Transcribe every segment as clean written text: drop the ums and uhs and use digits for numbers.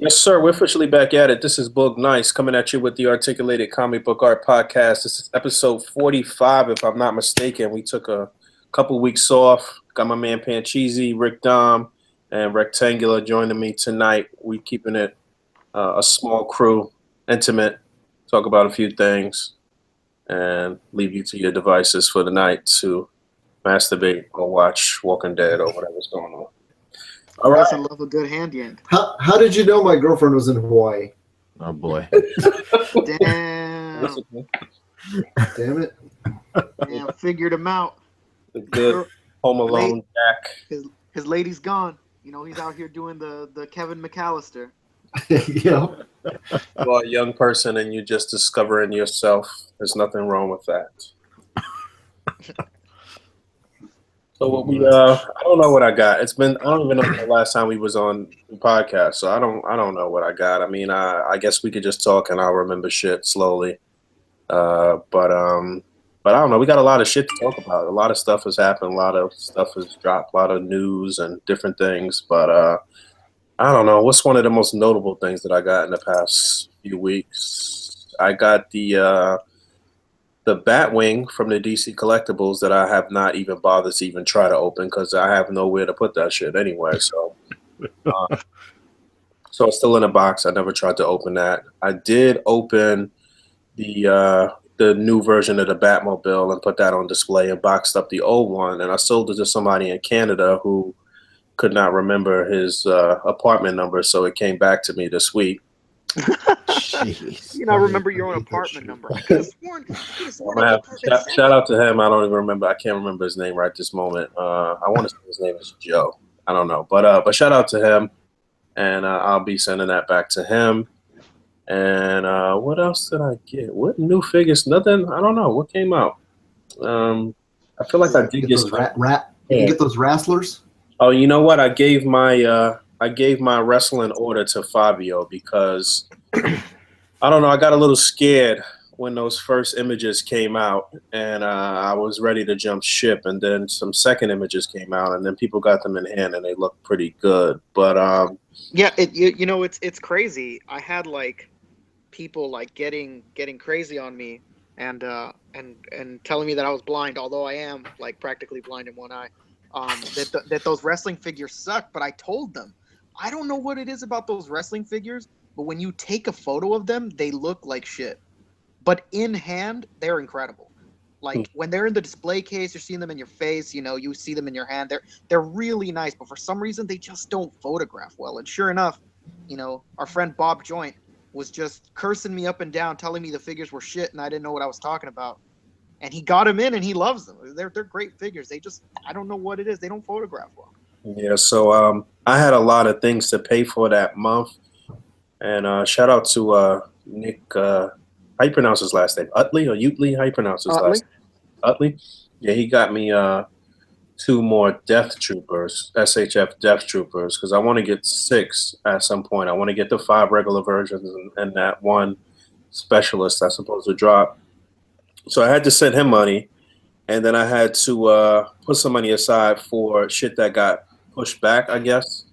Yes, sir. We're officially back at it. This is Boog Nice coming at you with the Articulated Comic Book Art Podcast. This is episode 45, if I'm not mistaken. We took a couple weeks off. Got my man Pancheezy, Rick Dom, and Rectangular joining me tonight. We keeping it a small crew, intimate, talk about a few things, and leave you to your devices for the night to masturbate or watch Walking Dead or whatever's going on. All right. I love a good hand yank. How did you know my girlfriend was in Hawaii? Oh boy. Damn. Damn it. Damn, figured him out. The good Home Alone Jack. His lady's gone. You know, he's out here doing the Kevin McAllister. Yeah. You are a young person and you're just discovering yourself. There's nothing wrong with that. So what I don't know what I got. I don't even know the last time we was on the podcast, so I don't know what I got. I mean, I guess we could just talk and I'll remember shit slowly. But I don't know. We got a lot of shit to talk about. A lot of stuff has happened. A lot of stuff has dropped. A lot of news and different things. But I don't know. What's one of the most notable things that I got in the past few weeks? I got the Batwing from the DC Collectibles that I have not even bothered to even try to open because I have nowhere to put that shit anyway. So, so it's still in a box. I never tried to open that. I did open the new version of the Batmobile and put that on display and boxed up the old one, and I sold it to somebody in Canada who could not remember his apartment number, so it came back to me this week. Jeez. You know, remember your own apartment number. I could have sworn. Shout out to him. I don't even remember. I can't remember his name right this moment. I want to say his name is Joe. I don't know, but shout out to him, and I'll be sending that back to him. And what else did I get? What new figures? Nothing. I don't know. What came out? I feel like I did get those You get those Rasslers. Oh, you know what? I gave my wrestling order to Fabio because I don't know. I got a little scared when those first images came out, and I was ready to jump ship. And then some second images came out, and then people got them in hand, and they looked pretty good. But yeah, you know, it's crazy. I had like people like getting crazy on me and telling me that I was blind, although I am like practically blind in one eye. That those wrestling figures suck, but I told them I don't know what it is about those wrestling figures, but when you take a photo of them, they look like shit. But in hand, they're incredible. Like when they're in the display case, you're seeing them in your face, you know, you see them in your hand. They're really nice, but for some reason they just don't photograph well. And sure enough, you know, our friend Bob Joint was just cursing me up and down, telling me the figures were shit and I didn't know what I was talking about. And he got them in and he loves them. They're great figures. They just, I don't know what it is. They don't photograph well. Yeah, so I had a lot of things to pay for that month. And shout out to Nick, how you pronounce his last name? Utley or Utley? How you pronounce his last name? Utley? Yeah, he got me 2 more Death Troopers, SHF Death Troopers, because I want to get 6 at some point. I want to get the 5 regular versions and that 1 specialist that's supposed to drop. So I had to send him money, and then I had to put some money aside for shit that got pushed back, I guess,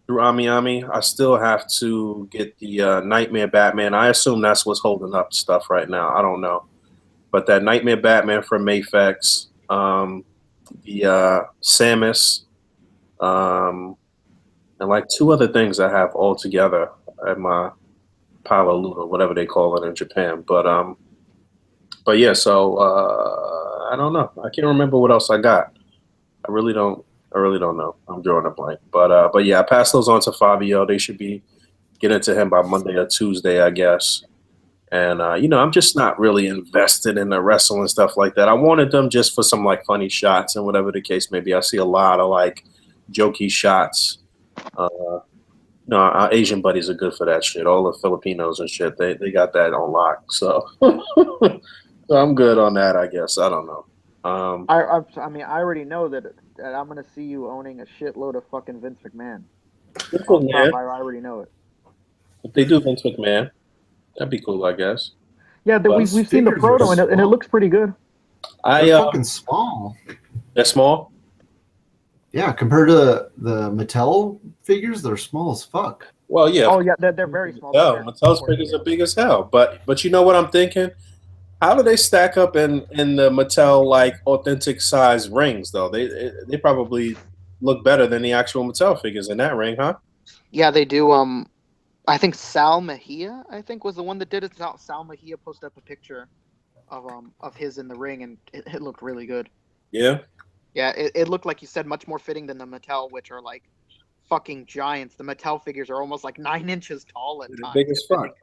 through Emiya. I still have to get the Nightmare Batman. I assume that's what's holding up stuff right now. I don't know. But that Nightmare Batman from Mafex, the Samus, and like 2 other things I have all together at my pile of loot or whatever they call it in Japan. But yeah, so I don't know. I can't remember what else I got. I really don't know. I'm drawing a blank. But yeah, I passed those on to Fabio. They should be getting to him by Monday or Tuesday, I guess. And you know, I'm just not really invested in the wrestling and stuff like that. I wanted them just for some like funny shots and whatever the case may be. I see a lot of like jokey shots. No, our Asian buddies are good for that shit. All the Filipinos and shit, they got that on lock. So, so I'm good on that, I guess. I don't know. I mean, I already know that I'm gonna see you owning a shitload of fucking Vince McMahon. McMahon. I already know it. If they do Vince McMahon, that'd be cool, I guess. Yeah, we've seen the proto and it looks pretty good. They're fucking small. They're small. Yeah, compared to the Mattel figures, they're small as fuck. Well, yeah. Oh yeah, they're very small. Mattel's figures are big as hell. But you know what I'm thinking? How do they stack up in the Mattel like authentic size rings though? They probably look better than the actual Mattel figures in that ring, huh? Yeah, they do. I think Sal Mejia, I think, was the one that did it. Sal Mejia posted up a picture of his in the ring, and it looked really good. Yeah. Yeah, it looked like you said much more fitting than the Mattel, which are like fucking giants. The Mattel figures are almost like 9 inches tall at They're times, big as fuck. depending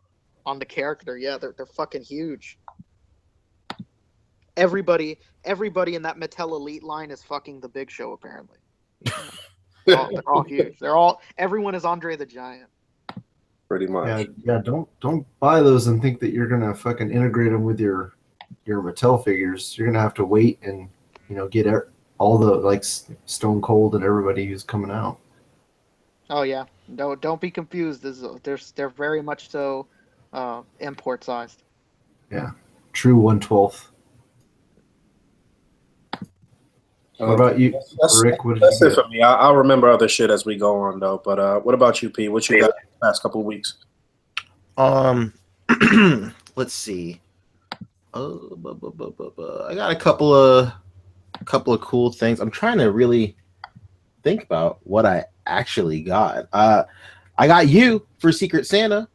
on the character. Yeah, they're fucking huge. Everybody in that Mattel Elite line is fucking the Big Show, apparently. They're all huge. Everyone is Andre the Giant. Pretty much. Yeah. Don't buy those and think that you're gonna fucking integrate them with your Mattel figures. You're gonna have to wait and get all the like Stone Cold and everybody who's coming out. Oh yeah, no, don't be confused. They're very much so import sized. Yeah, true 1/12. What about you, Rick? What did that's you it for me. I'll remember other shit as we go on, though. But what about you, P? What you got the past couple of weeks? Let's see. I got a couple of cool things. I'm trying to really think about what I actually got. I got you for Secret Santa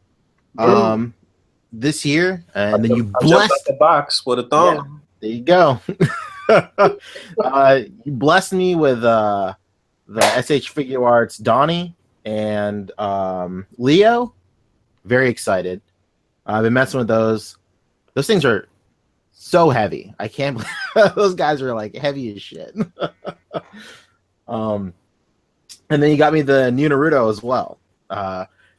this year, and then you blessed the box with a thumb. Yeah, there you go. You blessed me with the SH Figure Arts Donnie and Leo. Very excited. I've been messing with those. Those things are so heavy. I can't believe those guys are like heavy as shit. And then you got me the new Naruto as well.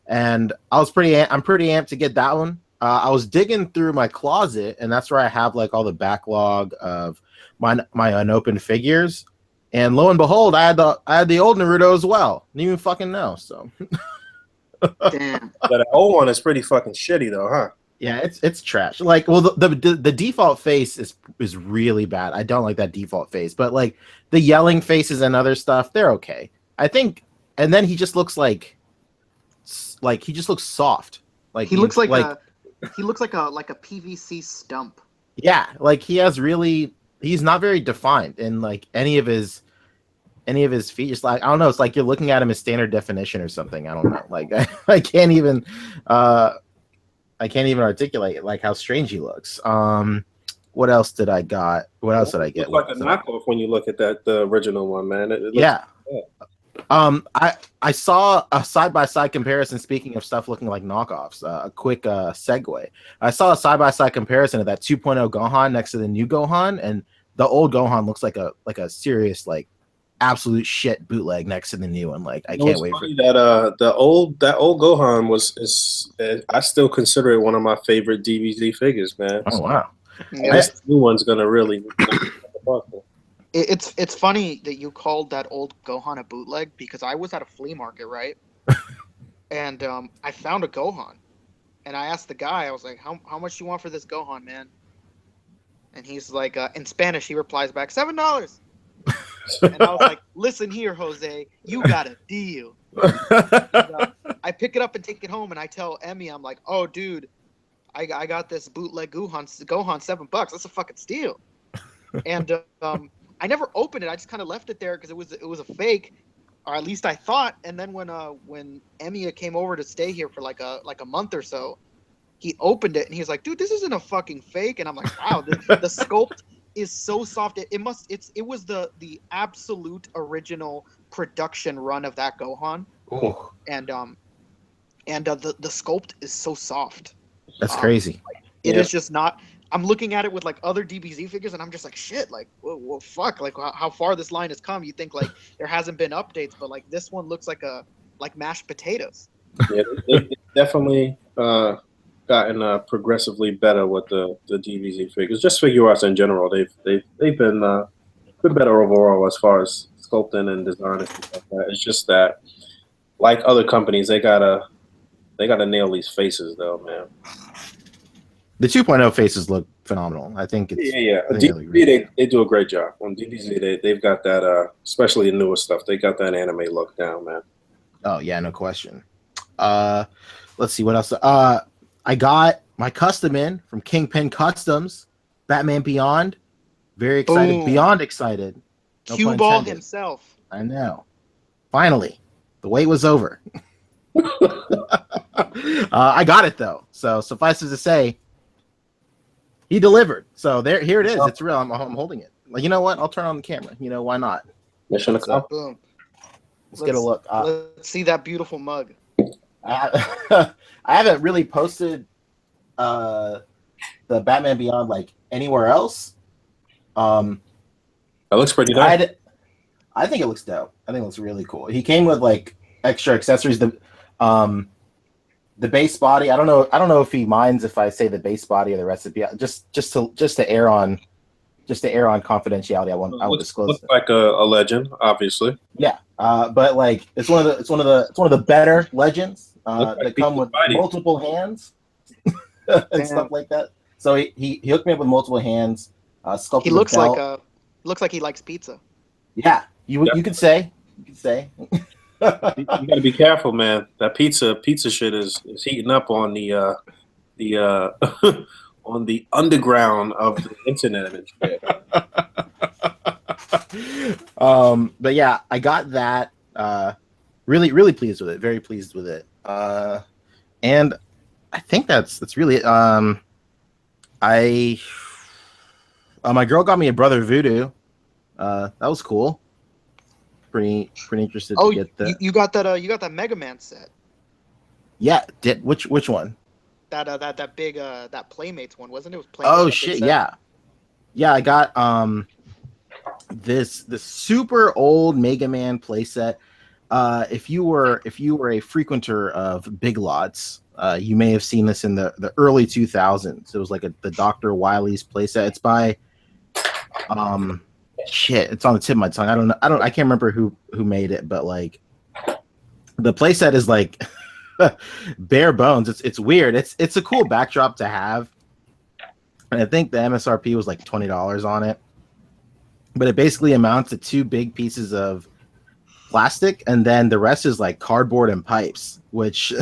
And I'm pretty amped to get that one. I was digging through my closet, and that's where I have like all the backlog of my unopened figures. And lo and behold, I had the old Naruto as well. Didn't even fucking know. So Damn. But the old one is pretty fucking shitty though, huh? yeah, it's trash. Like, well, the default face is really bad. I don't like that default face, but like the yelling faces and other stuff, they're okay. I think, and then he just looks like he just looks soft. Like he looks like a PVC stump. Yeah, like he's not very defined in like any of his features. Like, I don't know, it's like you're looking at him as standard definition or something. I don't know. Like I can't even articulate like how strange he looks. What else did I got? What else did I get? It looks like a knockoff when you look at the original one, man. It looks, yeah. I saw a side-by-side comparison. Speaking of stuff looking like knockoffs, a quick segue. I saw a side-by-side comparison of that 2.0 Gohan next to the new Gohan, and the old Gohan looks like a serious like absolute shit bootleg next to the new one. Like I can't wait for that. The old is I still consider it one of my favorite DBZ figures, man. Oh wow! Yeah. This new one's gonna really. It's funny that you called that old Gohan a bootleg because I was at a flea market, right? And I found a Gohan, and I asked the guy, I was like, "How much do you want for this Gohan, man?" And he's like, in Spanish, he replies back, $7. And I was like, "Listen here, Jose, you got a deal." And, I pick it up and take it home, and I tell Emiya, I'm like, "Oh, dude, I got this bootleg Gohan $7. That's a fucking steal." And I never opened it. I just kind of left it there because it was a fake, or at least I thought. And then when Emiya came over to stay here for like a month or so, he opened it and he's like, "Dude, this isn't a fucking fake." And I'm like, "Wow, the sculpt is so soft. It was the absolute original production run of that Gohan." Oh. And the sculpt is so soft. That's crazy. It is just not. I'm looking at it with like other DBZ figures, and I'm just like, shit, like, well, fuck, like how far this line has come. You think like there hasn't been updates, but like this one looks like mashed potatoes. Yeah, they've definitely gotten progressively better with the DBZ figures. Just figure arts in general, they've been better overall as far as sculpting and design and stuff like that. It's just that, like other companies, they gotta nail these faces though, man. The 2.0 faces look phenomenal. I think it's Yeah. I think it'll be DBZ, really they do a great job. On DBZ, they've got that, especially the newer stuff. They got that anime look down, man. Oh yeah, no question. Let's see what else. I got my custom in from Kingpin Customs, Batman Beyond. Very excited, Boom. beyond excited. No Cue pun ball intended. himself. I know. Finally, the wait was over. I got it though. So suffice it to say, he delivered. So here it is. It's real. I'm holding it. Like, you know what? I'll turn on the camera. You know, why not? Mission accomplished. Boom. Let's get a look. Let's see that beautiful mug. I haven't really posted the Batman Beyond like anywhere else. That looks pretty nice. I think it looks dope. I think it looks really cool. He came with like extra accessories. The base body. I don't know if he minds if I say the base body or the recipe. Just to err on confidentiality. I won't disclose. Looks like a legend, obviously. Yeah, but like it's one of the better legends that come with multiple hands and stuff like that. So he hooked me up with multiple hands. Sculpted He looks belt. like he likes pizza. Yeah, you could say. You could say. You got to be careful, man. That pizza shit is heating up on the on the underground of the internet and shit. But yeah, I got that. Really pleased with it. Very pleased with it. And I think that's really my girl got me a Brother Voodoo. That was cool. Pretty interested to get that. You got that Mega Man set. Yeah, which one? That big that Playmates one, wasn't it? It was Playmates. Oh shit, yeah. I got this super old Mega Man playset. If you were a frequenter of Big Lots, you may have seen this in the early 2000s. It was like the Dr. Wily's playset. It's by it's on the tip of my tongue. I can't remember who made it, but like the playset is like bare bones. It's weird. It's a cool backdrop to have. And I think the MSRP was like $20 on it. But it basically amounts to 2 big pieces of plastic, and then the rest is like cardboard and pipes, which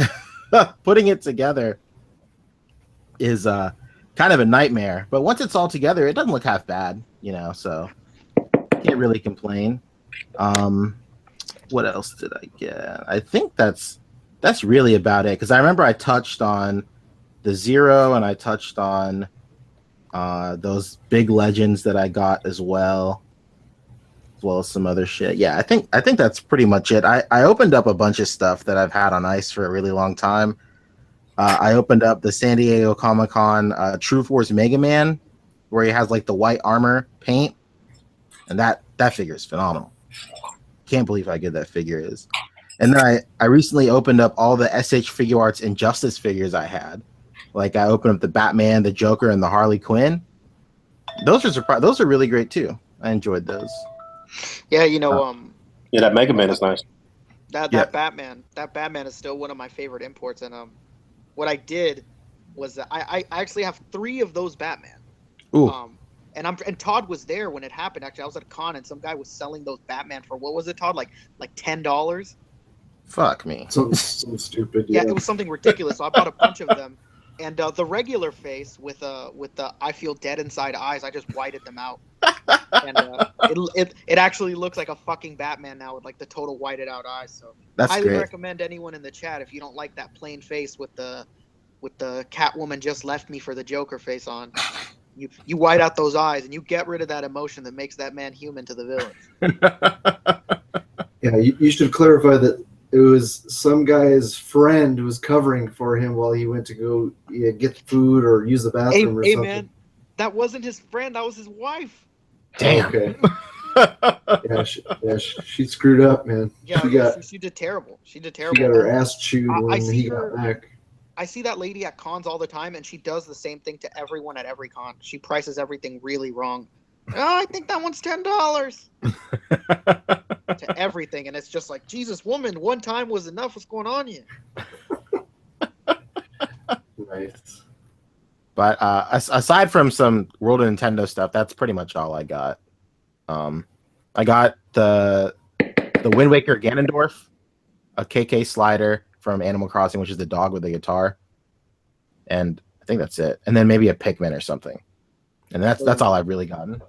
putting it together is kind of a nightmare. But once it's all together, it doesn't look half bad, so can't really complain. What else did I get? I think that's really about it, because I remember I touched on the Zero and I touched on those big legends that I got as well as some other shit. Yeah, I think that's pretty much it. I opened up a bunch of stuff that I've had on ice for a really long time. I opened up the San Diego Comic-Con True Force Mega Man, where he has like the white armor paint, and that figure is phenomenal. Can't believe how good that figure is. And then I recently opened up all the SH Figure Arts Injustice figures I had. Like I opened up the Batman, the Joker, and the Harley Quinn. Those are really great too. I enjoyed those. Yeah, yeah, that Mega Man is nice. That Batman is still one of my favorite imports. And what I did was I actually have 3 of those Batman. Ooh. And Todd was there when it happened. Actually, I was at a con and some guy was selling those Batman for, what was it, Todd? Like $10. Fuck me. So stupid. Yeah, it was something ridiculous. So I bought a bunch of them. And the regular face with the I feel dead inside eyes, I just whited them out. And it actually looks like a fucking Batman now with like the total whited out eyes. So that's highly great. recommend anyone in the chat, if you don't like that plain face with the Catwoman just left me for the Joker face on, you white out those eyes and you get rid of that emotion that makes that man human to the villain. Yeah, you should clarify that it was some guy's friend who was covering for him while he went to go get food or use the bathroom or something. Man, that wasn't his friend. That was his wife. Damn. Okay. She screwed up, man. Yeah, she did terrible. She got her ass chewed when he got back. I see that lady at cons all the time, and she does the same thing to everyone at every con. She prices everything really wrong. Oh, I think that one's $10 to everything, and it's just like, Jesus, woman, one time was enough. What's going on here? Nice. But aside from some World of Nintendo stuff, that's pretty much all I got. I got the Wind Waker Ganondorf, a KK slider from Animal Crossing, which is the dog with the guitar, and I think that's it. And then maybe a Pikmin or something. And that's all I've really gotten.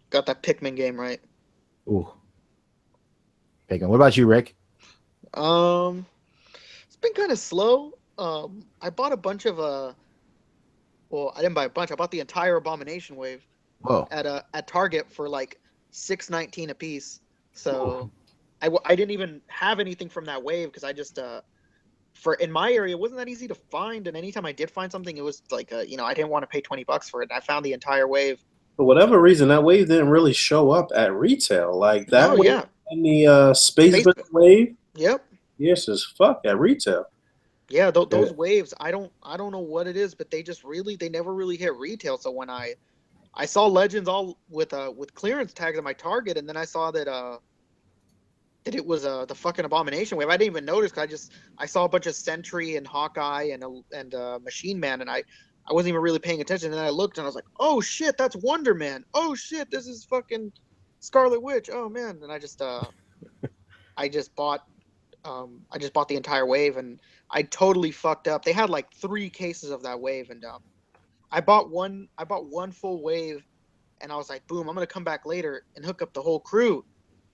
Got that Pikmin game right. Ooh, Pikmin. What about you, Rick? It's been kind of slow. I bought a bunch of well, I didn't buy a bunch. I bought the entire Abomination wave at Target for like $6.19 a piece. So I didn't even have anything from that wave because I just in my area it wasn't that easy to find, and anytime I did find something, it was like I didn't want to pay $20 for it. And I found the entire wave. For whatever reason, that wave didn't really show up at retail. Like that wave yeah. in the Space wave. Yep. Yes as fuck at retail. Yeah, those waves, I don't know what it is, but they never really hit retail. So when I saw Legends all with clearance tags at my Target, and then I saw that it was the fucking Abomination wave. I didn't even notice because I saw a bunch of Sentry and Hawkeye and Machine Man, and I wasn't even really paying attention. And then I looked and I was like, oh shit, that's Wonder Man. Oh shit, this is fucking Scarlet Witch. Oh man, and I just bought the entire wave, and I totally fucked up. They had like 3 cases of that wave, and I bought one full wave, and I was like, boom, I'm gonna come back later and hook up the whole crew.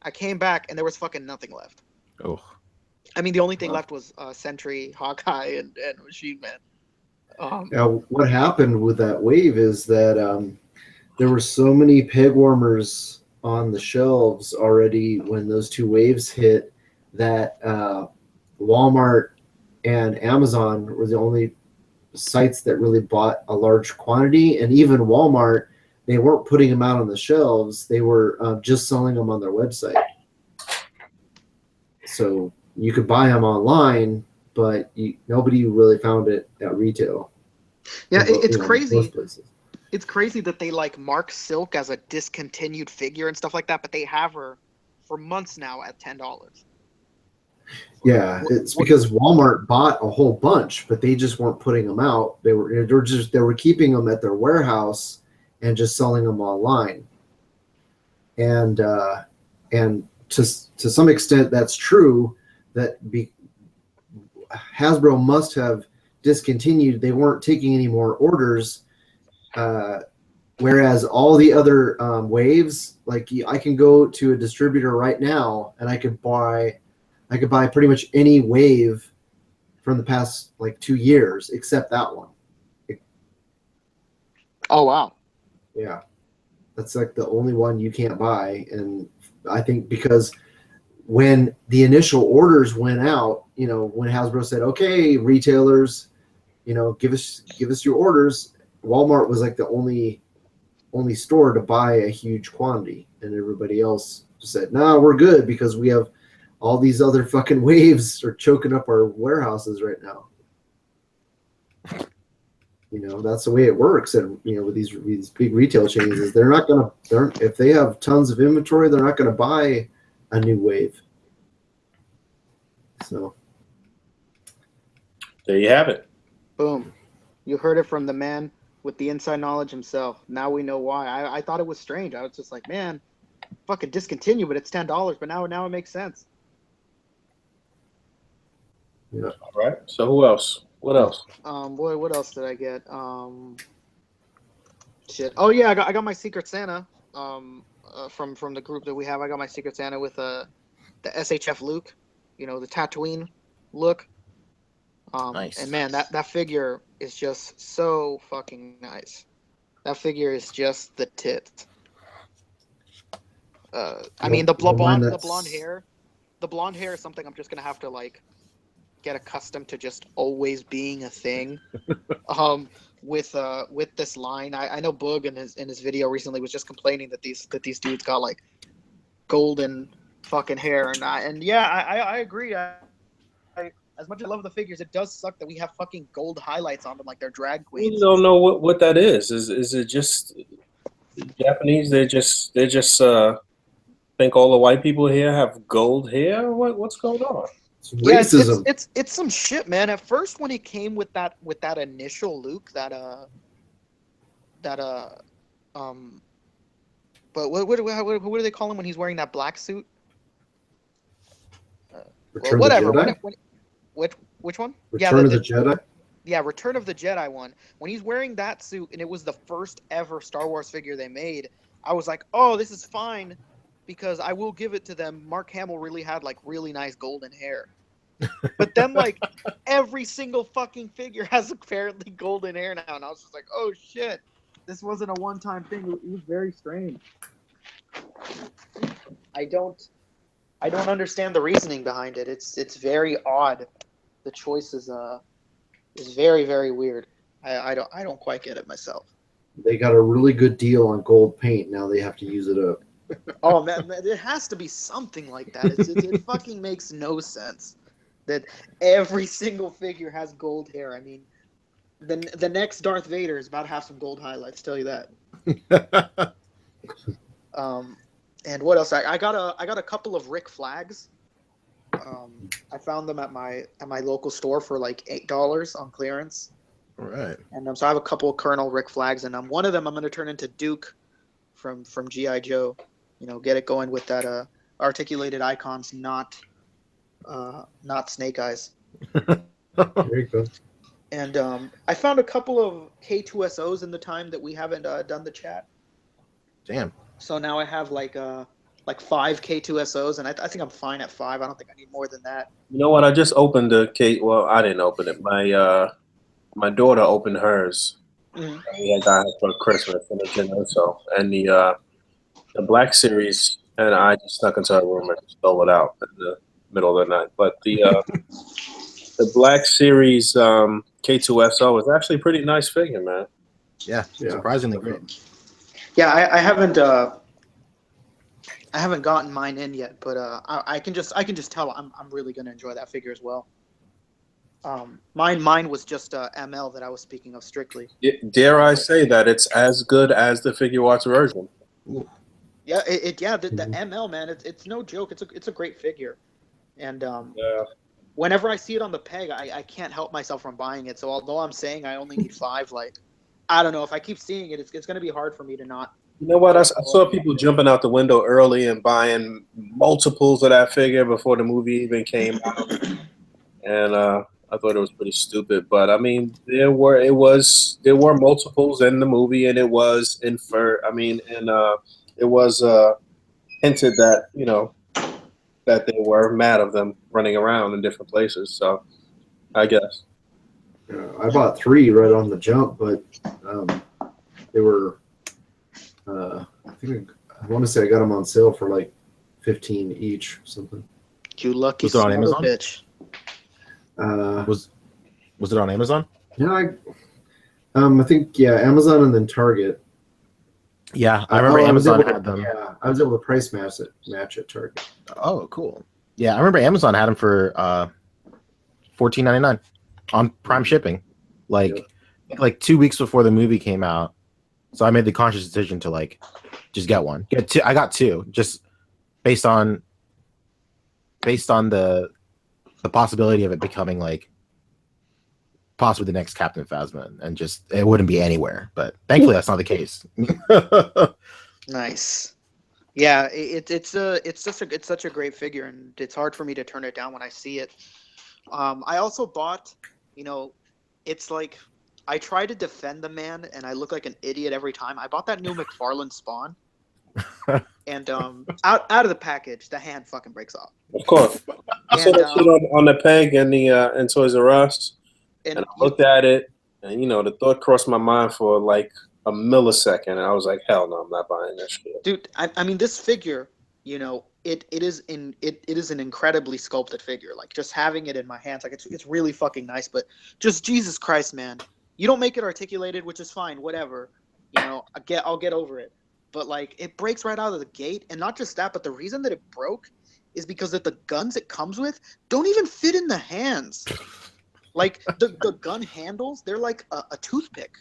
I came back and there was fucking nothing left. Oh, I mean, the only thing left was Sentry, Hawkeye, and Machine Man. Now, what happened with that wave is that there were so many peg warmers on the shelves already when those 2 waves hit that Walmart and Amazon were the only sites that really bought a large quantity. And even Walmart, they weren't putting them out on the shelves. They were just selling them on their website. So you could buy them online, but nobody really found it at retail. Yeah, it's crazy. It's crazy that they like mark Silk as a discontinued figure and stuff like that, but they have her for months now at $10. Yeah, it's because Walmart bought a whole bunch, but they just weren't putting them out. They were keeping them at their warehouse and just selling them online. And to some extent, that's true. That Hasbro must have discontinued. They weren't taking any more orders. Whereas all the other waves, like I can go to a distributor right now and I could buy pretty much any wave from the past like 2 years except that one. Oh wow. Yeah. That's like the only one you can't buy. And I think because when the initial orders went out, when Hasbro said, okay, retailers, give us your orders, Walmart was like the only store to buy a huge quantity, and everybody else said, no, we're good because we have all these other fucking waves are choking up our warehouses right now. That's the way it works. And with these big retail chains, is if they have tons of inventory, they're not gonna buy a new wave. So there you have it. Boom. You heard it from the man with the inside knowledge himself. Now we know why. I thought it was strange. I was just like, man, fucking discontinue, but it's $10. But now it makes sense. Yeah. All right. So who else? What else? Boy, what else did I get? Shit. Oh yeah, I got my Secret Santa. From the group that we have, I got my Secret Santa with the SHF Luke. The Tatooine look. Nice. And man, that figure is just so fucking nice. That figure is just the tits. I mean, the blonde hair is something I'm just gonna have to like get accustomed to just always being a thing. With this line, I know Boog in his video recently was just complaining that these dudes got like golden fucking hair, and I agree. I as much as I love the figures, it does suck that we have fucking gold highlights on them like they're drag queens. We don't know what that is. Is it just Japanese? They just think all the white people here have gold hair? What's going on? It's racism. Yeah, it's some shit, man. At first, when he came with that initial Luke, that that but what do they call him when he's wearing that black suit? Return Whatever. of the Jedi? Which one? Return of the Jedi? Yeah, Return of the Jedi one. When he's wearing that suit, and it was the first ever Star Wars figure they made, I was like, oh, this is fine, because I will give it to them. Mark Hamill really had like really nice golden hair. But then like every single fucking figure has apparently golden hair now, and I was just like, oh shit, this wasn't a one-time thing. It was very strange. I don't understand the reasoning behind it. It's very odd. The choice is very, very weird. I don't quite get it myself. They got a really good deal on gold paint. Now they have to use it up. Oh man, there has to be something like that. It fucking makes no sense that every single figure has gold hair. I mean, the next Darth Vader is about to have some gold highlights. Tell you that. And what else? I got a couple of Rick flags. I found them at my local store for like $8 on clearance. All right. And so I have a couple of Colonel Rick flags, and one of them I'm going to turn into Duke from G.I. Joe. You know, get it going with that articulated icons, not Snake Eyes. There you go. And I found a couple of K2SOs in the time that we haven't done the chat. Damn. So now I have like 5 K2SOs, and I think I'm fine at 5. I don't think I need more than that. You know what? I just opened the K. Well, I didn't open it. My daughter opened hers. Mm-hmm. I got her for Christmas in the dinner, so and the Black Series, and I just snuck into her room and stole it out in the middle of the night. But the Black Series K2SO is actually a pretty nice figure, man. Yeah, surprisingly great. Yeah, I haven't gotten mine in yet, but I can just tell I'm really gonna enjoy that figure as well. Mine was just ML that I was speaking of strictly. Dare I say that it's as good as the Figure Arts version? Yeah, the ML, man, it's no joke. It's a great figure, and whenever I see it on the peg, I can't help myself from buying it. So although I'm saying I only need 5, like I don't know, if I keep seeing it, it's going to be hard for me to not. You know what? I saw people jumping out the window early and buying multiples of that figure before the movie even came out, and I thought it was pretty stupid. But I mean, there were multiples in the movie, and it was inferred. I mean, and it was hinted that that they were mad of them running around in different places. So I guess. I bought 3 right on the jump, but they were. I want to say I got them on sale for like 15 each or something. You lucky son of a bitch. Was it on Amazon? Yeah, I think Amazon and then Target. Yeah, I remember Amazon had them. Yeah, I was able to price match at Target. Oh, cool. Yeah, I remember Amazon had them for $14.99 on Prime shipping, like 2 weeks before the movie came out. So I made the conscious decision to like just get one. Get 2. I got 2 just based on the possibility of it becoming like possibly the next Captain Phasma, and just it wouldn't be anywhere. But thankfully, that's not the case. Nice. Yeah, it's such a great figure, and it's hard for me to turn it down when I see it. I also bought, it's like I try to defend the man, and I look like an idiot every time. I bought that new McFarlane Spawn, and out of the package, the hand fucking breaks off. Of course, I saw that shit on the peg and in Toys R Us, and I looked at it, and the thought crossed my mind for like a millisecond, and I was like, hell no, I'm not buying this shit. Dude, I mean, this figure, it is an incredibly sculpted figure. Like, just having it in my hands, like it's really fucking nice. But just Jesus Christ, man, you don't make it articulated, which is fine, whatever. I'll get over it. But like, it breaks right out of the gate, and not just that, but the reason that it broke is because that the guns it comes with don't even fit in the hands. Like the gun handles, they're like a toothpick.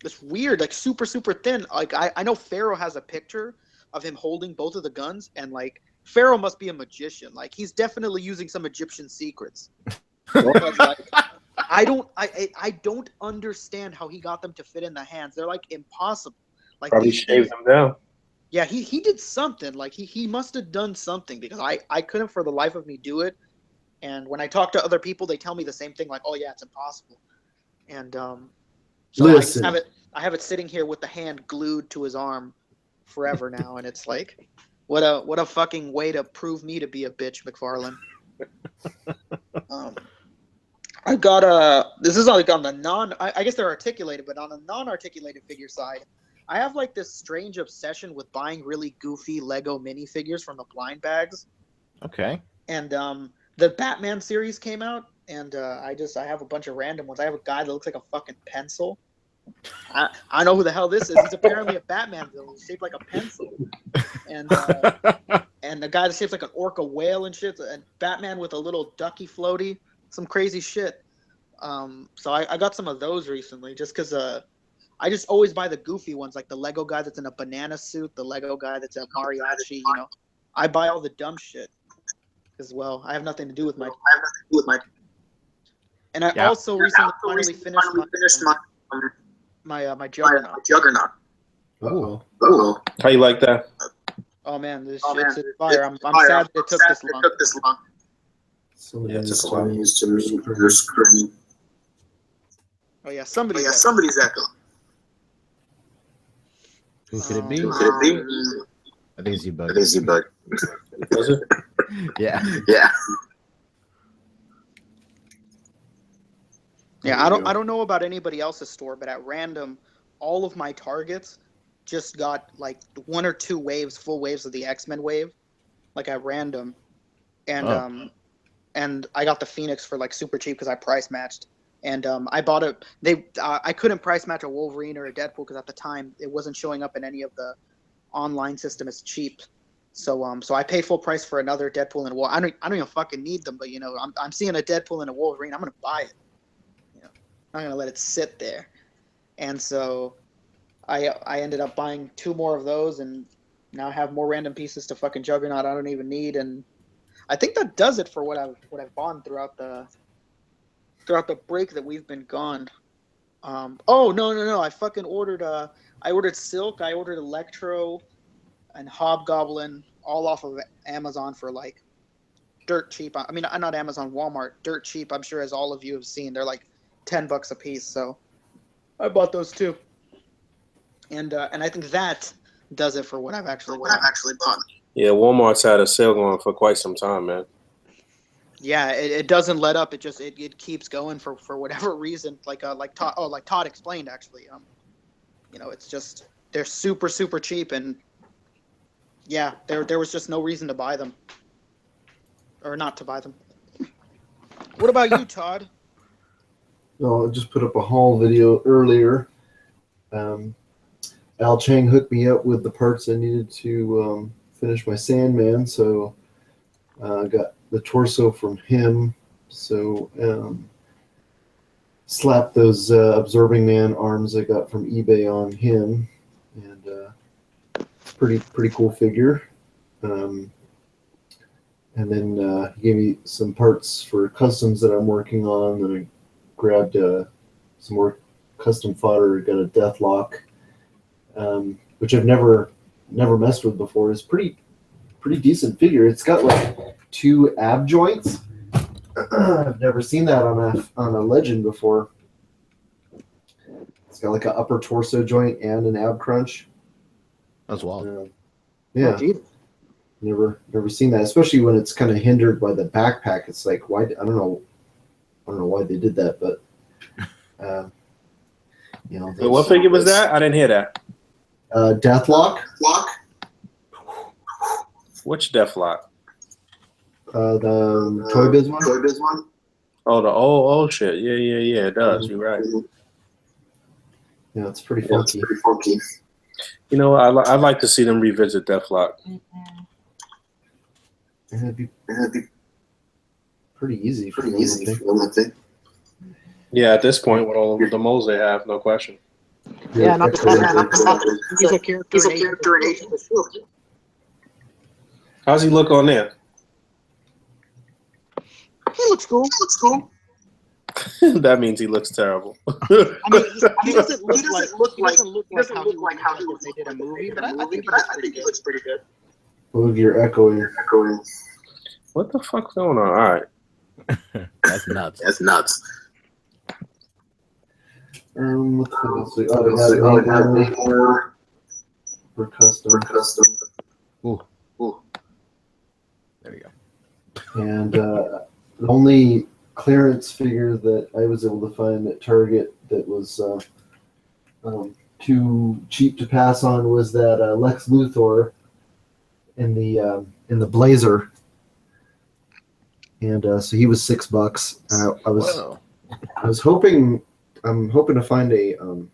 It's weird, like super, super thin. Like I know Pharaoh has a picture of him holding both of the guns, and like Pharaoh must be a magician. Like he's definitely using some Egyptian secrets. I don't understand how he got them to fit in the hands. They're like impossible. Like Probably these shaved things, them down. yeah, he did something. Like he must have done something because I couldn't for the life of me do it. And when I talk to other people, they tell me the same thing. Like, oh yeah, it's impossible. And so Listen. I have it sitting here with the hand glued to his arm forever now, and it's like, what a fucking way to prove me to be a bitch, McFarlane. I got this is like on the I guess they're articulated, but on a non-articulated figure side, I have like this strange obsession with buying really goofy Lego minifigures from the blind bags. Okay. And the Batman series came out, and I have a bunch of random ones. I have a guy that looks like a fucking pencil. I know who the hell this is. He's apparently a Batman villain. He's shaped like a pencil. And and the guy that shapes like an orca whale and shit. And Batman with a little ducky floaty. Some crazy shit. So I got some of those recently just because I just always buy the goofy ones, like the Lego guy that's in a banana suit, the Lego guy that's a mariachi, you know. I buy all the dumb shit as well. I have nothing to do with my. And I also recently finally finished my Juggernaut. Oh. How you like that? Oh man, this shit's fire. I'm sad that it took this long. Somebody Yeah, needs it's a lot. to move your screen. Oh yeah, somebody's echo. Who could it be? I think it's you, Boog. Is it? Yeah. Yeah, I don't know about anybody else's store, but at random, all of my targets just got like 1 or 2 full waves of the X-Men wave, like at random, and and I got the Phoenix for like super cheap because I price matched, and I bought it. I couldn't price match a Wolverine or a Deadpool because at the time it wasn't showing up in any of the online system as cheap. So I paid full price for another Deadpool and a Wolverine. I don't even fucking need them, but you know I'm seeing a Deadpool and a Wolverine. I'm gonna buy it. You know, I'm not gonna let it sit there. And so I ended up buying 2 more of those, and now I have more random pieces to fucking Juggernaut I don't even need. And I think that does it for what I've bought throughout the break that we've been gone. Oh no! I fucking ordered I ordered Silk, I ordered Electro, and Hobgoblin all off of Amazon for like dirt cheap. I mean, not Amazon, Walmart, dirt cheap. I'm sure as all of you have seen, they're like $10 a piece. So I bought those too. And I think that does it for what I've actually bought. Yeah, Walmart's had a sale going for quite some time, man. Yeah, it doesn't let up. It just it keeps going for whatever reason. Like Todd explained actually. You know, it's just they're super cheap, and yeah, there was just no reason to buy them or not to buy them. What about you, Todd? No, I just put up a haul video earlier. Al Chang hooked me up with the parts I needed to finish my Sandman, so I got the torso from him. So slapped those Absorbing Man arms I got from eBay on him, and pretty cool figure. And then he gave me some parts for customs that I'm working on. Then I grabbed some more custom fodder. Got a Deathlock, which I've never messed with before. It's pretty decent figure. It's got like 2 ab joints. I've never seen that on a Legend before. It's got like an upper torso joint and an ab crunch. As well. Yeah. Oh, never seen that, especially when it's kind of hindered by the backpack. It's like, why? I don't know why they did that, but you know. What figure was that? I didn't hear that. Deathlock. Which Deathlock? The Toy Biz one. Oh, the old shit. Yeah. It does. You're right. Yeah, it's pretty funky. You know, I'd like to see them revisit Deathlock. It'd be pretty easy for them, I think. Yeah, at this point, with all of the molds they have, no question. Yeah, not the he's a character in Agent of S.H.I.E.L.D. How's he look on there? He looks cool. That means he looks terrible. I mean, he doesn't look like how he looks if they did a movie, but I think he looks pretty good. Boog, you're echoing. What the fuck's going on? All right. That's nuts. That's nuts. What the fuck else? Oh, I got Vader for custom. Ooh. There we go. And the only clearance figure that I was able to find at Target that was too cheap to pass on was that Lex Luthor in the Blazer, and so he was $6. I was hoping to find an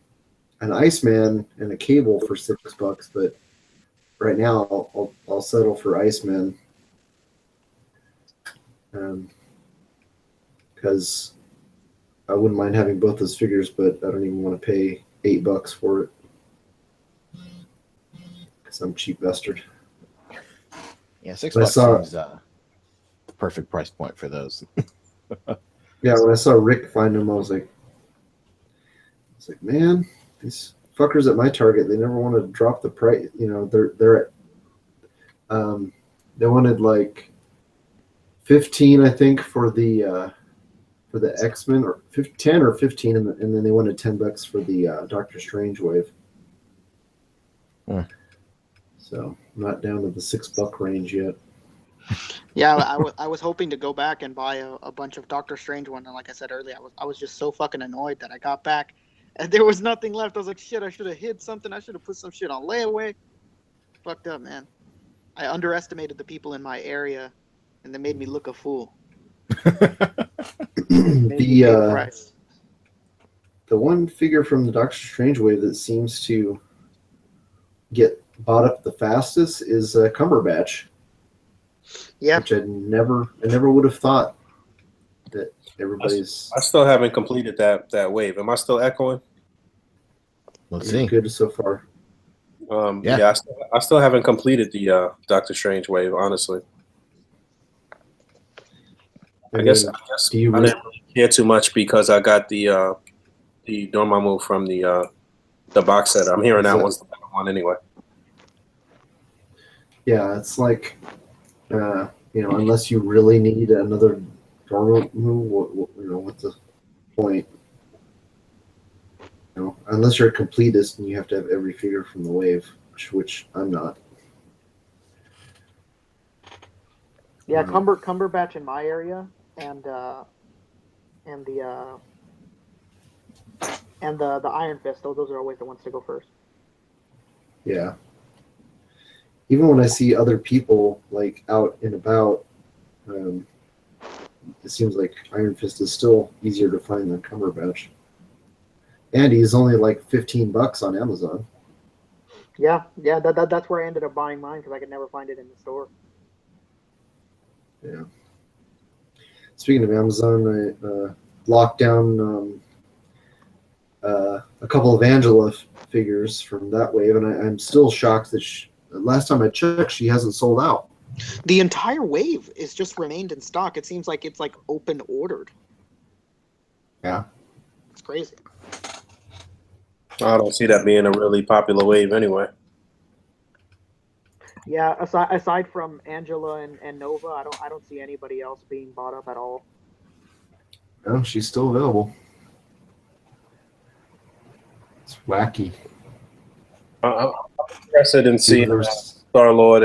Iceman and a Cable for $6, but right now I'll settle for Iceman. Because I wouldn't mind having both those figures, but I don't even want to pay $8 for it because I'm cheap bastard. Yeah, $6 seems the perfect price point for those. Yeah, when I saw Rick find them, I was like, man, these fuckers at my Target, they never want to drop the price. You know, they're at they wanted like 15, I think, for the X-Men, or 10 or 15, and then they wanted $10 for the Doctor Strange wave. So I'm not down to the $6 range yet. Yeah, I was hoping to go back and buy a bunch of Doctor Strange ones, and like I said earlier, I was just so fucking annoyed that I got back and there was nothing left. I was like, shit, I should have hid something. I should have put some shit on layaway. Fucked up, man. I underestimated the people in my area, and they made me look a fool. The one figure from the Doctor Strange wave that seems to get bought up the fastest is Cumberbatch. Yeah, which I never would have thought that everybody's. I still haven't completed that wave. Am I still echoing? Let's see. Good so far. Yeah, I still haven't completed the Doctor Strange wave, honestly. I guess do you I didn't really care too much because I got the Dormammu from the box set. I'm hearing that one's the better one anyway. Yeah, it's like, unless you really need another Dormammu, what's the point? Unless you're a completist and you have to have every figure from the wave, which I'm not. Yeah, Cumberbatch in my area, and the Iron Fist. Those are always the ones to go first. Yeah. Even when I see other people like out and about, it seems like Iron Fist is still easier to find than Cumberbatch. And he's only like $15 on Amazon. Yeah, that's where I ended up buying mine because I could never find it in the store. Yeah. Speaking of Amazon, I locked down a couple of Angela figures from that wave, and I'm still shocked that last time I checked, she hasn't sold out. The entire wave is just remained in stock. It seems like it's like open ordered. Yeah. It's crazy. I don't see that being a really popular wave anyway. Yeah, aside from Angela and Nova, I don't see anybody else being bought up at all. No, she's still available. It's wacky. I'm interested in seeing Starlord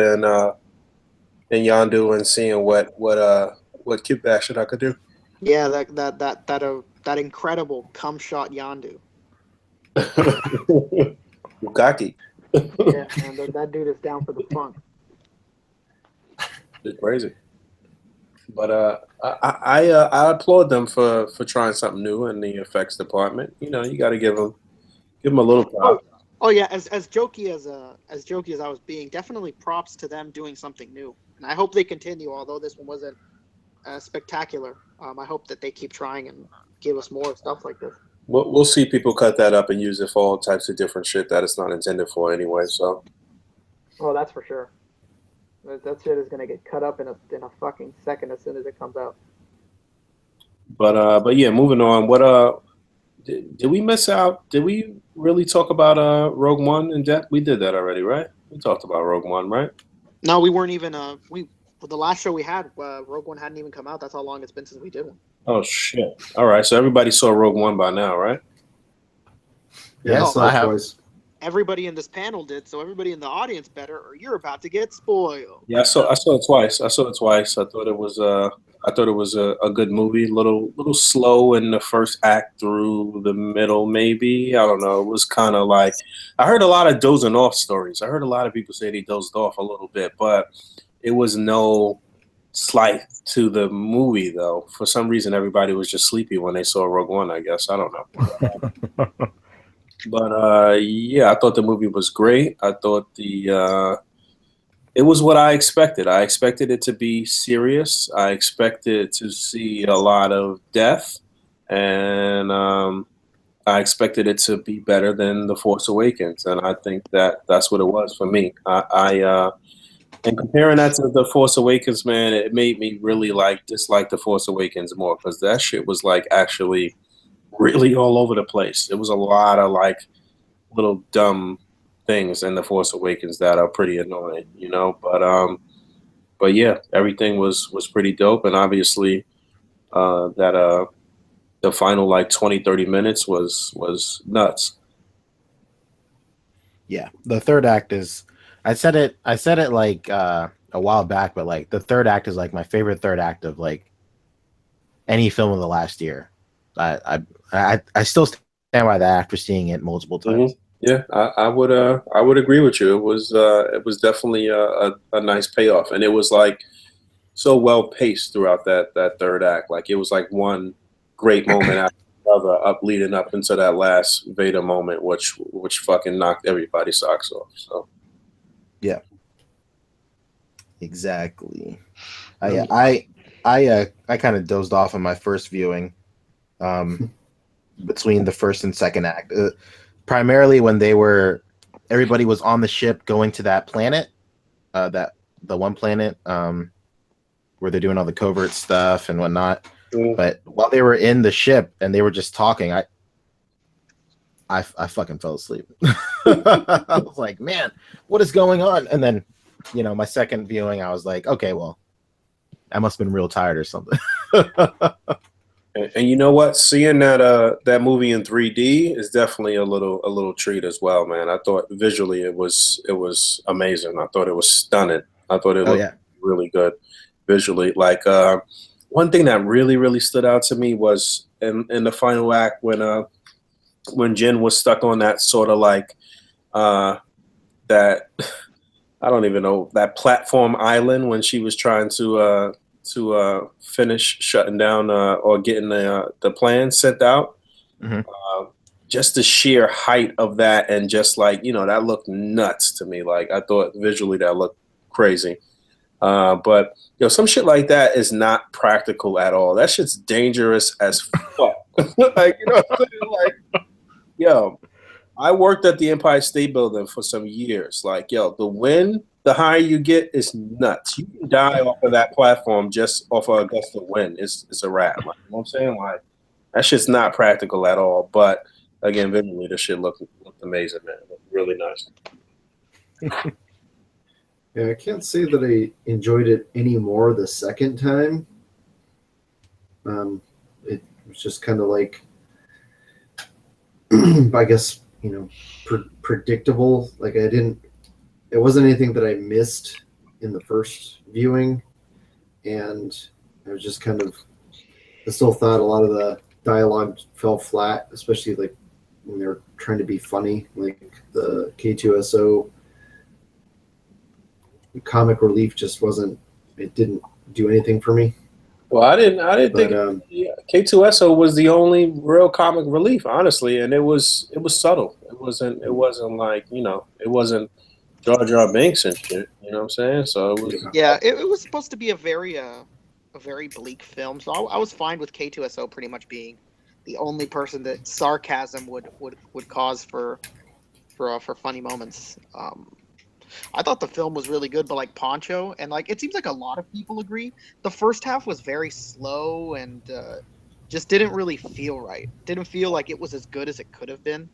and Yondu and seeing what cute action I could do. Yeah, that incredible cum shot Yondu. Bukaki. Yeah, man, that dude is down for the funk. It's crazy. But I applaud them for trying something new in the effects department. You got to give them a little prop. Oh yeah, as jokey as I was being, definitely props to them doing something new, and I hope they continue. Although this one wasn't spectacular, I hope that they keep trying and give us more stuff like this. We'll see people cut that up and use it for all types of different shit that it's not intended for anyway. So. Oh, that's for sure. That shit is gonna get cut up in a fucking second as soon as it comes out. But yeah, moving on. Did we miss out? Did we really talk about Rogue One in depth? We did that already, right? We talked about Rogue One, right? No, we weren't even. We for the last show we had, Rogue One hadn't even come out. That's how long it's been since we did one. Oh shit! All right, so everybody saw Rogue One by now, right? Yeah, I Yes, saw I it have. twice. Everybody in this panel did, so everybody in the audience better, or you're about to get spoiled. Yeah, I saw it twice. I saw it twice. I thought it was a good movie. Little slow in the first act through the middle, maybe. I don't know. It was kind of like I heard a lot of dozing off stories. I heard a lot of people say they dozed off a little bit, but it was no slight to the movie though. For some reason, everybody was just sleepy when they saw Rogue One. I guess I don't know. But yeah, I thought the movie was great. I thought it was what I expected. I expected it to be serious. I expected to see a lot of death, and I expected it to be better than The Force Awakens. And I think that's what it was for me. And comparing that to The Force Awakens, man, it made me really dislike The Force Awakens more because that shit was like actually really all over the place. It was a lot of like little dumb things in The Force Awakens that are pretty annoying, you know. But yeah, everything was pretty dope, and obviously that the final like 20-30 minutes was nuts. Yeah, the third act is. I said it like a while back, but like the third act is like my favorite third act of like any film of the last year. I still stand by that after seeing it multiple times. Yeah, I would agree with you. It was definitely a nice payoff, and it was like so well paced throughout that third act. Like it was like one great moment after another up leading up into that last Vader moment, which fucking knocked everybody's socks off. So Yeah, exactly. Um, I kind of dozed off on my first viewing, between the first and second act, primarily when everybody was on the ship going to that planet, that the one planet, where they're doing all the covert stuff and whatnot. But while they were in the ship and they were just talking, I fucking fell asleep. I was like, man, what is going on? And then, my second viewing, I was like, okay, well, I must have been real tired or something. and you know what? Seeing that movie in 3D is definitely a little treat as well, man. I thought visually it was amazing. I thought it was stunning. I thought it Oh looked yeah. really good visually. Like one thing that really stood out to me was in the final act when Jin was stuck on that sort of like that I don't even know that platform island when she was trying to finish shutting down or getting the plan sent out. Mhm. Just the sheer height of that, and just like that looked nuts to me. Like I thought visually that looked crazy. But some shit like that is not practical at all. That shit's dangerous as fuck. Like what I'm saying? Like yo, I worked at the Empire State Building for some years. Like, yo, the wind, the higher you get, is nuts. You can die off of that platform just off of a gust of wind. It's a wrap. Like, you know what I'm saying? Like, that shit's not practical at all. But again, visually, this shit looked amazing, man. It looked really nice. Yeah, I can't say that I enjoyed it any more the second time. It was just kind of like, I guess, predictable. Like it wasn't anything that I missed in the first viewing. And I was just I still thought a lot of the dialogue fell flat, especially like when they were trying to be funny, like the K2SO comic relief just wasn't. It didn't do anything for me. Well, I didn't But think K2SO was the only real comic relief, honestly, and it was subtle. It wasn't like it wasn't Jar Jar Binks and shit. You know what I'm saying? So it was. Yeah, it was supposed to be a very bleak film, so I was fine with K2SO pretty much being the only person that sarcasm would cause for funny moments. I thought the film was really good, but like Pancho, and like it seems like a lot of people agree, the first half was very slow and just didn't really feel right. Didn't feel like it was as good as it could have been.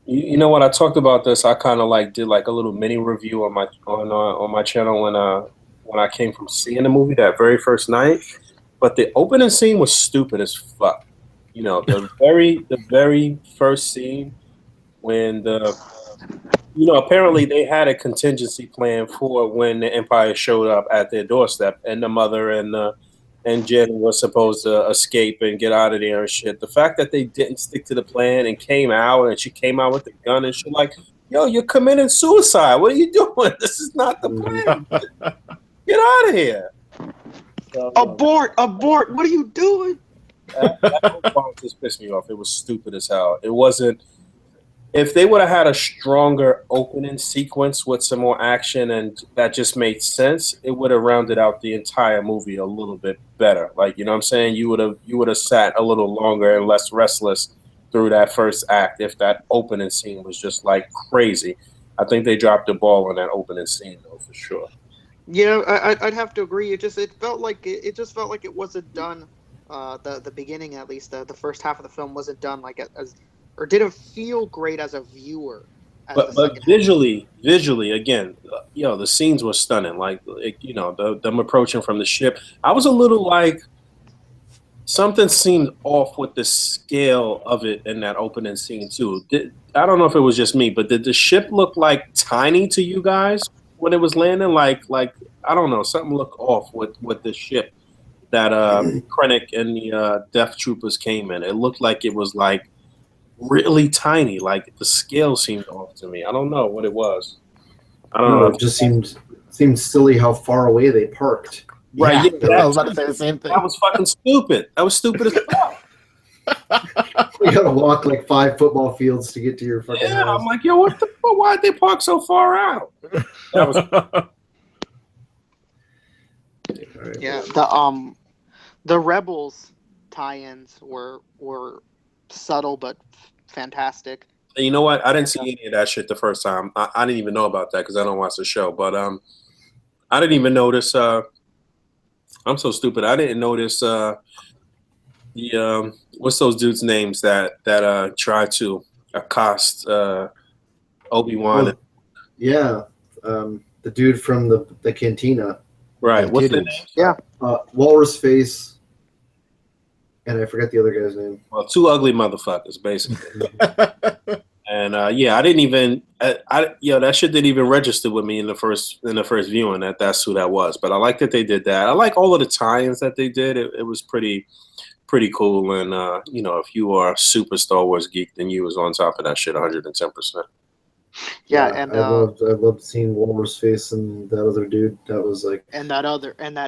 You know what? I talked about this. I kind of like did like a little mini review on my channel when I came from seeing the movie that very first night. But the opening scene was stupid as fuck. You know, the very first scene when apparently they had a contingency plan for when the Empire showed up at their doorstep, and the mother and Jen was supposed to escape and get out of there and shit. The fact that they didn't stick to the plan and came out, and she came out with the gun and shit, like, yo, you're committing suicide. What are you doing? This is not the plan. Get out of here. So, abort! What are you doing? that part just pissed me off. It was stupid as hell. It wasn't. If they would have had a stronger opening sequence with some more action and that just made sense, it would have rounded out the entire movie a little bit better. Like, you know what I'm saying? You would have sat a little longer and less restless through that first act if that opening scene was just like crazy. I think they dropped the ball on that opening scene though, for sure. Yeah, I'd have to agree. It felt like it wasn't done. The beginning, at least, the first half of the film wasn't done like as or didn't feel great as a viewer. But visually, again, the scenes were stunning. Like, them approaching from the ship. I was a little like something seemed off with the scale of it in that opening scene too. I don't know if it was just me, but did the ship look like tiny to you guys when it was landing? Like I don't know, something looked off with the ship that Krennic and the Death Troopers came in. It looked like it was like really tiny. Like the scale seemed off to me. I don't know what it was. I don't know. It just seemed silly how far away they parked. Right. Yeah, I was about to say the same thing. That was fucking stupid. That was stupid as fuck. You gotta walk like 5 football fields to get to your fucking house. I'm like, yo, what the fuck? Why'd they park so far out? That was Yeah, the Rebels tie-ins were subtle but fantastic. And you know what? I didn't see any of that shit the first time. I didn't even know about that because I don't watch the show. But I didn't even notice. I'm so stupid. I didn't notice the what's those dudes' names that tried to accost Obi-Wan. Oh, yeah, the dude from the cantina. Right. Yeah, what's the name? Yeah. Walrus Face, and I forget the other guy's name. Well, 2 ugly motherfuckers, basically. And I didn't even, that shit didn't even register with me in the first viewing that's who that was. But I like that they did that. I like all of the tie-ins that they did. It was pretty cool. And if you are a super Star Wars geek, then you was on top of that shit 110%. Yeah, and I loved seeing Walrus Face and that other dude. That was like, and that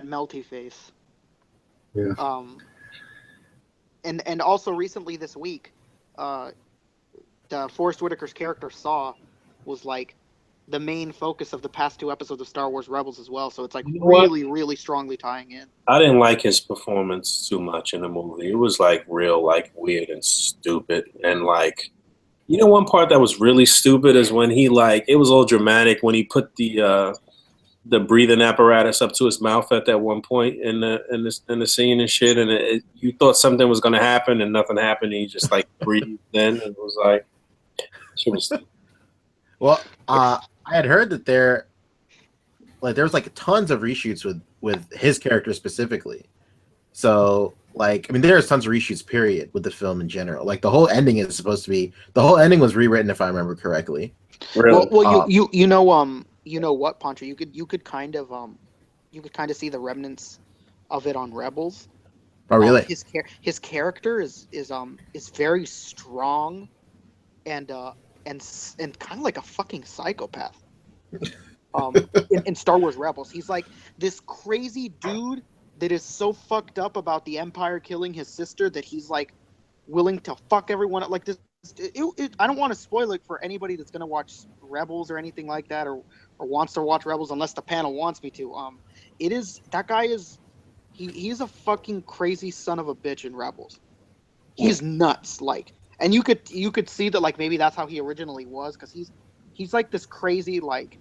melty face. Yeah. And also recently this week, Forrest Whitaker's character Saw was like the main focus of the past 2 episodes of Star Wars Rebels as well. So it's like really strongly tying in. I didn't like his performance too much in the movie. It was like real like weird and stupid. And like, one part that was really stupid is when he like, it was all dramatic when he put the breathing apparatus up to his mouth at that one point in the scene and shit, and you thought something was gonna happen and nothing happened. And he just like breathed in, and it was like, shit was stupid. Well, I had heard that there was like tons of reshoots with his character specifically. So there's tons of reshoots, period, with the film in general. Like the whole ending was rewritten, if I remember correctly. Really? Well, you know what, Pancho? You could kind of see the remnants of it on Rebels. Oh, really? His character is very strong, and kind of like a fucking psychopath. In Star Wars Rebels, he's like this crazy dude that is so fucked up about the Empire killing his sister that he's like willing to fuck everyone up. Like this. I don't want to spoil it for anybody that's gonna watch Rebels or anything like that, or wants to watch Rebels, unless the panel wants me to. That guy is he's a fucking crazy son of a bitch in Rebels. He's nuts, like, and you could see that, like, maybe that's how he originally was, because he's like this crazy, like,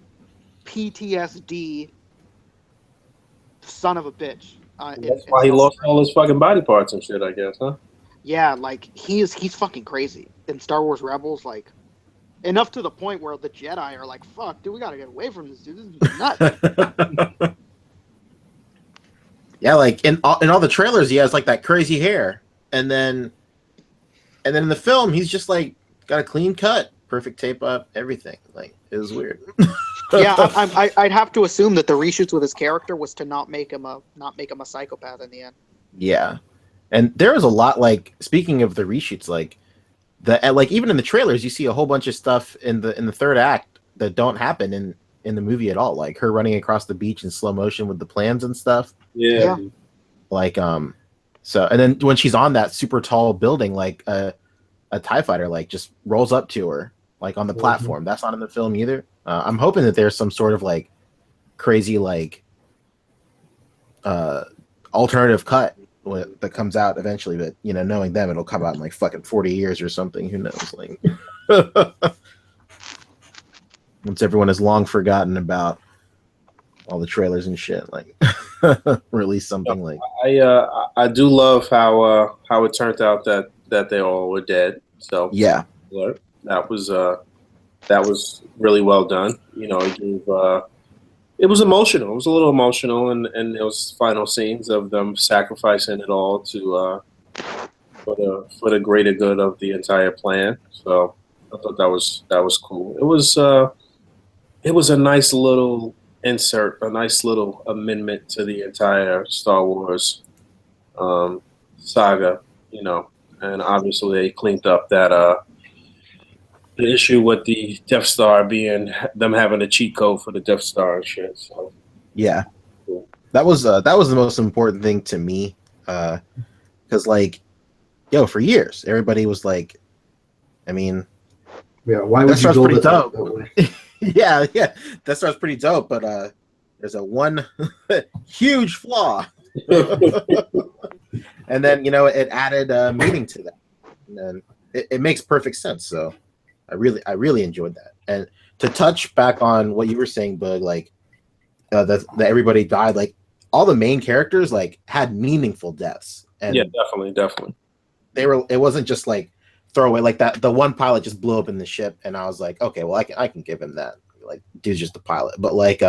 PTSD son of a bitch. That's why he lost all his fucking body parts and shit, I guess, huh? Yeah, like he's fucking crazy in Star Wars Rebels. Like enough to the point where the Jedi are like, "Fuck, dude, we gotta get away from this dude. This is nuts." Yeah, like in all the trailers, he has like that crazy hair, and then in the film, he's just like got a clean cut, perfect tape up, everything. Like it was weird. Yeah, I'd have to assume that the reshoots with his character was to not make him a psychopath in the end. Yeah, and there was a lot. Like speaking of the reshoots, like even in the trailers, you see a whole bunch of stuff in the third act that don't happen in the movie at all. Like her running across the beach in slow motion with the plans and stuff. Yeah. Like so, and then when she's on that super tall building, like a TIE fighter like just rolls up to her like on the platform. That's not in the film either. I'm hoping that there's some sort of like crazy like alternative cut that comes out eventually, but you know, knowing them, it'll come out in like fucking 40 years or something. Who knows? Like once everyone has long forgotten about all the trailers and shit, like release something like. I do love how it turned out that they all were dead. So yeah, that was really well done. You know, it was emotional. It was a little emotional, and those final scenes of them sacrificing it all to for the greater good of the entire plan. So I thought that was cool. It was a nice little insert, a nice little amendment to the entire Star Wars saga, you know. And obviously they cleaned up that the issue with the Death Star being them having a cheat code for the Death Star and shit. So yeah, cool. That was the most important thing to me, because like, yo, for years everybody was like, I mean, yeah, why would you build it dope? that way? yeah, that starts pretty dope, but there's a one huge flaw. And then, you know, it added meaning to that, and then it makes perfect sense. So I really enjoyed that. And to touch back on what you were saying, Boog, like that everybody died, like all the main characters like had meaningful deaths. And yeah, definitely. It wasn't just like throwaway, like that the one pilot just blew up in the ship, and I was like, okay, well I can give him that. Like, dude's just a pilot. But like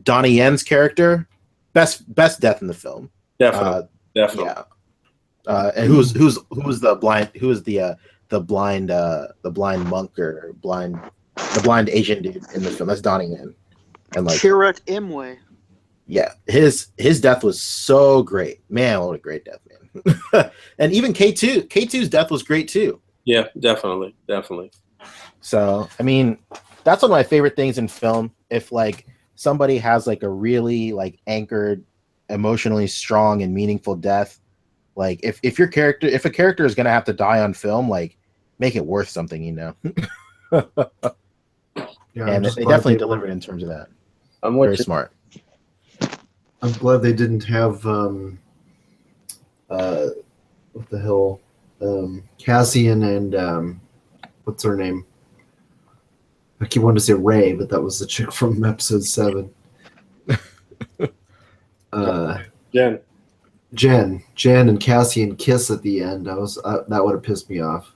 Donnie Yen's character, best death in the film. Definitely. Yeah. And who's the blind monk or the blind Asian dude in the film? That's Donnie Yen. And like Chirrut Imwe. Yeah, his death was so great. Man, what a great death, man. And even K2's death was great too. Yeah, definitely. So, I mean, that's one of my favorite things in film. If like somebody has like a really like anchored, emotionally strong and meaningful death, like if a character is gonna have to die on film, like make it worth something, you know. Yeah, and they definitely delivered in terms of that. I'm very smart. I'm glad they didn't have what the hell, Cassian and what's her name? I keep wanting to say Ray, but that was the chick from episode 7. Jen and Cassian kiss at the end. That would have pissed me off.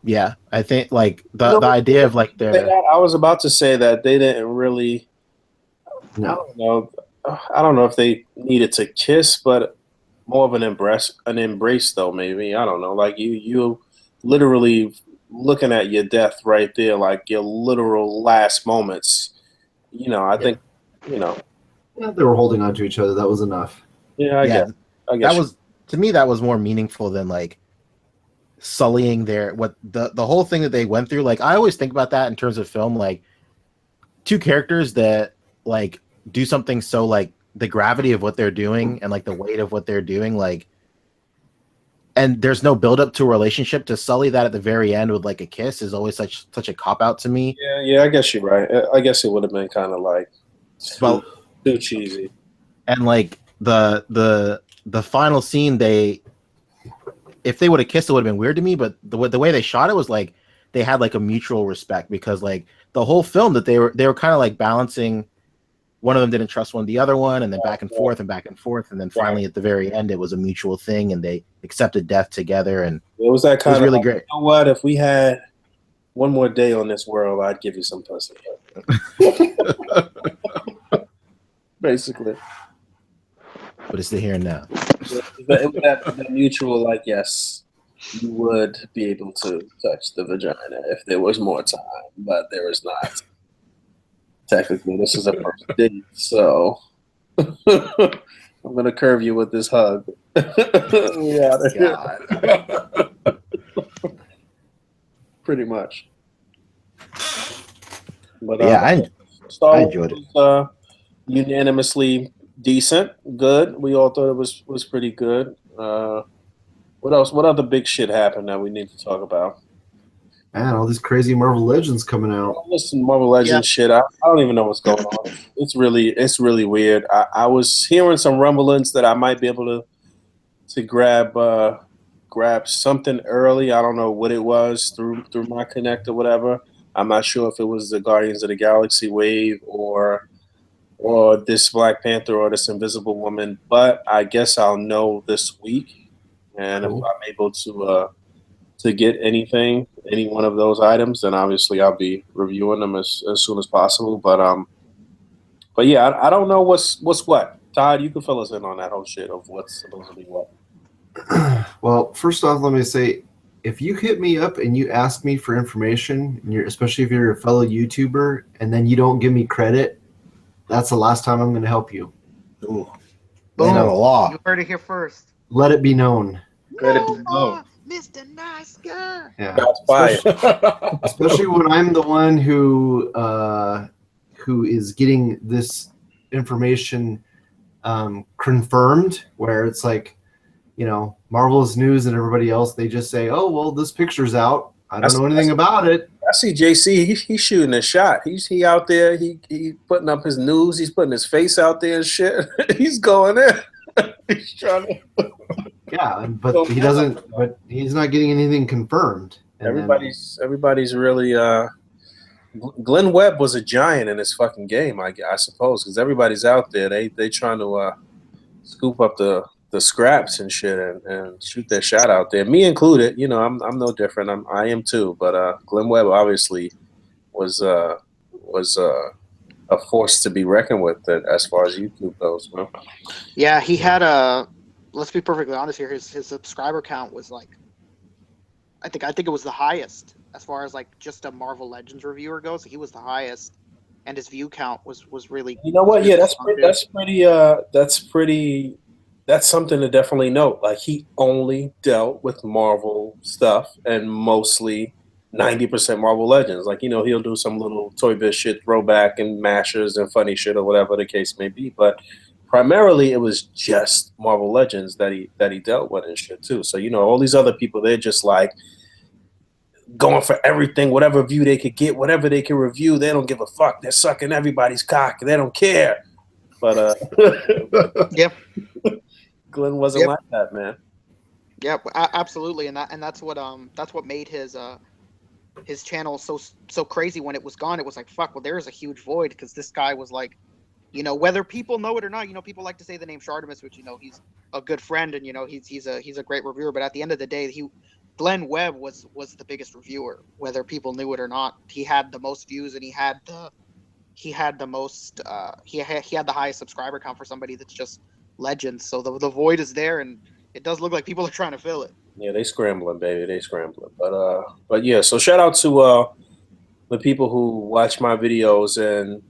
Yeah, I think like the idea of like their. I was about to say that they didn't really. No. I don't know if they needed to kiss, but more of an embrace though. Maybe I don't know. Like you literally looking at your death right there, like your literal last moments. You know, I think you know. Yeah, they were holding on to each other. That was enough. Yeah, I guess that was, to me, that was more meaningful than like sullying the whole thing that they went through. Like I always think about that in terms of film, like two characters that like do something so like the gravity of what they're doing and like the weight of what they're doing, like, and there's no build up to a relationship. To sully that at the very end with like a kiss is always such a cop out to me. Yeah, I guess you're right. I guess it would have been kind of like too cheesy. And like the final scene, if they would have kissed, it would have been weird to me. But the way they shot it was like they had like a mutual respect, because like the whole film that they were kind of like balancing one of them didn't trust the other one, and then back and forth, and then finally at the very end, it was a mutual thing, and they accepted death together, and it was that kind of really like, great. You know what? If we had one more day on this world, I'd give you some pussy. Basically. But it's the here and now. It would have the mutual, like, yes, you would be able to touch the vagina if there was more time, but there is not. Technically, this is a first date, so I'm gonna curve you with this hug. Yeah, pretty much. But yeah, Star I Wars enjoyed it. was unanimously decent, good. We all thought it was pretty good. What else? What other big shit happened that we need to talk about? Man, all these crazy Marvel Legends coming out. Listen, Marvel Legends shit. I don't even know what's going on. It's really weird. I was hearing some rumblings that I might be able to grab something early. I don't know what it was through my Connect or whatever. I'm not sure if it was the Guardians of the Galaxy wave or this Black Panther or this Invisible Woman. But I guess I'll know this week, and if I'm able to get any one of those items, then obviously I'll be reviewing them as soon as possible. But yeah, I don't know what's what. Todd, you can fill us in on that whole shit of what's supposed to be what. Well, first off, let me say, if you hit me up and you ask me for information, and especially if you're a fellow YouTuber, and then you don't give me credit, that's the last time I'm going to help you. Ooh. Boom. The law. You heard it here first. Let it be known. Let it be known. Mr. Nice Guy. Yeah. Especially when I'm the one who is getting this information confirmed, where it's like, Marvel's News and everybody else, they just say, oh, well, this picture's out. I don't know anything about it. I see JC, he's shooting a shot. He out there, he putting up his news, he's putting his face out there and shit. He's going in. He's trying to yeah, but he doesn't. But he's not getting anything confirmed. Everybody's really. Glenn Webb was a giant in his fucking game, I suppose, because everybody's out there. They trying to scoop up the scraps and shit and shoot their shot out there. Me included. I'm no different. I am too. But Glenn Webb obviously was a force to be reckoned with as far as YouTube goes. Bro. Yeah, he had a. Let's be perfectly honest here. His subscriber count was like, I think it was the highest as far as like just a Marvel Legends reviewer goes. He was the highest, and his view count was really. You know what? Yeah, that's something to definitely note. Like, he only dealt with Marvel stuff and mostly 90% Marvel Legends. Like, he'll do some little Toy Biz shit, throwback and mashers and funny shit or whatever the case may be, but primarily it was just Marvel Legends that he dealt with and shit too. So all these other people, they're just like going for everything, whatever view they could get, whatever they can review. They don't give a fuck. They're sucking everybody's cock. They don't care. But yep, Glenn wasn't like that, man. Yep, absolutely, and that's what made his channel so crazy when it was gone. It was like, fuck, well, there is a huge void, because this guy was like, whether people know it or not, people like to say the name Shartimus, which he's a good friend, and he's a great reviewer. But at the end of the day, Glenn Webb was the biggest reviewer, whether people knew it or not. He had the most views, and he had the highest subscriber count for somebody that's just Legends. So the void is there, and it does look like people are trying to fill it. Yeah, they scrambling, baby. They scrambling. But yeah. So shout out to the people who watch my videos and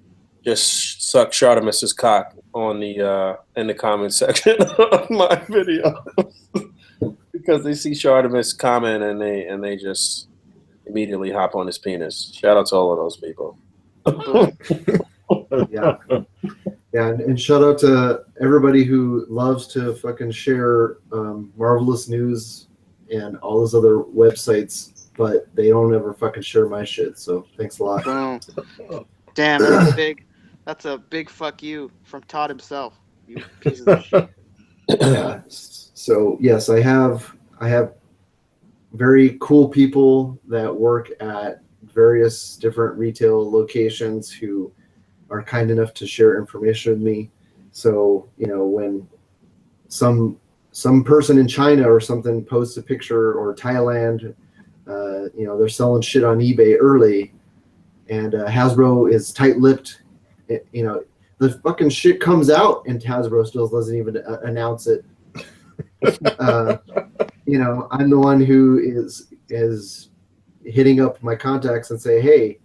just suck Shartimus's cock on the in the comment section of my video because they see Shartimus comment and they just immediately hop on his penis. Shout out to all of those people. Yeah, and shout out to everybody who loves to fucking share Marvelous News and all those other websites, but they don't ever fucking share my shit. So thanks a lot. Damn, that's a big fuck you from Todd himself. You piece of shit. Yeah. So yes, I have very cool people that work at various different retail locations who are kind enough to share information with me. So, when some person in China or something posts a picture, or Thailand, they're selling shit on eBay early, and Hasbro is tight-lipped. The fucking shit comes out, and Hasbro still doesn't even announce it. I'm the one who is hitting up my contacts and say, hey,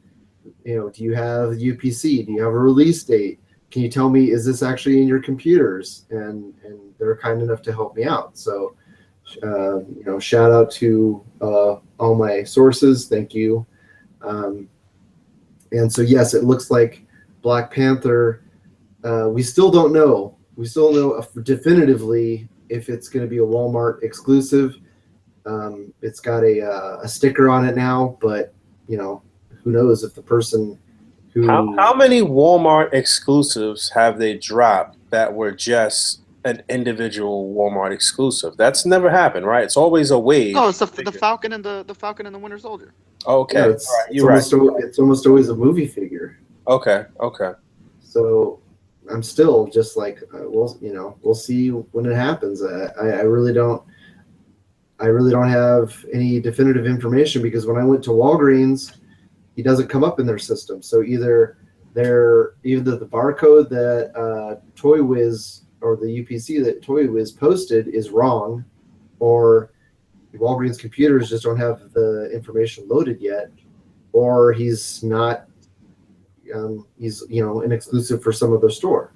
do you have UPC? Do you have a release date? Can you tell me, is this actually in your computers? And they're kind enough to help me out. So, shout out to all my sources. Thank you. And so, yes, it looks like Black Panther. We still don't know. We still know definitively if it's going to be a Walmart exclusive. It's got a sticker on it now, but who knows if the person who how many Walmart exclusives have they dropped that were just an individual Walmart exclusive? That's never happened, right? It's always a wave. No, it's the Falcon and the Falcon and the Winter Soldier. Okay, yeah, it's almost always a movie figure. Okay. So I'm still just like, we'll see when it happens. I really don't have any definitive information, because when I went to Walgreens, he doesn't come up in their system. So either the barcode that Toy Wiz or the UPC that Toy Wiz posted is wrong, or Walgreens computers just don't have the information loaded yet, or he's not. He's an exclusive for some other store.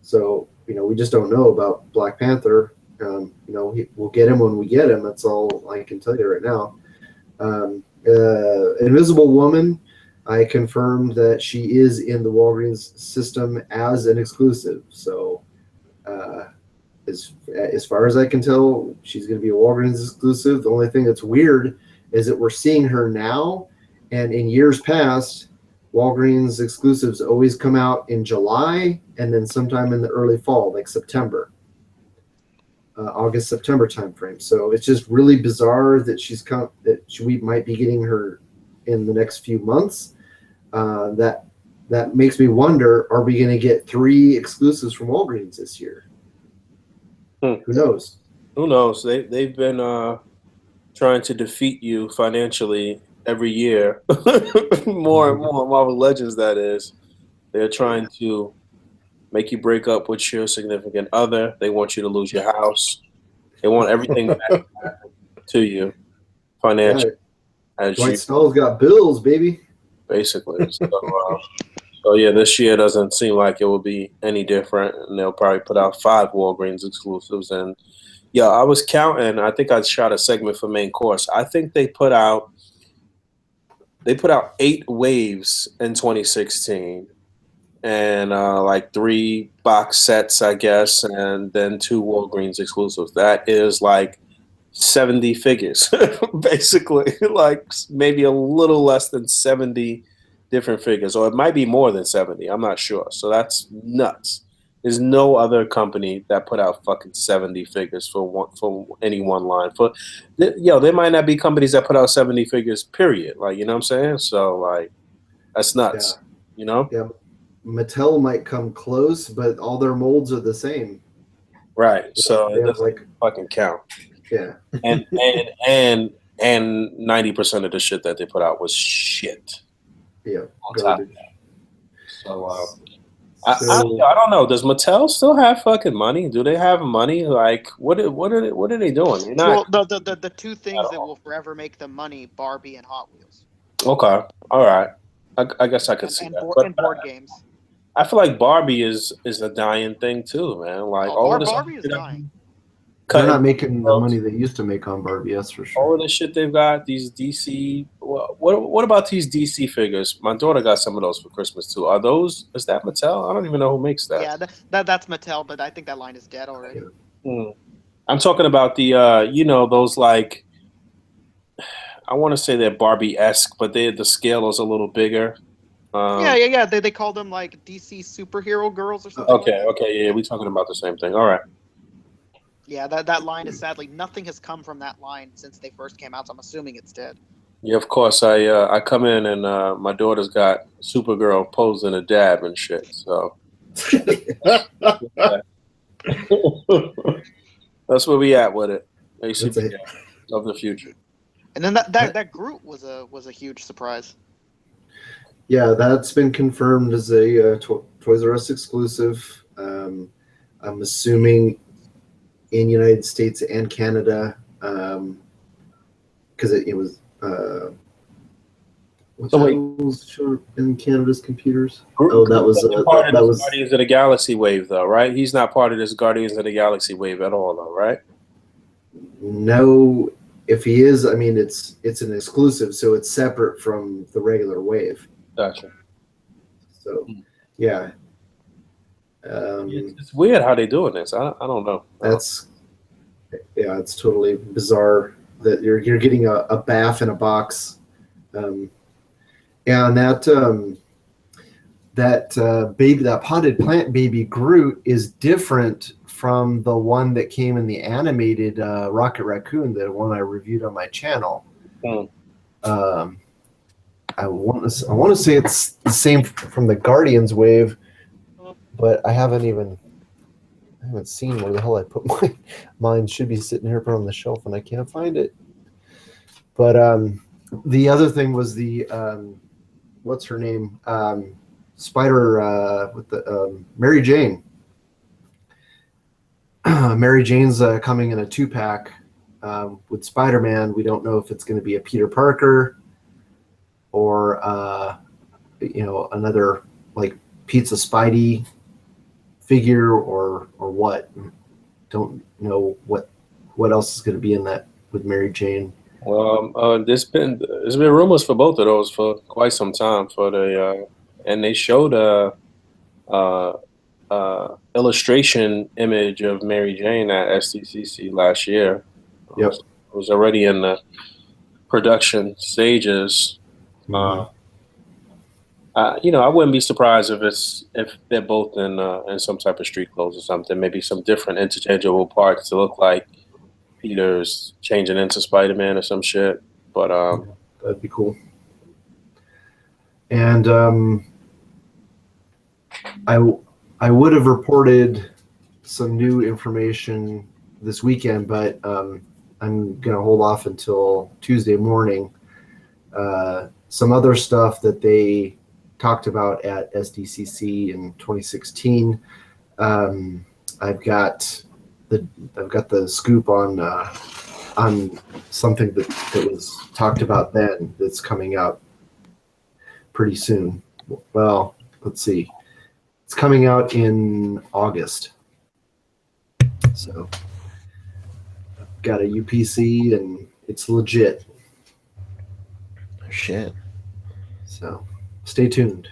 So we just don't know about Black Panther. We'll get him when we get him. That's all I can tell you right now. Invisible Woman, I confirmed that she is in the Walgreens system as an exclusive. So as far as I can tell, she's going to be a Walgreens exclusive. The only thing that's weird is that we're seeing her now, and in years past, Walgreens exclusives always come out in July and then sometime in the early fall, like September. August, September timeframe. So it's just really bizarre that we might be getting her in the next few months. That makes me wonder: are we going to get 3 exclusives from Walgreens this year? Who knows? Who knows? They've been trying to defeat you financially every year. More and more Marvel Legends. That is, they're trying to make you break up with your significant other. They want you to lose your house. They want everything back to you financially. Dwight Snell's got bills, baby. Basically. So yeah, this year doesn't seem like it will be any different, and they'll probably put out 5 Walgreens exclusives. And yeah, I was counting. I think I shot a segment for Main Course. I think they put out 8 waves in 2016. And like 3 box sets, I guess, and then 2 Walgreens exclusives. That is like 70 figures, basically. Like maybe a little less than 70 different figures, or it might be more than 70. I'm not sure. So that's nuts. There's no other company that put out fucking 70 figures for any one line. There might not be companies that put out 70 figures. Period. Like, you know what I'm saying? So like, that's nuts. Yeah. Yeah. Mattel might come close, but all their molds are the same. Right. So it doesn't fucking count. Yeah. And 90% of the shit that they put out was shit. Yeah. Garbage. So I don't know. Does Mattel still have fucking money? Do they have money? Like what are they doing? The 2 things that will forever make them money: Barbie and Hot Wheels. Okay. All right. I guess I could see that. And board games. I feel like Barbie is a dying thing too, man. Like Barbie is dying. They're not making the money they used to make on Barbie, that's for sure. All of the shit they've got, these DC. What about these DC figures? My daughter got some of those for Christmas too. Is that Mattel? I don't even know who makes that. Yeah, that's Mattel, but I think that line is dead already. I'm talking about the those like, I want to say they're Barbie-esque, but the scale is a little bigger. Yeah. They call them like DC superhero girls or something. Okay, yeah, we're talking about the same thing. All right. Yeah, that line is sadly, nothing has come from that line since they first came out, so I'm assuming it's dead. Yeah, of course. I come in and my daughter's got Supergirl posing a dab and shit. So that's where we at with it. That's A.C.B.A. of the future. And then that Groot was a huge surprise. Yeah, that's been confirmed as a Toys R Us exclusive. I'm assuming in United States and Canada, because it was. What So wait, was showing in Canada's computers? Groot, That was part of that this was Guardians of the Galaxy wave, though, right? He's not part of this Guardians of the Galaxy wave at all, though, right? no. If he is, I mean, it's an exclusive, so it's separate from the regular wave. Gotcha. So, yeah. It's weird how they doing this. I don't know. That's it's totally bizarre that you're getting a bath in a box, and that baby, that potted plant baby Groot is different from the one that came in the animated Rocket Raccoon, the one I reviewed on my channel. I want to say it's the same from the Guardians wave, but I haven't seen where the hell I put mine. Mine should be sitting here on the shelf, and I can't find it. But the other thing was the what's her name? Spider with the Mary Jane. Mary Jane's coming in a 2-pack with Spider-Man. We don't know if it's going to be a Peter Parker or another like Pizza Spidey figure or what. Don't know what else is going to be in that with Mary Jane. Well, there's been rumors for both of those for quite some time for the and they showed illustration image of Mary Jane at SDCC last year. Yep. It was already in the production stages. Mm-hmm. I wouldn't be surprised if they're both in some type of street clothes or something. Maybe some different interchangeable parts to look like Peter's changing into Spider-Man or some shit. But that'd be cool. And I would have reported some new information this weekend, but I'm gonna hold off until Tuesday morning. Some other stuff that they talked about at SDCC in 2016. I've got the scoop on something that was talked about then that's coming out pretty soon. Well, let's see. It's coming out in August. So I've got a UPC and it's legit. Shit. So stay tuned.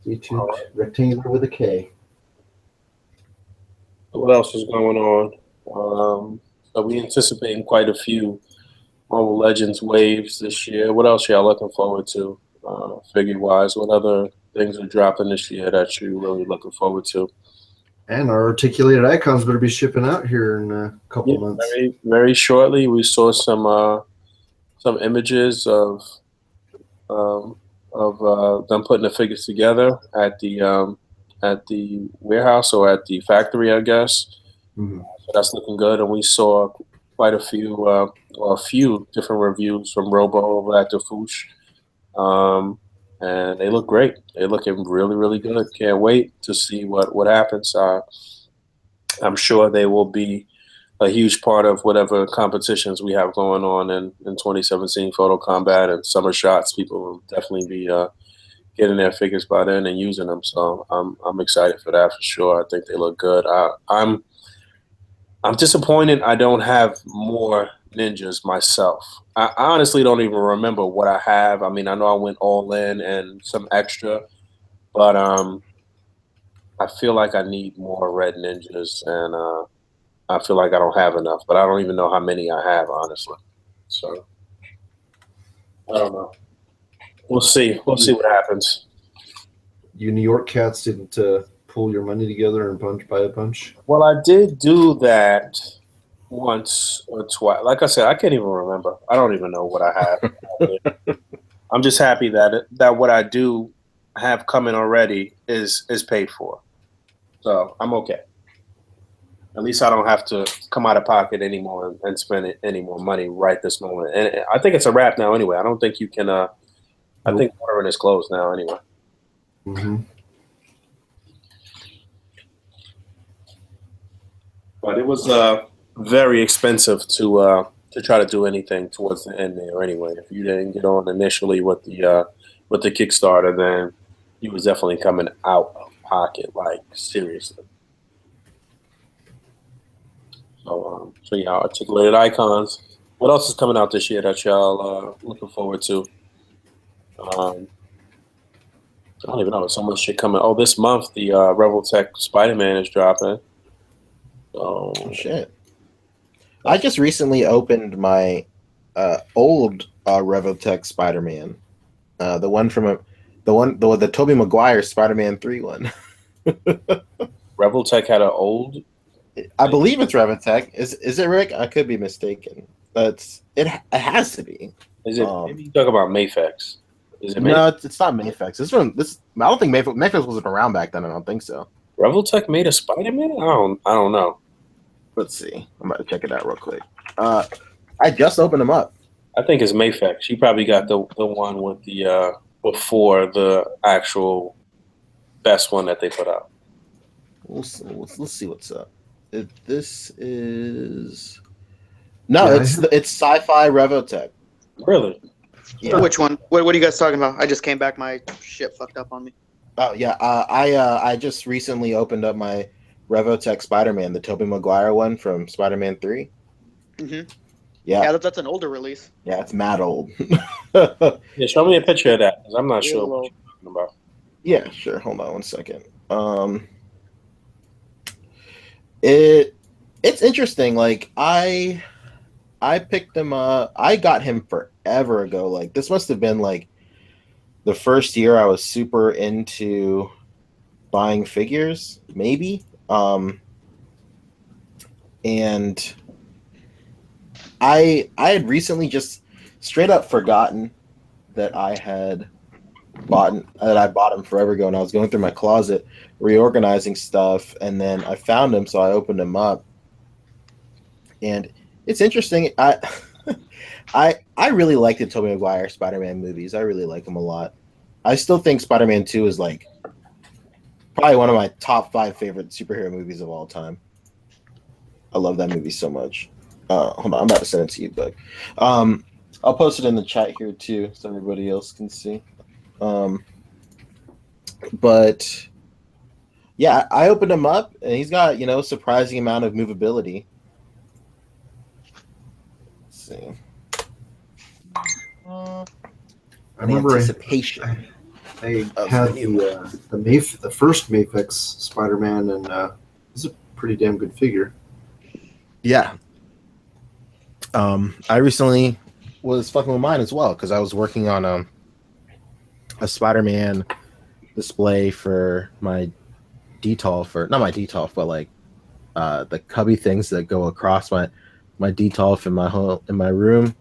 Stay tuned. Right. Rectangular with a K. What else is going on? So we anticipating quite a few Marvel Legends waves this year. What else y'all looking forward to, figure-wise? What other things are dropping this year that you really looking forward to? And our articulated icons better be shipping out here in a couple months. Very, very shortly, we saw some images of them putting the figures together at the warehouse or at the factory, I guess. Mm-hmm. So that's looking good, and we saw quite a few different reviews from Robo over at the Foosh, and they look great. They're looking really, really good. Can't wait to see what happens. I'm sure they will be a huge part of whatever competitions we have going on in 2017, Photo Combat and Summer Shots. People will definitely be getting their figures by then and using them. So I'm excited for that for sure. I think they look good. I'm disappointed I don't have more ninjas myself. I honestly don't even remember what I have. I mean, I know I went all in and some extra, but I feel like I need more red ninjas, and I feel like I don't have enough, but I don't even know how many I have, honestly. So I don't know. We'll see. We'll see what happens. You New York cats didn't pull your money together and buy a bunch? Well, I did do that once or twice. Like I said, I can't even remember. I don't even know what I have. I'm just happy that what I do have coming already is paid for. So I'm okay. At least I don't have to come out of pocket anymore and spend any more money right this moment. And I think it's a wrap now anyway. I don't think you can. I think ordering is closed now anyway. Mm-hmm. But it was very expensive to try to do anything towards the end there anyway. If you didn't get on initially with the Kickstarter, then you was definitely coming out of pocket, like seriously. So yeah, articulated icons. What else is coming out this year that y'all looking forward to? I don't even know. So much shit coming. Oh, this month the Revoltech Spider-Man is dropping. So Oh, shit. I just recently opened my old Revoltech Spider-Man, the one from the Tobey Maguire Spider-Man 3 one. Revoltech had an old. I believe it's Revoltech. Is it, Rick? I could be mistaken. It has to be. Is it? Maybe you talk about Mafex. Is it? No, it's not Mafex. I don't think Mafex wasn't around back then. I don't think so. Revoltech made a Spider-Man? I don't know. Let's see. I'm about to check it out real quick. I just opened them up. I think it's Mafex. You probably got the one with the before the actual best one that they put out. Let's see what's up. This is it's Sci-Fi Revoltech. Really? Yeah. Which one? What are you guys talking about? I just came back. My shit fucked up on me. Oh yeah. I just recently opened up my Revoltech Spider-Man, the Tobey Maguire one from Spider-Man 3. Mm-hmm. Yeah, that's an older release. Yeah, it's mad old. Yeah, show me a picture of that because I'm not sure Hello. what you're talking about. Yeah, sure. Hold on one second. It's interesting. Like I picked him up. I got him forever ago. Like this must have been like the first year I was super into buying figures, maybe. And I had recently just straight up forgotten that I bought him forever ago, and I was going through my closet reorganizing stuff, and then I found him, so I opened him up. And it's interesting. I really like the Tobey Maguire Spider-Man movies. I really like them a lot. I still think Spider-Man 2 is like probably one of my top 5 favorite superhero movies of all time. I love that movie so much. Hold on, I'm about to send it to you, Boog. I'll post it in the chat here too, so everybody else can see. But yeah, I opened him up, and he's got a surprising amount of movability. Let's see. I remember anticipation. I had the first Mafex Spider-Man, and it's a pretty damn good figure. Yeah. I recently was fucking with mine as well because I was working on a Spider-Man display for my not my detolf, but like the cubby things that go across my detolf in my room,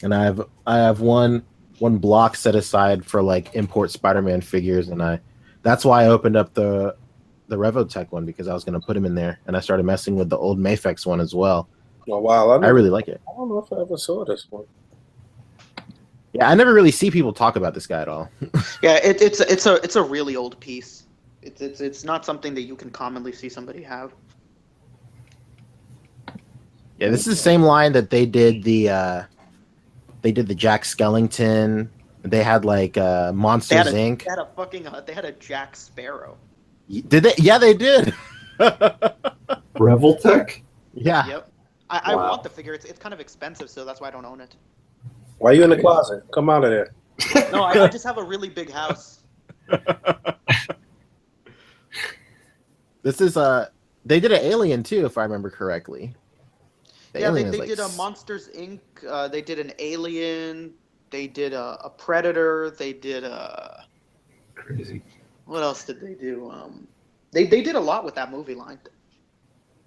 and I have one block set aside for like import Spider-Man figures, and that's why I opened up the Revoltech one, because I was going to put him in there, and I started messing with the old Mafex one as well. Oh wow, I really like it. I don't know if I ever saw this one. Yeah, I never really see people talk about this guy at all. Yeah, it's a really old piece. It's not something that you can commonly see somebody have. Yeah, this is the same line that they did the Jack Skellington. They had like Monsters Inc. They had a Jack Sparrow. Did they? Yeah, they did. Revoltech? Yeah. Yep. I want the figure. It's kind of expensive, so that's why I don't own it. Why are you in the closet? Come out of there. No, I just have a really big house. This is they did an Alien too, if I remember correctly. They did a Monsters Inc. They did an Alien. They did a Predator. They did a crazy. What else did they do? They did a lot with that movie line.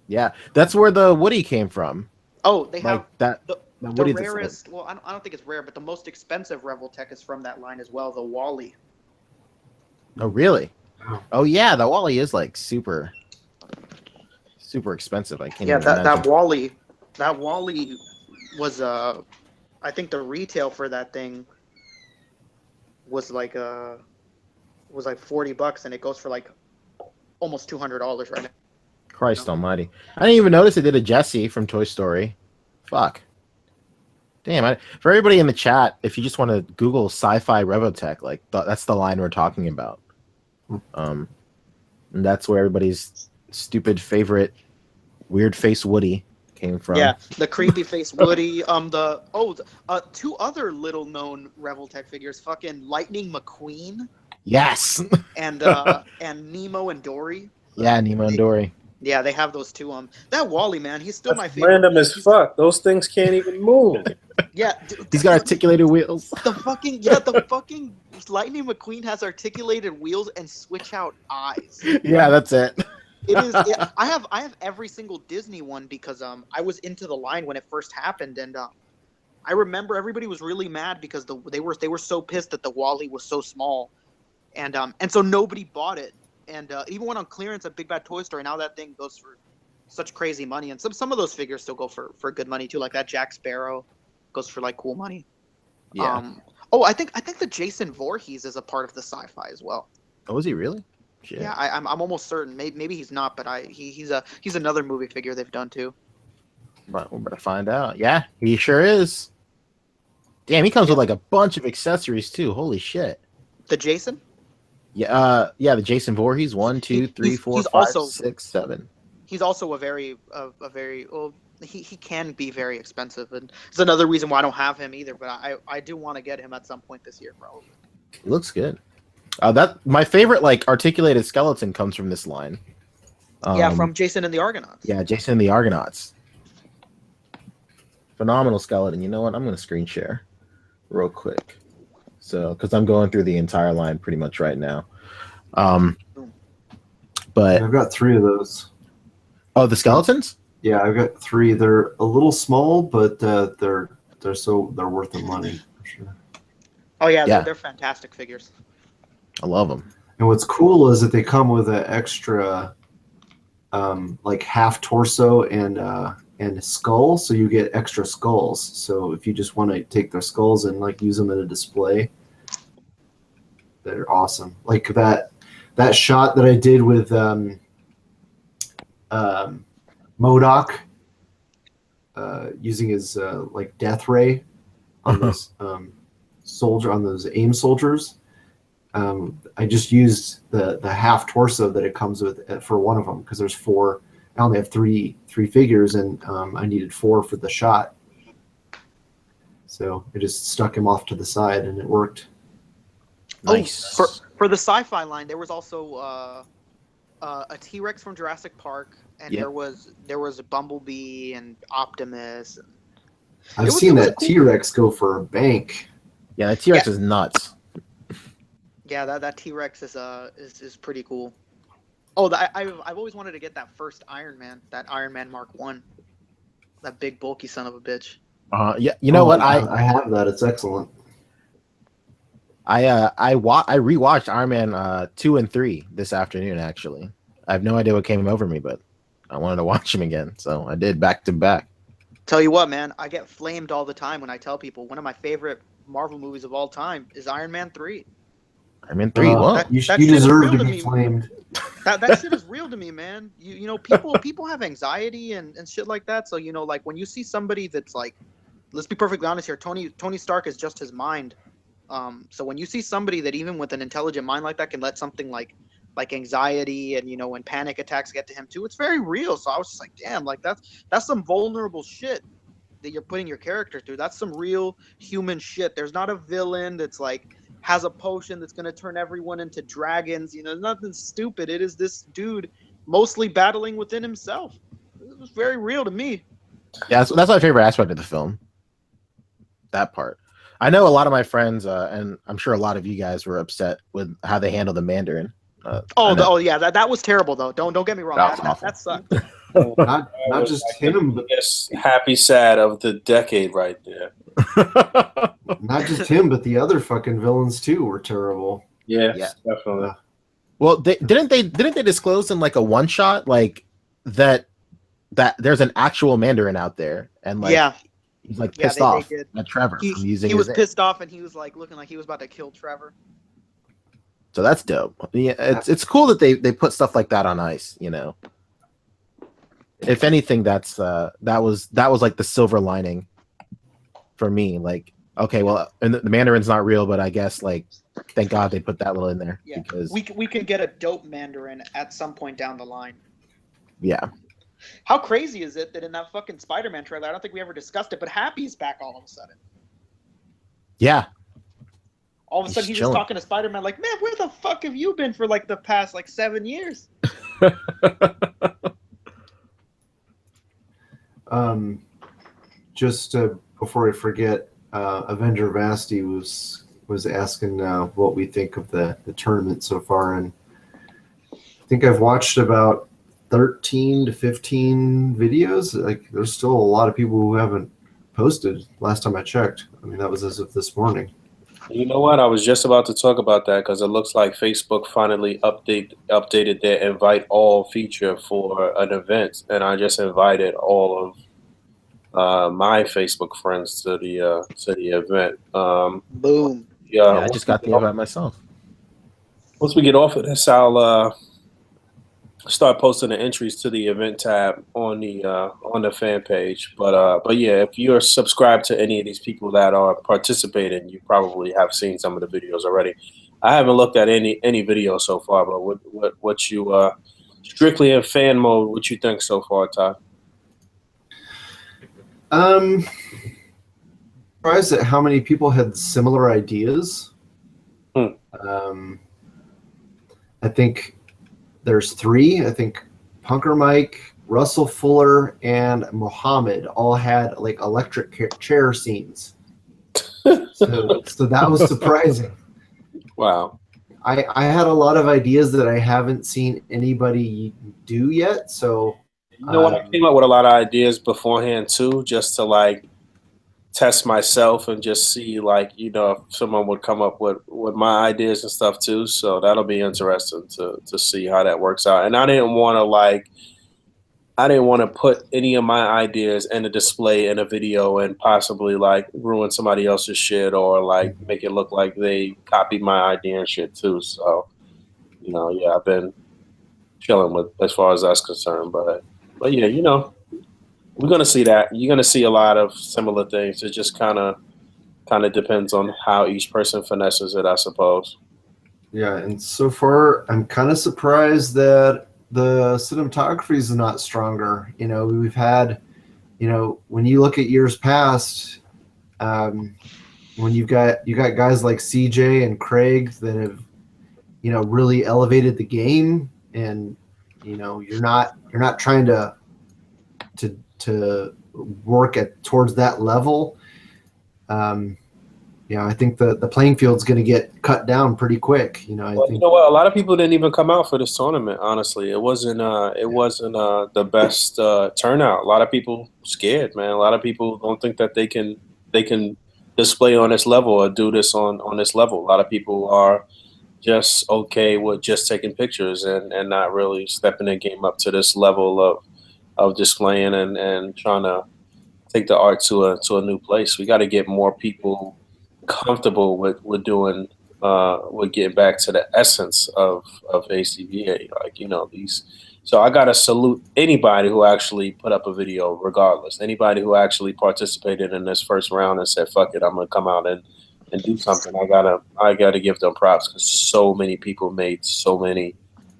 Yeah, that's where the Woody came from. Oh, they Like have that. the Woody rarest. Well, I don't think it's rare, but the most expensive Revoltech is from that line as well. The Wally. Oh, really? Oh. Oh, yeah. The Wally is like super expensive. I can't Yeah, even imagine. that Wally was I think the retail for that thing was like $40, and it goes for like almost $200 right now. Christ Almighty! I didn't even notice they did a Jessie from Toy Story. Fuck. Damn. For everybody in the chat, if you just want to Google sci-fi Revoltech, like that's the line we're talking about. And that's where everybody's stupid favorite weird face Woody came from. Yeah, the creepy face Woody. Two other little known Revoltech figures, fucking Lightning McQueen. Yes. And Nemo and Dory. Yeah, Nemo and Dory. Yeah, they have those two. That Wally, man, he's still my favorite. Random as fuck. Those things can't even move. Yeah, dude, he's got articulated wheels. The fucking Lightning McQueen has articulated wheels and switch out eyes. Yeah, that's it. It is. I have every single Disney one because I was into the line when it first happened, and I remember everybody was really mad because they were so pissed that the Wally was so small, and so nobody bought it, and even went on clearance at Big Bad Toy Store. And now that thing goes for such crazy money, and some of those figures still go for good money too, like that Jack Sparrow goes for like cool money. Yeah. I think the Jason Voorhees is a part of the sci-fi as well. Oh, is he really? Shit. Yeah, I'm almost certain. Maybe he's not, but he's another movie figure they've done too. But we're gonna find out. Yeah, he sure is. Damn, he comes with like a bunch of accessories too. Holy shit. The Jason? Yeah, the Jason Voorhees. 1, 2, 3, 4, 5, 6, 7. He's also a very well. He can be very expensive, and it's another reason why I don't have him either. But I do want to get him at some point this year, probably. He looks good. That my favorite like articulated skeleton comes from this line. From Jason and the Argonauts. Yeah, Jason and the Argonauts. Phenomenal skeleton. You know what? I'm going to screen share real quick. So, because I'm going through the entire line pretty much right now. But I've got 3 of those. Oh, the skeletons? Yeah, I've got 3. They're a little small, but they're worth the money for sure. Oh yeah. They're fantastic figures. I love them. And what's cool is that they come with an extra, like half torso and skull, so you get extra skulls. So if you just want to take their skulls and like use them in a display, they're awesome. Like that shot that I did with MODOK, using his like death ray on those those AIM soldiers. I just used the half torso that it comes with for one of them because there's 4. I only have three figures, and I needed 4 for the shot. So I just stuck him off to the side, and it worked. Nice. For the sci-fi line, there was also a T-Rex from Jurassic Park, and there was a Bumblebee and Optimus. I've seen that T-Rex go for a bank. Yeah, that T-Rex is nuts. Yeah, that T-Rex is pretty cool. Oh, I've always wanted to get that first Iron Man, that Iron Man Mark 1. That big bulky son of a bitch. Yeah, you know what? I have that. It's excellent. I rewatched Iron Man 2 and 3 this afternoon. Actually, I have no idea what came over me, but I wanted to watch them again, so I did back to back. Tell you what, man, I get flamed all the time when I tell people one of my favorite Marvel movies of all time is Iron Man 3. Iron Man 3. What? You deserve to be flamed. That shit is real to me, man. You know, people have anxiety and shit like that. So, you know, like when you see somebody that's like, let's be perfectly honest here, Tony Stark is just his mind. So when you see somebody that even with an intelligent mind like that can let something like anxiety and, you know, when panic attacks get to him too, it's very real. So I was just like, damn, like that's some vulnerable shit that you're putting your character through. That's some real human shit. There's not a villain that's like has a potion that's going to turn everyone into dragons. You know, nothing stupid. It is this dude mostly battling within himself. It was very real to me. Yeah, that's my favorite aspect of the film. That part. I know a lot of my friends, and I'm sure a lot of you guys were upset with how they handled the Mandarin. Yeah, that was terrible though. Don't get me wrong. That was awful. That sucked. not just him, but Yes, happy sad of the decade right there. not just him, but the other fucking villains too were terrible. Yes, Yeah. definitely. Well, didn't they disclose in like a one shot like that there's an actual Mandarin out there and like Yeah, he's like yeah, pissed they off did. at Trevor from using He was his pissed off, and he was like looking like he was about to kill Trevor. So that's dope. Yeah, it's cool that they put stuff like that on ice. You know, if anything, that was like the silver lining for me. Like, okay, well, and the Mandarin's not real, but I guess like, thank God they put that little in there because we could get a dope Mandarin at some point down the line. Yeah. How crazy is it that in that fucking Spider-Man trailer, I don't think we ever discussed it, but Happy's back all of a sudden. Yeah. All of a sudden, he's just talking to Spider-Man like, man, where the fuck have you been for like the past like 7 years? Just before I forget, Avenger Vasti was asking what we think of the tournament so far, and I think I've watched about 13 to 15 videos. Like, there's still a lot of people who haven't posted. Last time I checked, I mean, that was as of this morning. You know what? I was just about to talk about that because it looks like Facebook finally updated their invite all feature for an event, and I just invited all of my Facebook friends to the event. Boom. Yeah, I just got the invite myself. Once we get off of this, I'll start posting the entries to the event tab on the fan page. But yeah, if you're subscribed to any of these people that are participating, you probably have seen some of the videos already. I haven't looked at any video so far, but what you strictly in fan mode, what you think so far, Ty? Surprised at how many people had similar ideas. I think there's 3. I think Punker Mike, Russell Fuller, and Mohammed all had like electric chair scenes. So that was surprising. Wow. I had a lot of ideas that I haven't seen anybody do yet. So you know what? I came up with a lot of ideas beforehand too, just to like test myself and just see like, you know, if someone would come up with my ideas and stuff too. So that'll be interesting to see how that works out. And I didn't want to put any of my ideas in a display in a video and possibly like ruin somebody else's shit or like make it look like they copied my idea and shit too. So, you know, yeah, I've been chilling with as far as that's concerned. But yeah, you know, we're gonna see that. You're gonna see a lot of similar things. It just kind of depends on how each person finesses it, I suppose. Yeah, and so far I'm kind of surprised that the cinematography is not stronger. You know, we've had, you know, when you look at years past, when you got guys like CJ and Craig that have, you know, really elevated the game, and you know, you're not trying to work towards that level. Yeah, I think the playing field's going to get cut down pretty quick. You know, I think, you know what? A lot of people didn't even come out for this tournament. Honestly, it wasn't the best turnout. A lot of people scared, man. A lot of people don't think that they can display on this level or do this on this level. A lot of people are just okay with just taking pictures and not really stepping their game up to this level of displaying and trying to take the art to a new place. We got to get more people comfortable with doing with getting back to the essence of A.C.B.A. Like, you know, these. So I gotta salute anybody who actually put up a video, regardless. Anybody who actually participated in this first round and said, "Fuck it, I'm gonna come out and do something." I gotta give them props because so many people made so many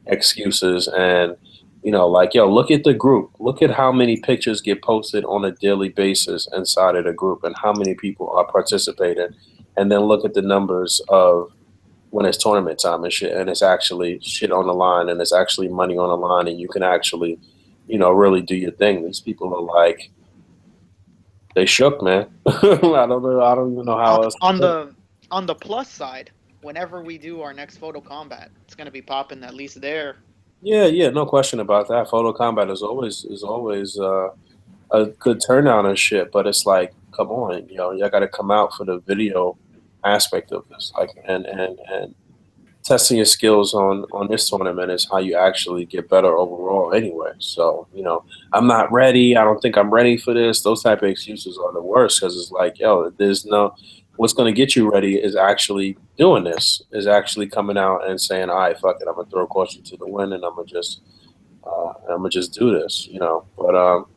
excuses and. You know, like, yo, look at the group. Look at how many pictures get posted on a daily basis inside of the group and how many people are participating. And then look at the numbers of when it's tournament time and shit, and it's actually shit on the line and it's actually money on the line and you can actually, you know, really do your thing. These people are like, they shook, man. I don't even know how else. On the plus side, whenever we do our next photo combat, it's going to be popping at least there Yeah, no question about that. Photo combat is always a good turnout and shit, but it's like, come on, y'all got to come out for the video aspect of this, like, and testing your skills on this tournament is how you actually get better overall anyway. So, I'm not ready. I don't think I'm ready for this. Those type of excuses are the worst because it's like, yo, what's going to get you ready is actually doing this, is actually coming out and saying, all right, fuck it, I'm going to throw caution to the wind and I'm gonna just do this, but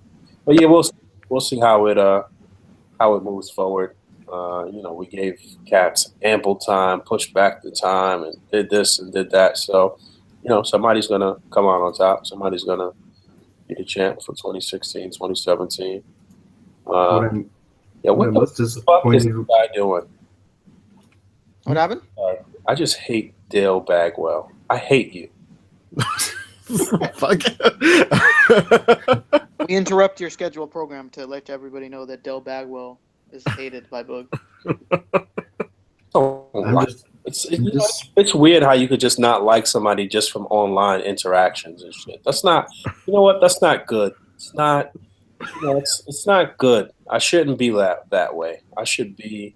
yeah, we'll see how it moves forward. We gave cats ample time, pushed back the time, and did this and did that. So, somebody's gonna come out on top. Somebody's gonna be the champ for 2016, 2017. What I'm, Yeah, what what I'm the most fuck is disappointed. this guy doing? What happened? I just hate Dale Bagwell. I hate you. Fuck. We interrupt your scheduled program to let everybody know that Del Bagwell is hated by Boog. Oh, I'm just, it's weird how you could just not like somebody just from online interactions and shit. That's not, that's not good. It's not, it's not good. I shouldn't be that way. I should be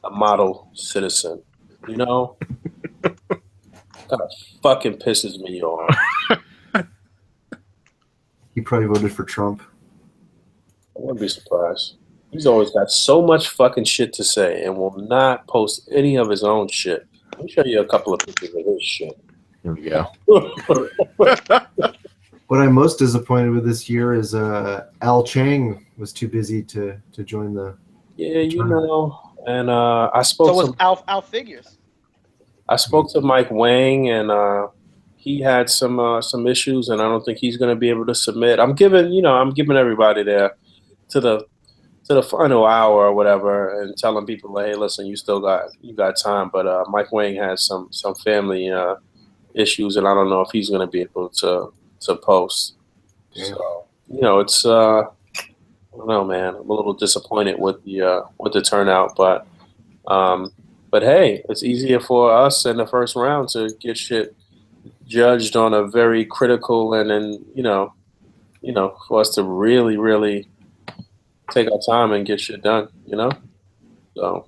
a model citizen. Kind of fucking pisses me off. he probably voted for Trump. I wouldn't be surprised. He's always got so much fucking shit to say and will not post any of his own shit. Let me show you a couple of pictures of his shit. Here we go. What I'm most disappointed with this year is Al Chang was too busy to join the. Yeah, and I spoke. So was Al Figures. I spoke to Mike Wang, and he had some issues, and I don't think he's going to be able to submit. I'm giving everybody there to the final hour or whatever, and telling people, hey, listen, you got time, but Mike Wang has some family issues, and I don't know if he's going to be able to post. Yeah. So it's I don't know, man. I'm a little disappointed with the turnout, but hey, it's easier for us in the first round to get shit judged on a very critical and then for us to really really take our time and get shit done. So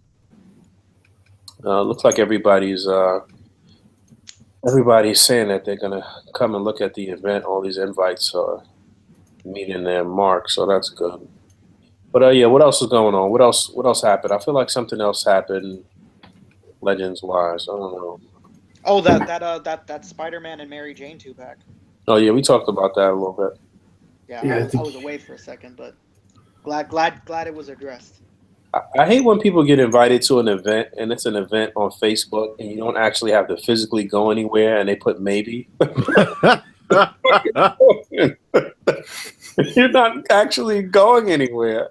looks like everybody's saying that they're gonna come and look at the event. All these invites are meeting their mark, so that's good. But yeah, what else is going on? What else happened? I feel like something else happened, Legends wise. I don't know. Oh, that Spider-Man and Mary Jane 2-pack. Oh yeah, we talked about that a little bit. Yeah, I was away for a second, but glad it was addressed. I hate when people get invited to an event and it's an event on Facebook and you don't actually have to physically go anywhere and they put maybe. You're not actually going anywhere.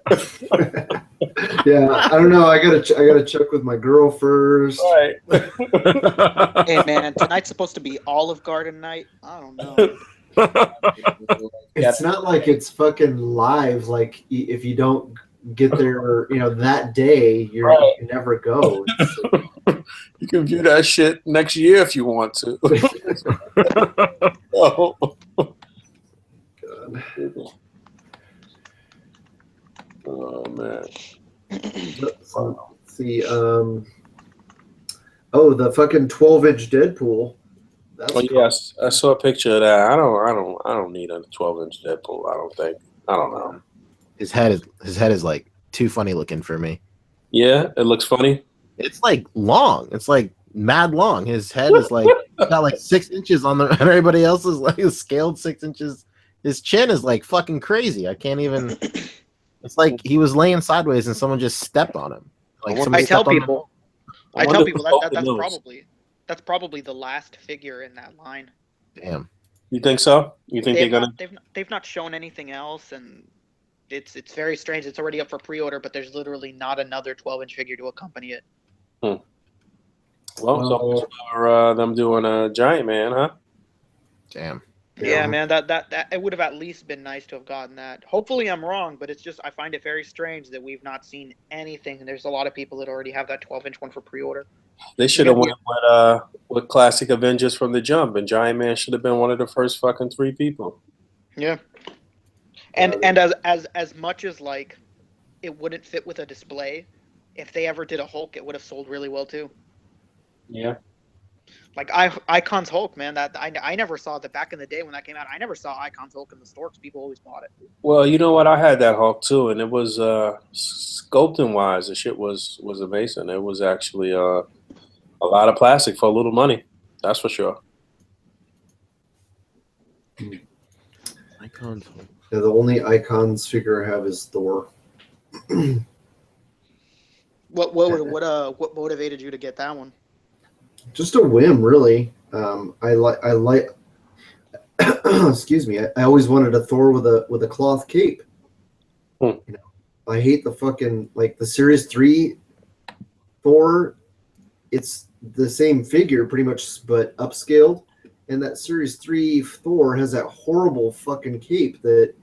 Yeah, I don't know. I gotta check with my girl first. Right. Hey man, tonight's supposed to be Olive Garden night. I don't know. It's not like it's fucking live. Like if you don't get there, that day, you never go. You can view that shit next year if you want to. Oh. God. Oh man. Let's see. The fucking 12-inch Deadpool. Yes, I saw a picture of that. I don't need a 12-inch Deadpool. I don't think. I don't know. His head is like too funny looking for me. Yeah, it looks funny. It's like long. It's like mad long. His head is like got like 6 inches on and everybody else is like scaled 6 inches. His chin is like fucking crazy. I can't even. It's like he was laying sideways and someone just stepped on him. Like I tell people that's probably the last figure in that line. Damn. You think so? You think they've not shown anything else, and it's very strange. It's already up for pre-order, but there's literally not another 12-inch figure to accompany it. Well, so for them doing a Giant Man, huh? Damn. Yeah, man, that it would have at least been nice to have gotten that. Hopefully I'm wrong, but it's just I find it very strange that we've not seen anything. And there's a lot of people that already have that 12-inch one for pre-order. They should have went with classic Avengers from the jump, and Giant Man should have been one of the first fucking 3 people. Yeah. And as much as like it wouldn't fit with a display, if they ever did a Hulk, it would have sold really well too. Yeah. Like Icon's Hulk, man. That I never saw that back in the day when that came out. I never saw Icon's Hulk in the store because people always bought it. Well, you know what? I had that Hulk too, and it was sculpting wise, the shit was amazing. It was actually a lot of plastic for a little money. That's for sure. Icons. Yeah, the only Icons figure I have is Thor. What motivated you to get that one? Just a whim, really. I like. Excuse me. I always wanted a Thor with a cloth cape. You know, I hate the fucking like the Series 3 Thor. It's the same figure pretty much, but upscaled. And that Series 3 Thor has that horrible fucking cape that,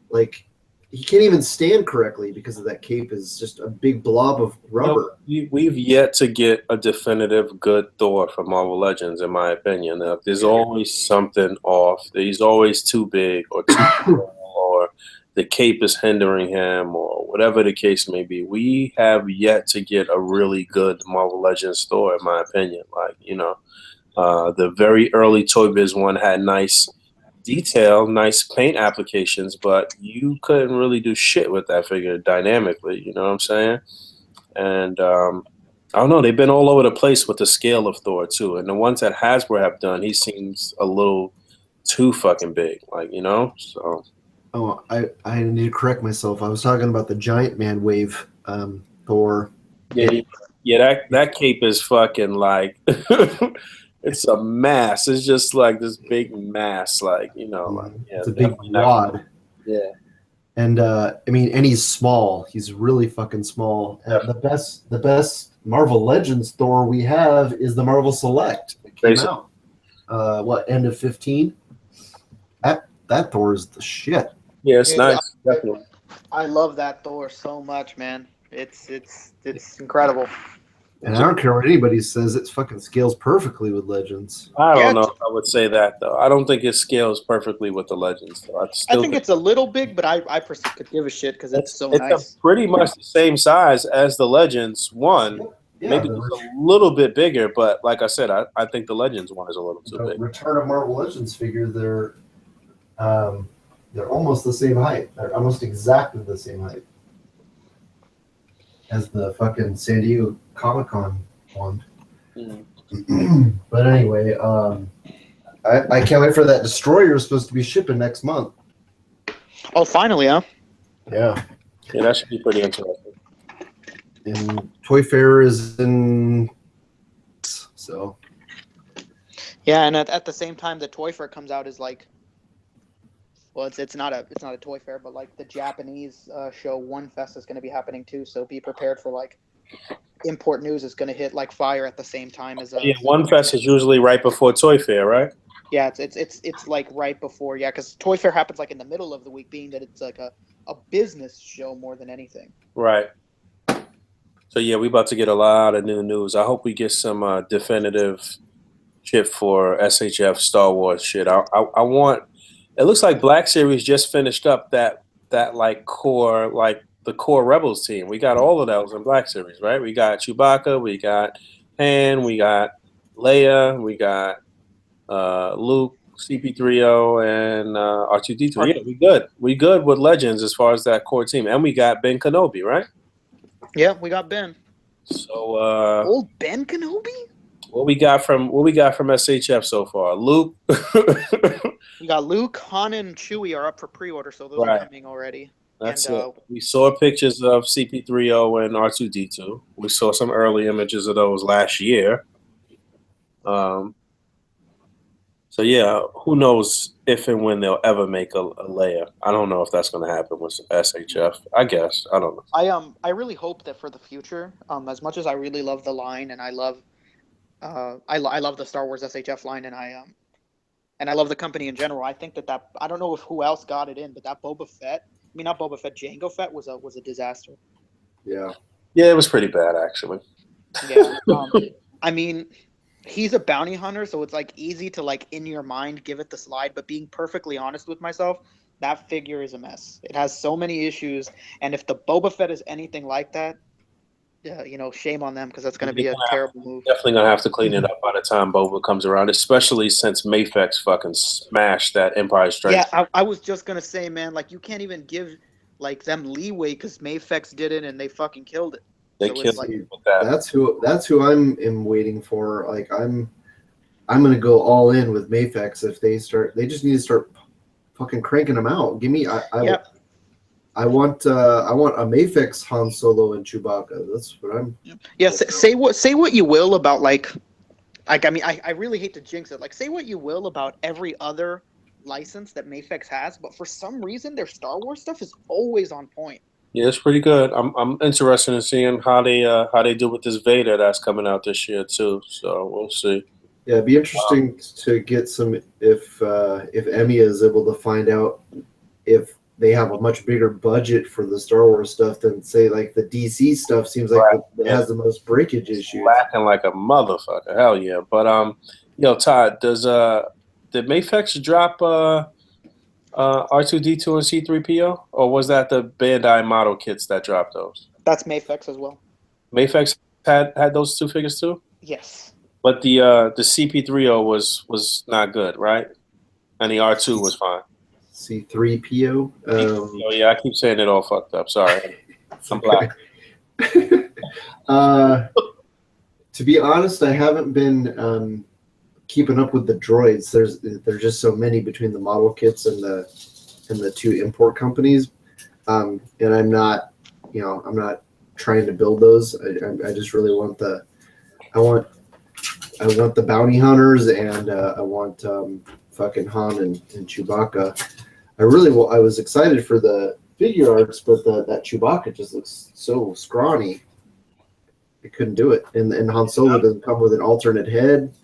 like, he can't even stand correctly because of that cape is just a big blob of rubber. We've yet to get a definitive good Thor from Marvel Legends, in my opinion. There's always something off. He's always too big or too small, or the cape is hindering him, or whatever the case may be. We have yet to get a really good Marvel Legends Thor, in my opinion. Like, you know, the very early Toy Biz one had nice detail, nice paint applications, but you couldn't really do shit with that figure dynamically, you know what I'm saying? And I don't know, they've been all over the place with the scale of Thor too, and the ones that Hasbro have done, he seems a little too fucking big, like, you know. So I need to correct myself. I was talking about the Giant Man wave Thor. Yeah, that cape is fucking like it's a mass. It's just like this big mass, like, you know, like, yeah, it's a big wad. Yeah. And I mean, and he's small. He's really fucking small. The best Marvel Legends Thor we have is the Marvel Select. It came out. End of 15? That Thor is the shit. Yeah, it's nice. Definitely. I love that Thor so much, man. It's incredible. And I don't care what anybody says, it fucking scales perfectly with Legends. I don't know if I would say that, though. I don't think it scales perfectly with the Legends, though. I think it's a little big, but I personally could give a shit because it's so nice. It's pretty much the same size as the Legends one. Yeah, maybe just a little bit bigger, but like I said, I think the Legends one is a little too big. Return of Marvel Legends figure, they're almost the same height. They're almost exactly the same height as the fucking San Diego Comic-Con one. But anyway, I can't wait for that Destroyer. Is supposed to be shipping next month. Oh, finally, huh? Yeah. Yeah, that should be pretty interesting. And Toy Fair is in, so. Yeah, and at the same time, the Toy Fair comes out is like, well, it's not a Toy Fair, but like the Japanese show One Fest is going to be happening too. So be prepared for like import news is going to hit like fire at the same time as. Yeah, One Fest is usually right before Toy Fair, right? Yeah, it's like right before. Yeah, because Toy Fair happens like in the middle of the week, being that it's like a business show more than anything. Right. So yeah, we about to get a lot of new news. I hope we get some definitive shit for SHF Star Wars shit. I want. It looks like Black Series just finished up that like core, like the core Rebels team. We got all of those in Black Series, right? We got Chewbacca, we got Han, we got Leia, we got Luke, CP3O, and R2D2. Yeah, we good. We good with Legends as far as that core team, and we got Ben Kenobi, right? Yeah, we got Ben. So old Ben Kenobi. What we got from SHF so far? Luke. We got Luke, Han, and Chewie are up for pre-order, so those are coming already. That's it. We saw pictures of CP3O and R2D2. We saw some early images of those last year. So yeah, who knows if and when they'll ever make a Leia? I don't know if that's going to happen with SHF. I guess I don't know. I really hope that for the future, as much as I really love the line and I love the Star Wars SHF line, and I love the company in general. I think that I don't know who else got it in, but that Boba Fett, not Boba Fett, Jango Fett was a disaster. Yeah. Yeah, it was pretty bad actually. Yeah. I mean, he's a bounty hunter, so it's like easy to like in your mind give it the slide. But being perfectly honest with myself, that figure is a mess. It has so many issues, and if the Boba Fett is anything like that, shame on them because that's going to be a terrible move. Definitely gonna have to clean it up by the time Boba comes around, especially since Mayfex fucking smashed that Empire Strikes. Yeah, I was just gonna say, man, like you can't even give like them leeway because Mayfex did it and they fucking killed it. They So killed it's like it with that. That's who am waiting for. Like I'm gonna go all in with Mayfex if they just need to start fucking cranking them out. Give me I want a Mayfex Han Solo and Chewbacca. That's what I'm. yeah. Say what you will about like I mean I really hate to jinx it. Like say what you will about every other license that Mayfex has, but for some reason their Star Wars stuff is always on point. Yeah, it's pretty good. I'm interested in seeing how they do with this Vader that's coming out this year too. So we'll see. Yeah, it'd be interesting to get some if Emiya is able to find out if they have a much bigger budget for the Star Wars stuff than say like the DC stuff. Seems like it has the most breakage issues. Lacking like a motherfucker. Hell yeah. But Todd, did Mayfex drop R2D2 and C3PO, or was that the Bandai model kits that dropped those? That's Mayfex as well. Mayfex had those two figures too. Yes. But the CP3O was not good, right? And the R2 was fine. C3PO. Oh yeah, I keep saying it all fucked up. Sorry, I'm black. To be honest, I haven't been keeping up with the droids. There's just so many between the model kits and the two import companies, and I'm not trying to build those. I just really want the bounty hunters and I want fucking Han and Chewbacca. I was excited for the figure arts, but that Chewbacca just looks so scrawny. I couldn't do it, and Han Solo doesn't come with an alternate head.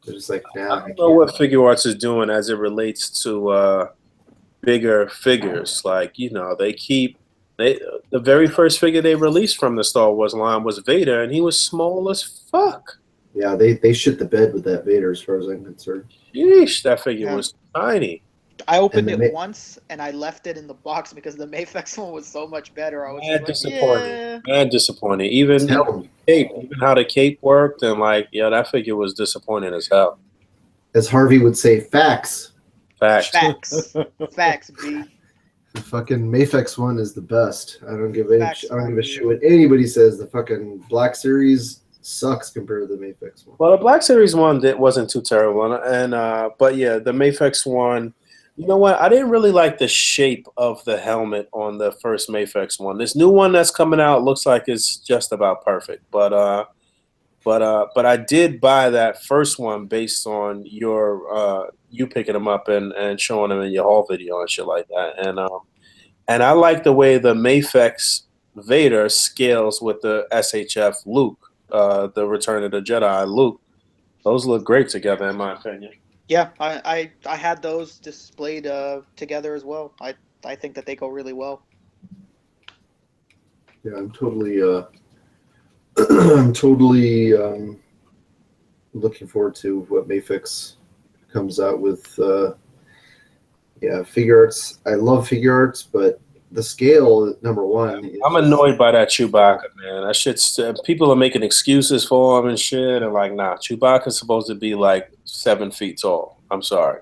They're just like, nah. I don't know what figure arts is doing as it relates to bigger figures. Like the very first figure they released from the Star Wars line was Vader, and he was small as fuck. Yeah, they shit the bed with that Vader, as far as I'm concerned. Yeesh, that figure was tiny. I opened it once and I left it in the box because the Mayfex one was so much better. I was disappointed. Mad disappointed. Even how the cape worked and that figure was disappointing as hell. As Harvey would say, facts. Facts, B. The fucking Mayfex one is the best. I don't give a shit what anybody says. The fucking Black Series sucks compared to the Mayfex one. Well, the Black Series one wasn't too terrible, and but yeah, the Mayfex one. You know what? I didn't really like the shape of the helmet on the first Mayfex one. This new one that's coming out looks like it's just about perfect. But I did buy that first one based on you picking them up and showing them in your haul video and shit like that. And I like the way the Mayfex Vader scales with the SHF Luke, the Return of the Jedi Luke. Those look great together, in my opinion. Yeah, I had those displayed together as well. I think that they go really well. Yeah, I'm totally looking forward to what Mayfex comes out with. Figure arts. I love figure arts, but the scale, number one. I'm annoyed by that Chewbacca, man. That shit's people are making excuses for him and shit, and nah, Chewbacca's supposed to be 7 feet tall. I'm sorry,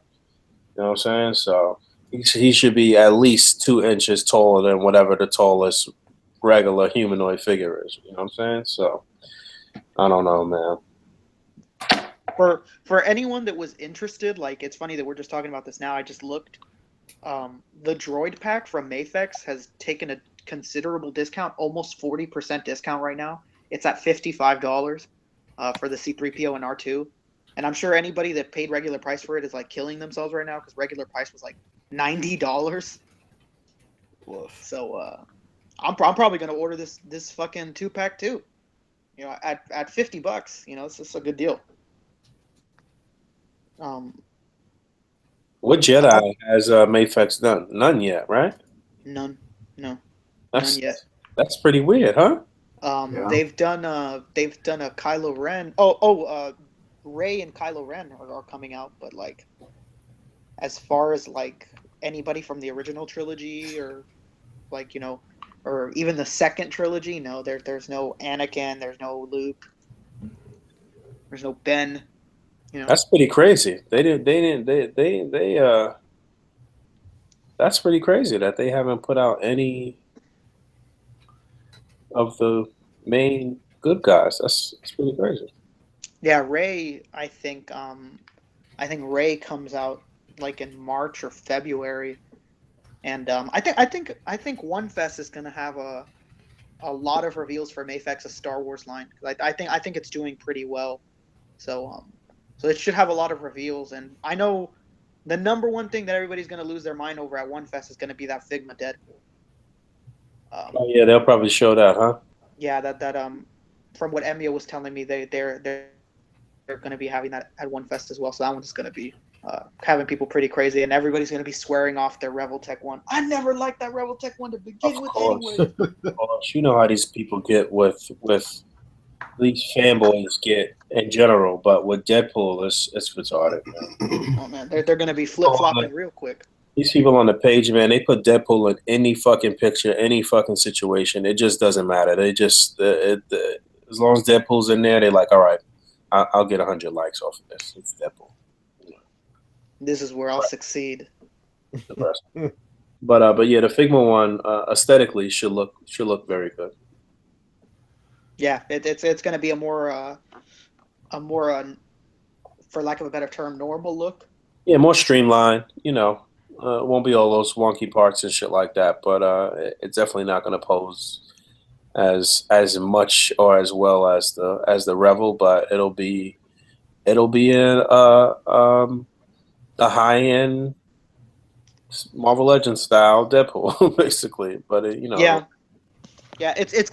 you know what I'm saying? So he should be at least 2 inches taller than whatever the tallest regular humanoid figure is. You know what I'm saying? So I don't know, man. For anyone that was interested, it's funny that we're just talking about this now. I just looked. The droid pack from Mayfex has taken a considerable discount, almost 40% discount right now. It's at $55 for the C3PO and R2. And I'm sure anybody that paid regular price for it is killing themselves right now because regular price was $90. Woof. So I'm probably gonna order this fucking 2-pack too. At $50. It's just a good deal. What Jedi has Mayfex done? None yet, right? None. No. None yet. That's pretty weird, huh? Yeah. They've done a Kylo Ren. Rey and Kylo Ren are coming out, but like as far as like anybody from the original trilogy or like or even the second trilogy, no, there's no Anakin, there's no Luke, there's no Ben. That's pretty crazy. That's pretty crazy that they haven't put out any of the main good guys. That's pretty crazy. Yeah, Rey. I think Rey comes out like in March or February, and I think One Fest is gonna have a lot of reveals for Mafex's Star Wars line. I think it's doing pretty well. So it should have a lot of reveals, and I know the number one thing that everybody's gonna lose their mind over at One Fest is gonna be that Figma Deadpool. Oh yeah, they'll probably show that, huh? Yeah, that from what Emiya was telling me, they're going to be having that at One Fest as well. So that one's going to be having people pretty crazy, and everybody's going to be swearing off their Revoltech one. I never liked that Revoltech one to begin with, course. anyway. Of course. You know how these people get with these fanboys get in general, but with Deadpool, it's retarded. Man. Oh man, they're going to be flip flopping real quick. These people on the page, man, they put Deadpool in any fucking picture, any fucking situation. It just doesn't matter. They just as long as Deadpool's in there, they're like, all right, I'll get 100 likes off of this. It's Deadpool. This is where I'll succeed. But yeah, the Figma one aesthetically should look very good. Yeah, it's going to be a more for lack of a better term, normal look. Yeah, more streamlined. It won't be all those wonky parts and shit like that. But it's definitely not going to pose as much or as well as the Revel. But it'll be in a high end Marvel Legends style Deadpool, basically. But yeah, it's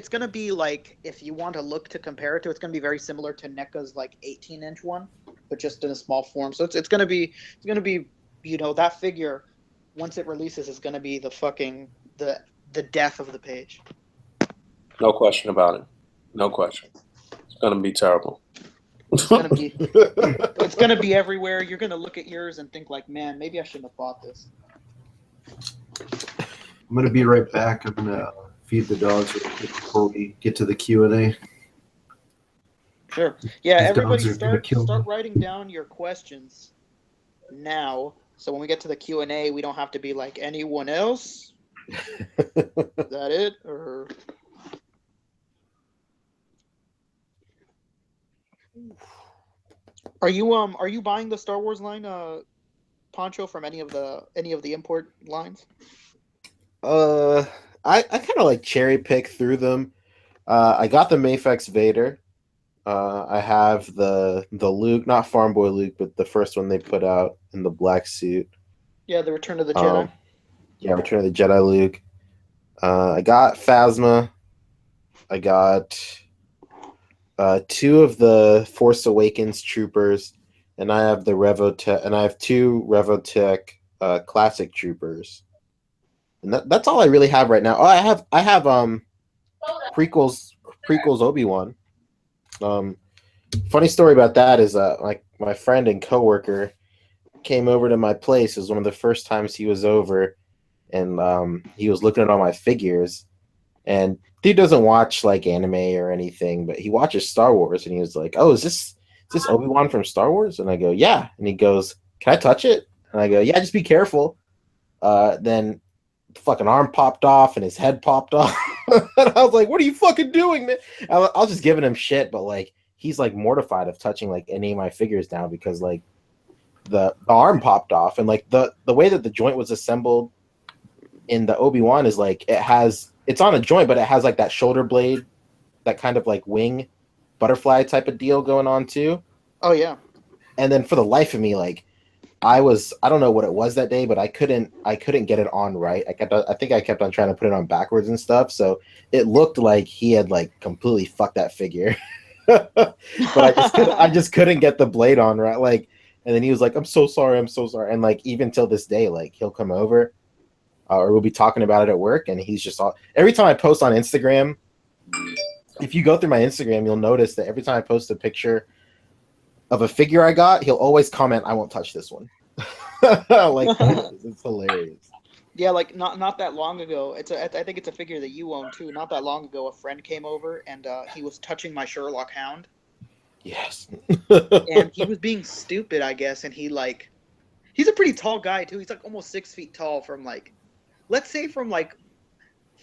gonna be like, if you want to look to compare it to, it's gonna be very similar to NECA's like 18-inch one, but just in a small form. So it's gonna be that figure once it releases is gonna be the death of the page. No question about it. No question. It's gonna be terrible. It's gonna be everywhere. You're gonna look at yours and think like, man, maybe I shouldn't have bought this. I'm gonna be right back. I'm gonna feed the dogs real quick before we get to the Q&A. Sure. Yeah, These everybody dogs are gonna kill start me. writing down your questions now. So when we get to the Q&A, we don't have to be like, anyone else? Is that it? Or are you buying the Star Wars line, Pancho, from any of the import lines? I kind of like cherry pick through them. I got the Mafex Vader. I have the Luke, not Farm Boy Luke, but the first one they put out in the black suit. Yeah, the Return of the Jedi. Yeah, Return of the Jedi Luke. I got Phasma. I got two of the Force Awakens troopers, and I have the Revoltech, and I have two Revoltech classic troopers. And that's all I really have right now. Oh, I have prequels Obi-Wan. Funny story about that is like my friend and coworker came over to my place. It was one of the first times he was over, and he was looking at all my figures. And he doesn't watch like anime or anything, but he watches Star Wars, and he was like, "Oh, is this Obi-Wan from Star Wars?" And I go, "Yeah." And he goes, "Can I touch it?" And I go, "Yeah, just be careful." Then the fucking arm popped off and his head popped off. And I was like, "What are you fucking doing, man?" I was just giving him shit, but like he's like mortified of touching like any of my figures now because like the arm popped off, and like the way that the joint was assembled in the Obi-Wan is like it's on a joint, but it has like that shoulder blade, that kind of like wing butterfly type of deal going on too. Oh yeah. And then for the life of me, like I don't know what it was that day, but I couldn't get it on right. I think I kept on trying to put it on backwards and stuff, so it looked like he had like completely fucked that figure. But I just couldn't get the blade on right. Like, and then he was like, I'm so sorry. And like even till this day, like he'll come over or we'll be talking about it at work, and he's just every time I post on Instagram if you go through my Instagram, you'll notice that every time I post a picture of a figure I got, he'll always comment, "I won't touch this one." Like it's hilarious. Yeah, like not that long ago. I think it's a figure that you own too. Not that long ago, a friend came over and he was touching my Sherlock Hound. Yes. And he was being stupid, I guess. And he's a pretty tall guy too. He's like almost 6 feet tall from like, let's say from like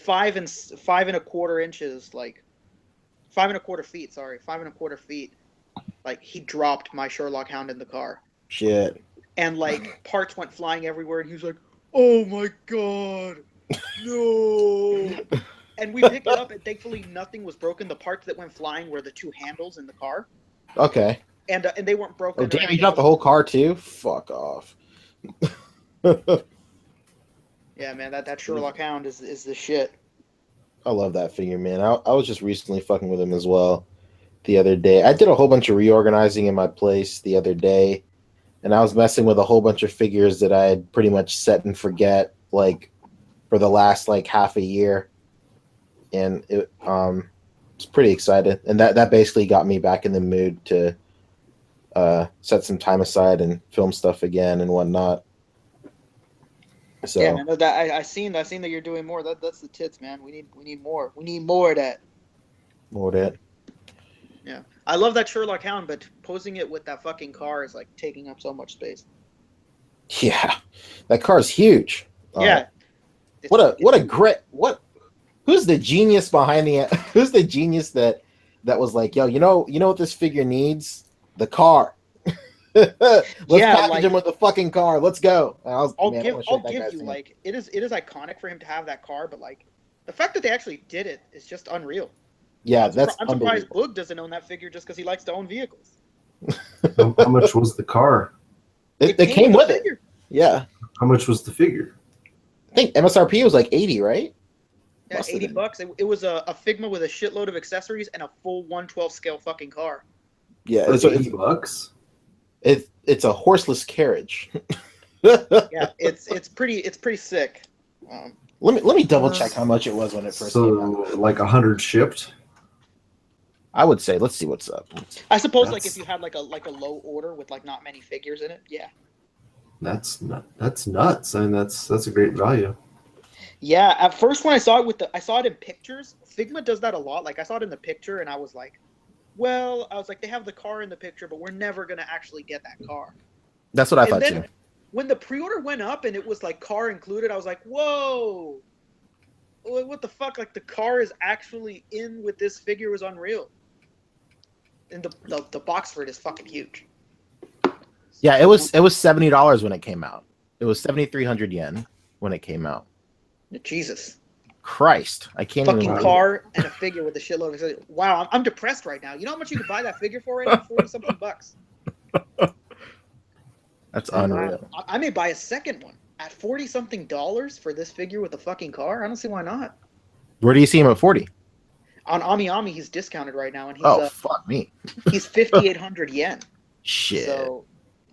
5.25 inches, like 5.25 feet. Sorry, 5.25 feet. Like he dropped my Sherlock Hound in the car. Shit. And like parts went flying everywhere, and he was like, "Oh my god, no!" And we picked it up, and thankfully nothing was broken. The parts that went flying were the two handles in the car. Okay. And they weren't broken. Oh damn! You dropped the whole car too? Fuck off. Yeah, man, that Sherlock Hound is the shit. I love that figure, man. I was just recently fucking with him as well the other day. I did a whole bunch of reorganizing in my place the other day, and I was messing with a whole bunch of figures that I had pretty much set and forget, like, for the last, like, half a year. And it was pretty excited. And that basically got me back in the mood to set some time aside and film stuff again and whatnot. So yeah, man, I seen that you're doing more. That's the tits, man. We need more. We need more of that. More of that. Yeah, I love that Sherlock Hound, but posing it with that fucking car is like taking up so much space. Yeah, that car's huge. Yeah. Who's the genius behind the? Who's the genius that was like, yo, you know what this figure needs? The car. Let's package him with the fucking car. Let's go. I'll give you like it is iconic for him to have that car, but like the fact that they actually did it is just unreal. Yeah, I'm surprised Boog doesn't own that figure just because he likes to own vehicles. How much was the car? It came with it. Yeah. How much was the figure? I think MSRP was like 80, right? Yeah, $80. It was a Figma with a shitload of accessories and a full 1/12 scale fucking car. Yeah, it's $80. It's a horseless carriage. Yeah, it's pretty sick. Let me double check how much it was when it first came out. Like 100 shipped. I would say, let's see what's up. I suppose like if you had like a low order with like not many figures in it, yeah. That's nuts. I mean, that's a great value. Yeah, at first when I saw it in pictures. Figma does that a lot. Like I saw it in the picture and I was like, they have the car in the picture, but we're never gonna actually get that car. That's what I thought too. When the pre-order went up and it was like car included, I was like, whoa, what the fuck? Like the car is actually in with this figure was unreal. And the box for it is fucking huge. Yeah, it was $70 when it came out. It was 7,300 yen when it came out. Jesus Christ, I can't fucking even car and a figure with a shitload of accessories. Wow, I'm depressed right now. You know how much you could buy that figure for right now? $40-something bucks. That's unreal. I may buy a second one at $40-something for this figure with a fucking car. I don't see why not. Where do you see him at 40? On Ami, he's discounted right now, and he's fuck me. He's 5,800 yen. Shit. So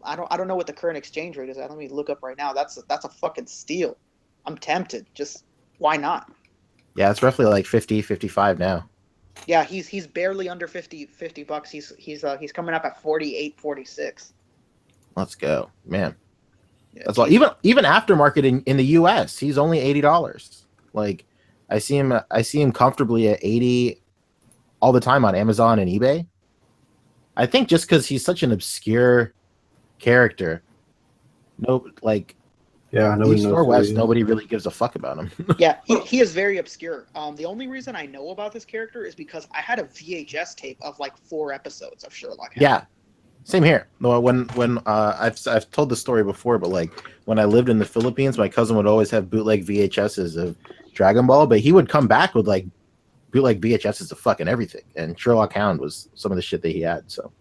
I don't know what the current exchange rate is. Let me look up right now. That's a fucking steal. I'm tempted. Just why not? Yeah, it's roughly like 50, 55 now. Yeah, he's barely under 50 bucks. He's coming up at 48, 46. Let's go, man. Yeah, that's all. Even aftermarket in the US, he's only $80. Like I see him comfortably at 80 all the time on Amazon and eBay. I think just because he's such an obscure character, nobody knows West, nobody really gives a fuck about him. Yeah, he is very obscure. The only reason I know about this character is because I had a VHS tape of like 4 episodes of Sherlock. Yeah, same here. When I've told the story before, but like when I lived in the Philippines, my cousin would always have bootleg VHSs of Dragon Ball, but he would come back with like bootleg VHSs of fucking everything, and Sherlock Hound was some of the shit that he had. So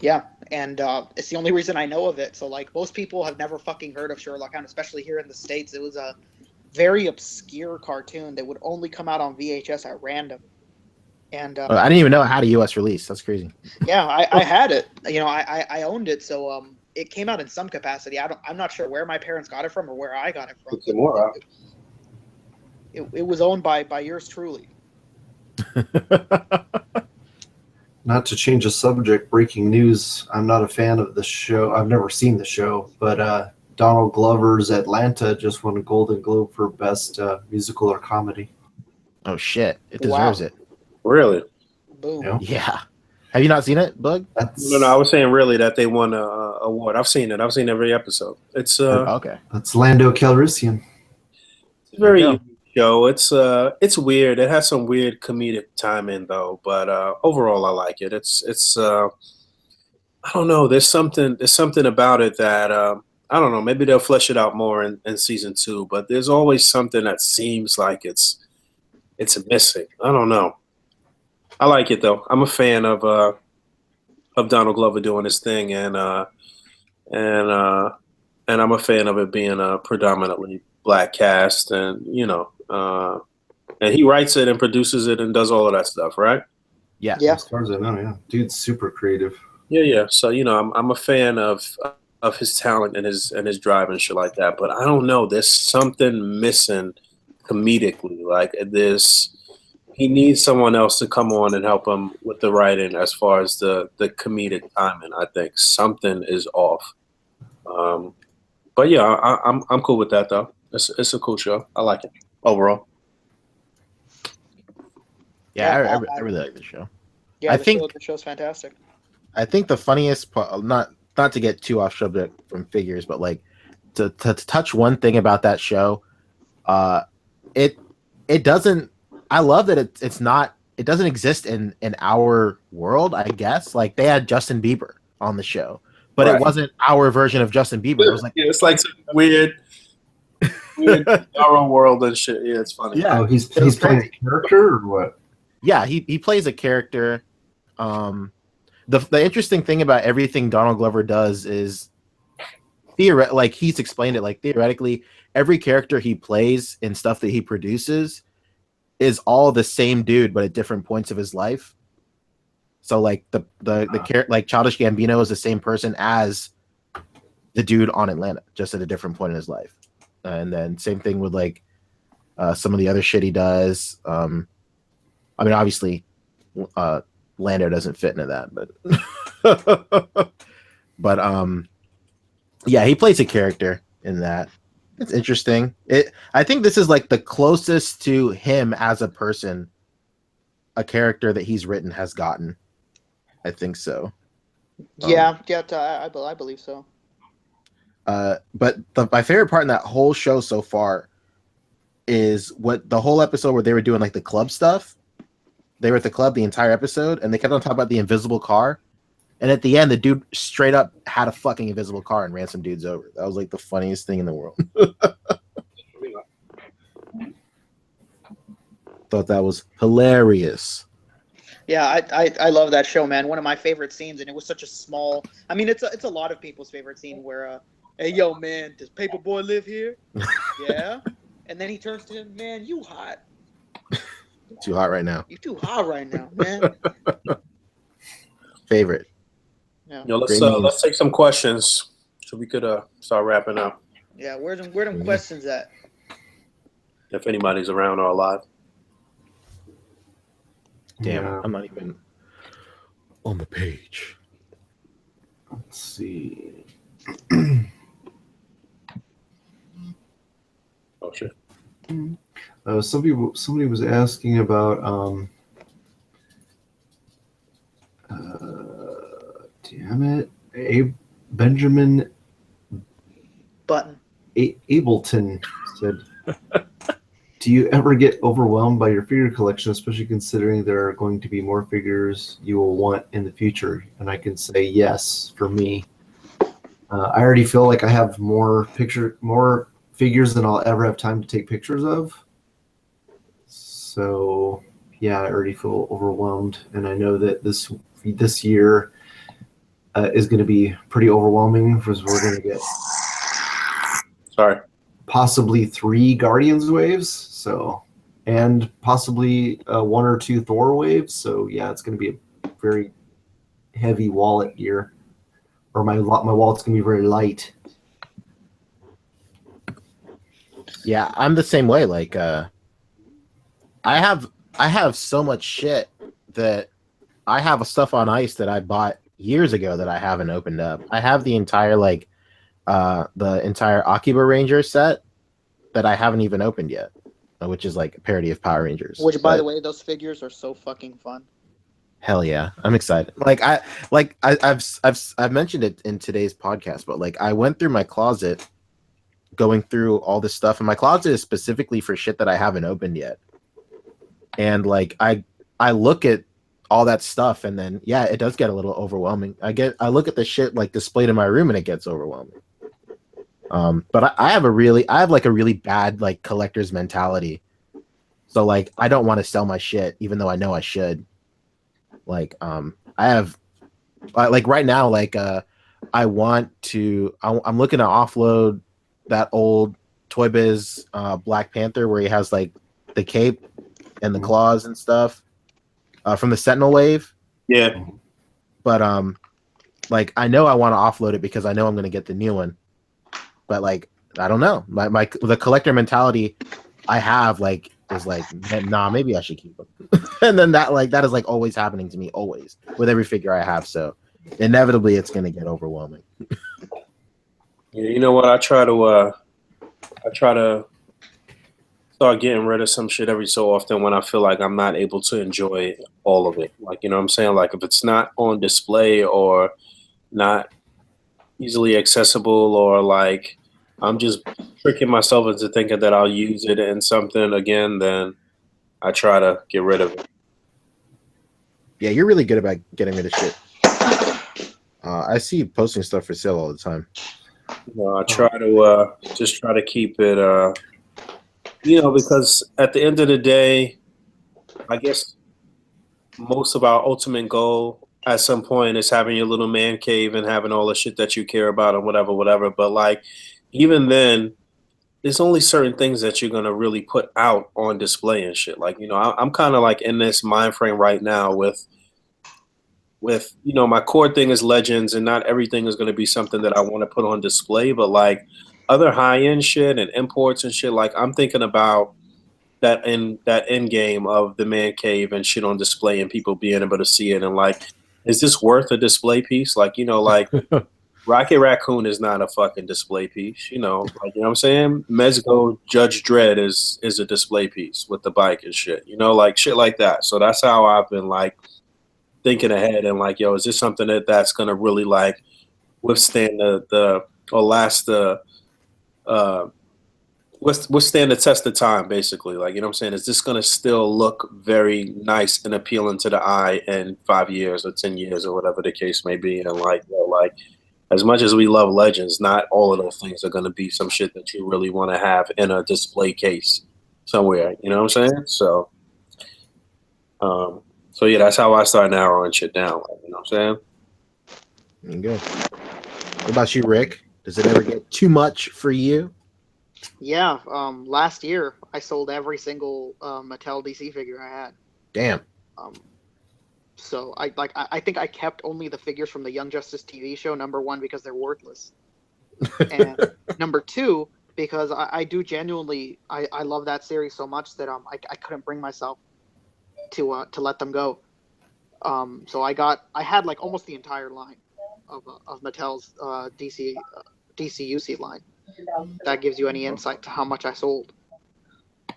yeah, and it's the only reason I know of it. So like most people have never fucking heard of Sherlock Hound, especially here in the States. It was a very obscure cartoon that would only come out on VHS at random. And I didn't even know it had a US release. That's crazy. Yeah, I had it. You know, I owned it. So it came out in some capacity. I'm not sure where my parents got it from or where I got it from. It was owned by yours truly. Not to change the subject, breaking news. I'm not a fan of the show. I've never seen the show, but Donald Glover's Atlanta just won a Golden Globe for Best Musical or Comedy. Oh shit! It deserves it. Really? Boom. Yeah. Yeah. Have you not seen it, Boog? No, I was saying really that they won a award. I've seen it. I've seen every episode. It's Okay. That's Lando Calrissian. It's a very There you unique show. It's weird. It has some weird comedic timing though, but overall I like it. It's I don't know. There's something about it that I don't know. Maybe they'll flesh it out more in season 2, but there's always something that seems like it's missing. I don't know. I like it though. I'm a fan of Donald Glover doing his thing, and I'm a fan of it being a predominantly black cast, and and he writes it and produces it and does all of that stuff, right? Yeah. Yeah. As far as I know, yeah. Dude's super creative. Yeah. So I'm a fan of his talent and his drive and shit like that. But I don't know. There's something missing comedically. Like he needs someone else to come on and help him with the writing as far as the comedic timing. I think something is off. But yeah, I'm cool with that though. It's a cool show. I like it overall. Yeah, I really like the show. Yeah, the show's fantastic. I think the funniest part, not to get too off subject from figures, but like to touch one thing about that show, it doesn't. I love that it doesn't exist in our world. I guess like they had Justin Bieber on the show, but Right. It wasn't our version of Justin Bieber. It was like it's like some weird our world and shit. Yeah, it's funny. Yeah. Oh, he's was playing a crazy. character or what? Yeah, he plays a character. The interesting thing about everything Donald Glover does is like he's explained it, like theoretically every character he plays and stuff that he produces is all the same dude but at different points of his life. So like the like Childish Gambino is the same person as the dude on Atlanta, just at a different point in his life. And then same thing with like some of the other shit he does. I mean, obviously, Lando doesn't fit into that, but yeah, he plays a character in that. It's interesting. I think this is like the closest to him as a person, a character that he's written has gotten. I think so. I believe so. But my favorite part in that whole show so far is what the whole episode where they were doing like the club stuff. They were at the club the entire episode, and they kept on talking about the invisible car. And at the end, the dude straight up had a fucking invisible car and ran some dudes over. That was like the funniest thing in the world. Thought that was hilarious. Yeah, I love that show, man. One of my favorite scenes, and it was such a small. I mean, it's a lot of people's favorite scene where, hey, yo, man, does Paperboy live here? Yeah. And then he turns to him, man, you hot. Too hot right now. You too hot right now, man. Favorite. Yeah. Yo, let's take some questions so we could start wrapping up. Yeah, where them questions at? If anybody's around or alive. Damn, Yeah. I'm not even on the page. Let's see. Oh shit. Somebody was asking about damn it, Benjamin Button. Ableton said, do you ever get overwhelmed by your figure collection, especially considering there are going to be more figures you will want in the future? And I can say yes for me. I already feel like I have more figures than I'll ever have time to take pictures of. So yeah, I already feel overwhelmed, and I know that this year is going to be pretty overwhelming because we're going to get possibly 3 Guardians waves, so, and possibly 1 or 2 Thor waves. So yeah, it's going to be a very heavy wallet year, or my wallet's going to be very light. Yeah, I'm the same way. Like, I have I have so much shit that I have stuff on ice that I bought years ago that I haven't opened up. I have the entire A.C.B.A Ranger set that I haven't even opened yet, which is like a parody of Power Rangers. Which, by the way, those figures are so fucking fun. Hell yeah, I'm excited. I've mentioned it in today's podcast, but like I went through my closet, going through all this stuff, and my closet is specifically for shit that I haven't opened yet. And like I look at all that stuff, and then yeah, it does get a little overwhelming. I look at the shit like displayed in my room, and it gets overwhelming. But I have a really bad like collector's mentality. So like I don't want to sell my shit, even though I know I should. Like I have like right now, like I'm looking to offload that old Toy Biz Black Panther where he has like the cape and the claws and stuff from the Sentinel wave. Yeah. But like I know I want to offload it because I know I'm going to get the new one. But like I don't know. The collector mentality I have like is like, nah, maybe I should keep them. And then that is like always happening to me, always with every figure I have. So inevitably it's going to get overwhelming. Yeah, you know what? I try to start getting rid of some shit every so often when I feel like I'm not able to enjoy all of it. Like, you know what I'm saying? Like if it's not on display or not easily accessible, or like I'm just tricking myself into thinking that I'll use it in something again, then I try to get rid of it. Yeah, you're really good about getting rid of shit. I see you posting stuff for sale all the time. I try to just try to keep it, because at the end of the day, I guess most of our ultimate goal at some point is having your little man cave and having all the shit that you care about and whatever. But like, even then, there's only certain things that you're gonna really put out on display and shit. Like, I'm kind of like in this mind frame right now with my core thing is Legends, and not everything is gonna be something that I want to put on display. But like other high end shit and imports and shit, like I'm thinking about that end game of the man cave and shit on display and people being able to see it, and like, is this worth a display piece? Like, like Rocket Raccoon is not a fucking display piece, like, you know what I'm saying? Mezco Judge Dredd is a display piece with the bike and shit, like shit like that. So that's how I've been like thinking ahead and like, yo, is this something that's gonna really like withstand withstand the test of time, basically? Like, you know what I'm saying? Is this going to still look very nice and appealing to the eye in 5 years or 10 years or whatever the case may be? And like, like as much as we love Legends, not all of those things are going to be some shit that you really want to have in a display case somewhere. You know what I'm saying? So yeah, that's how I start narrowing shit down. Like, you know what I'm saying? Good. What about you, Rick? Does it ever get too much for you? Yeah, last year I sold every single Mattel DC figure I had. Damn. So I think I kept only the figures from the Young Justice TV show. Number one, because they're worthless, and number two, because I do genuinely I love that series so much that I couldn't bring myself to let them go. So I had like almost the entire line of Mattel's DCUC line. That gives you any insight to how much I sold.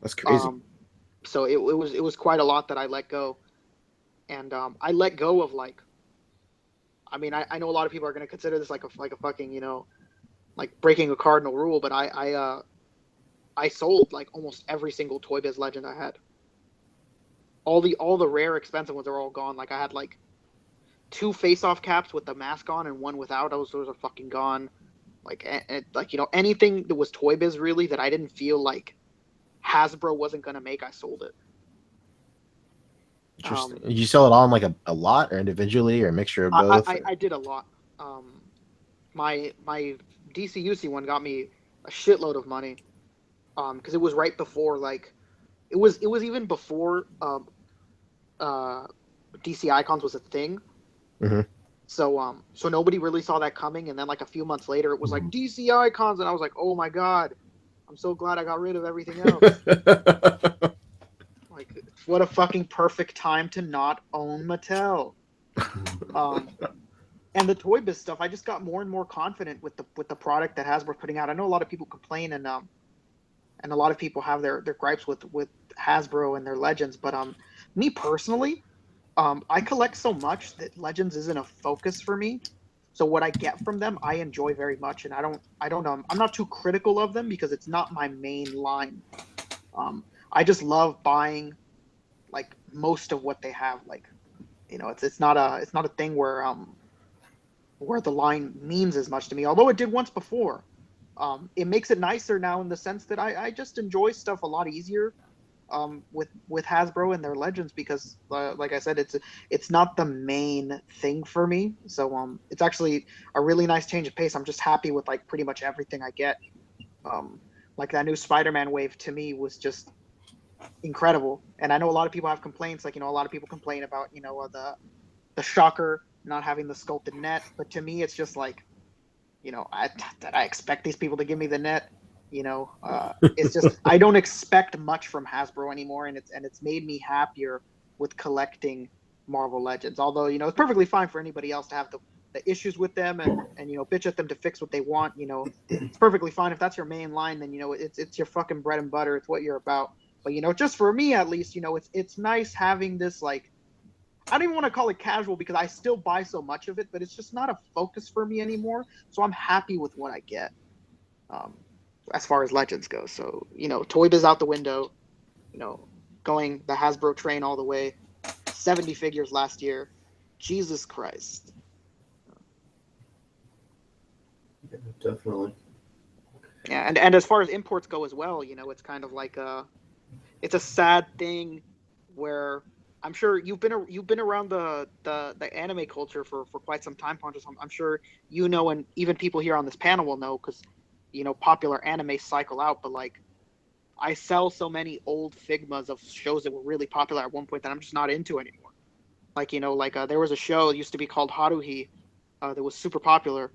That's crazy. So it was quite a lot that I let go, and I let go of like. I mean, I know a lot of people are going to consider this like a fucking like breaking a cardinal rule, but I sold like almost every single Toy Biz Legend I had. All the rare expensive ones are all gone. Like I had like 2 face-off caps with the mask on and 1 without. Those are fucking gone. Like anything that was Toy Biz really that I didn't feel like Hasbro wasn't gonna make, I sold it. Interesting. Did you sell it all in like a lot or individually or a mixture of both? I did a lot. My DCUC one got me a shitload of money. Because it was right before like it was even before DC Icons was a thing. Mm-hmm. So nobody really saw that coming, and then like a few months later, it was like DC Icons, and I was like, oh my god, I'm so glad I got rid of everything else. Like what a fucking perfect time to not own Mattel. And the Toy Biz stuff, I just got more and more confident with the product that Hasbro's putting out. I know a lot of people complain and a lot of people have their gripes with Hasbro and their Legends, but me personally, I collect so much that Legends isn't a focus for me. So what I get from them, I enjoy very much, and I don't I'm not too critical of them because it's not my main line. I just love buying like most of what they have. Like, you know, it's not a thing where the line means as much to me, although it did once before. It makes it nicer now in the sense that I just enjoy stuff a lot easier with Hasbro and their Legends because, like I said, it's not the main thing for me. So it's actually a really nice change of pace. I'm just happy with like pretty much everything I get. Like that new Spider-Man wave to me was just incredible. And I know a lot of people have complaints. Like, you know, a lot of people complain about, you know, the Shocker not having the sculpted net, but to me, it's just like, you know, I expect these people to give me the net. You know, it's just I don't expect much from Hasbro anymore, and it's made me happier with collecting Marvel Legends. Although, you know, it's perfectly fine for anybody else to have the issues with them and you know, bitch at them to fix what they want. You know, it's perfectly fine if that's your main line. Then, you know, it's your fucking bread and butter. It's what you're about. But, you know, just for me at least, you know, it's nice having this, like, I don't even want to call it casual because I still buy so much of it, but it's just not a focus for me anymore. So I'm happy with what I get. As far as Legends go. So, you know, Toy Biz out the window, you know, going the Hasbro train all the way, 70 figures last year. Jesus Christ. Yeah, definitely. Yeah, and as far as imports go as well, you know, it's kind of like it's a sad thing where I'm sure you've been around the anime culture for quite some time, Pancho. I'm sure you know, and even people here on this panel will know because, you know, popular anime cycle out, but like I sell so many old Figmas of shows that were really popular at one point that I'm just not into anymore. Like, you know, like there was a show that used to be called Haruhi that was super popular.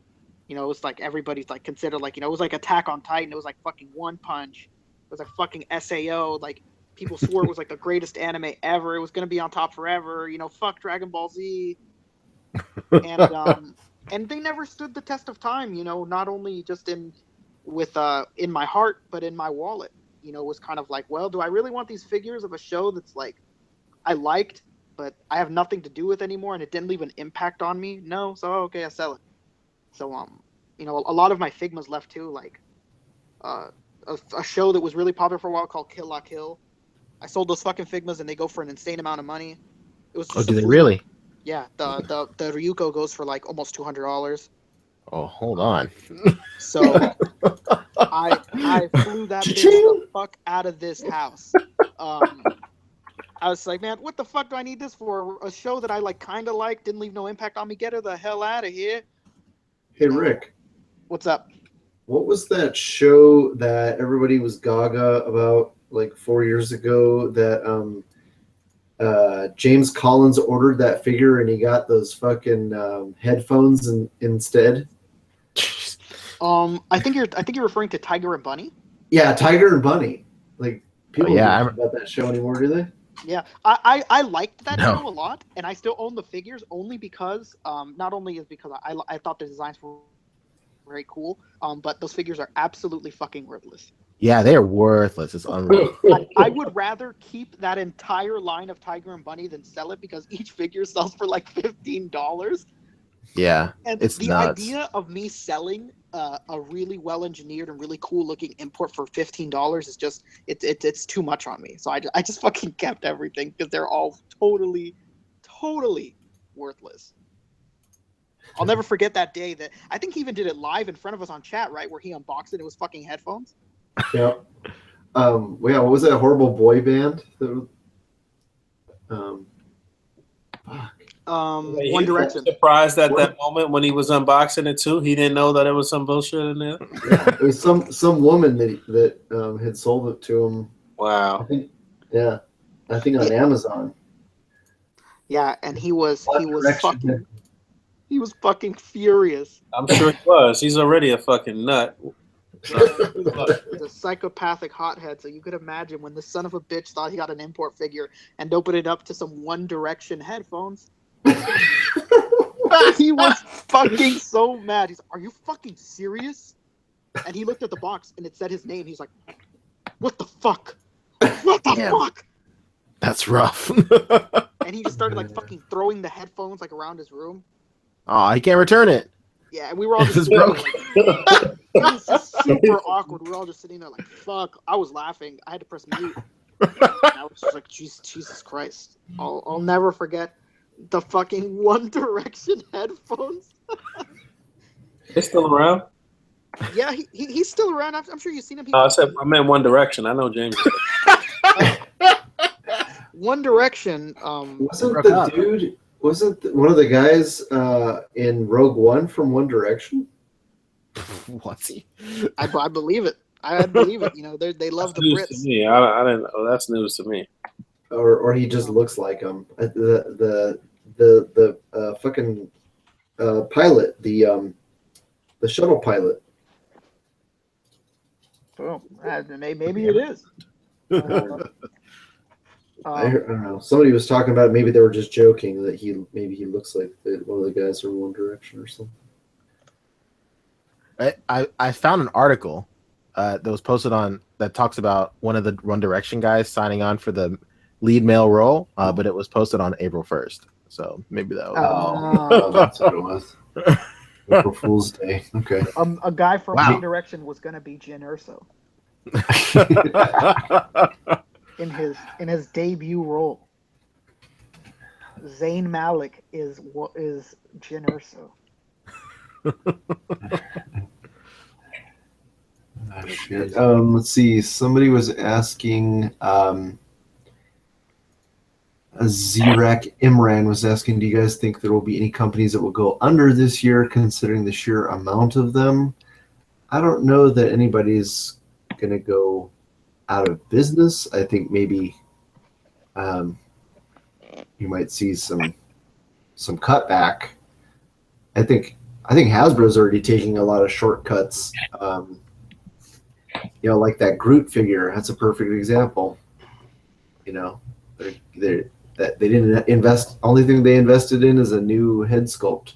You know, it was like everybody's like considered like, you know, it was like Attack on Titan. It was like fucking One Punch. It was like fucking SAO. Like people swore it was like the greatest anime ever. It was gonna be on top forever. You know, fuck Dragon Ball Z. And they never stood the test of time. You know, not only just in my heart, but in my wallet. You know, it was kind of like, well, do I really want these figures of a show that's like I liked, but I have nothing to do with anymore, and it didn't leave an impact on me? No, so okay, I sell it. So you know, a lot of my Figmas left too, like a show that was really popular for a while called Kill La Kill. I sold those fucking Figmas, and they go for an insane amount of money. It was just do they really? Yeah, the Ryuko goes for like almost $200. Oh, hold on. So I flew that bitch the fuck out of this house. I was like, man, what the fuck do I need this for? A show that I like kind of like, didn't leave no impact on me. Get her the hell out of here. Hey, Rick. What's up? What was that show that everybody was gaga about like 4 years ago that James Collins ordered that figure and he got those fucking headphones instead? I think you're referring to Tiger and Bunny. Yeah, Tiger and Bunny. Like people don't yeah, know about that show anymore, do they? Yeah, I liked that show a lot, and I still own the figures only because not only is because I thought the designs were very cool, but those figures are absolutely fucking worthless. Yeah, they are worthless. It's unreal. I would rather keep that entire line of Tiger and Bunny than sell it because each figure sells for like $15. Yeah, And it's the nuts. idea of me selling a really well engineered and really cool looking import for $15 is just it's too much on me. So I just fucking kept everything because they're all totally worthless. I'll never forget that day that I think he even did it live in front of us on chat, right, where he unboxed it. It was fucking headphones. Yeah. Yeah. What was that horrible boy band? One Direction. Surprised at that moment when he was unboxing it too. He didn't know that it was some bullshit in there. Yeah, it was some woman that had sold it to him. Wow. I think on Amazon. Yeah, and he was fucking furious. I'm sure he was. He's already a fucking nut. He's a psychopathic hothead, so you could imagine when the son of a bitch thought he got an import figure and opened it up to some One Direction headphones. He was fucking so mad. He's like, "Are you fucking serious?" And he looked at the box and it said his name. He's like, "What the fuck? What the fuck?" That's rough. And he just started like fucking throwing the headphones like around his room. Oh, I can't return it. Yeah, and we were all just It's sitting there, broken. like, it was just super awkward. We were all just sitting there like, "Fuck!" I was laughing. I had to press mute. I was just like, Jesus Christ! I'll never forget the fucking One Direction headphones. They're still around? Yeah, he's still around. I'm sure you've seen him. I said I meant One Direction. I know James. One Direction. Wasn't one of the guys in Rogue One from One Direction? What's he? I believe it. I believe it. You know, they love That's the news Brits. to me. I didn't know. That's news to me. Or he just looks like him. The fucking pilot, the shuttle pilot. Oh, maybe it is. I don't know. Somebody was talking about it. Maybe they were just joking that he looks like one of the guys from One Direction or something. I found an article that was posted on that talks about one of the One Direction guys signing on for the lead male role, but it was posted on April 1st. So maybe that was. That's what it was. April Fool's Day. Okay. A guy from Wow. One Direction was gonna be Jyn Erso in his debut role. Zayn Malik is Jyn Erso. Shit. Let's see. Somebody was asking. Zirek Imran was asking, do you guys think there will be any companies that will go under this year, considering the sheer amount of them? I don't know that anybody's going to go out of business. I think maybe you might see some cutback. I think Hasbro's already taking a lot of shortcuts. Like that Groot figure. That's a perfect example. They didn't invest. Only thing they invested in is a new head sculpt.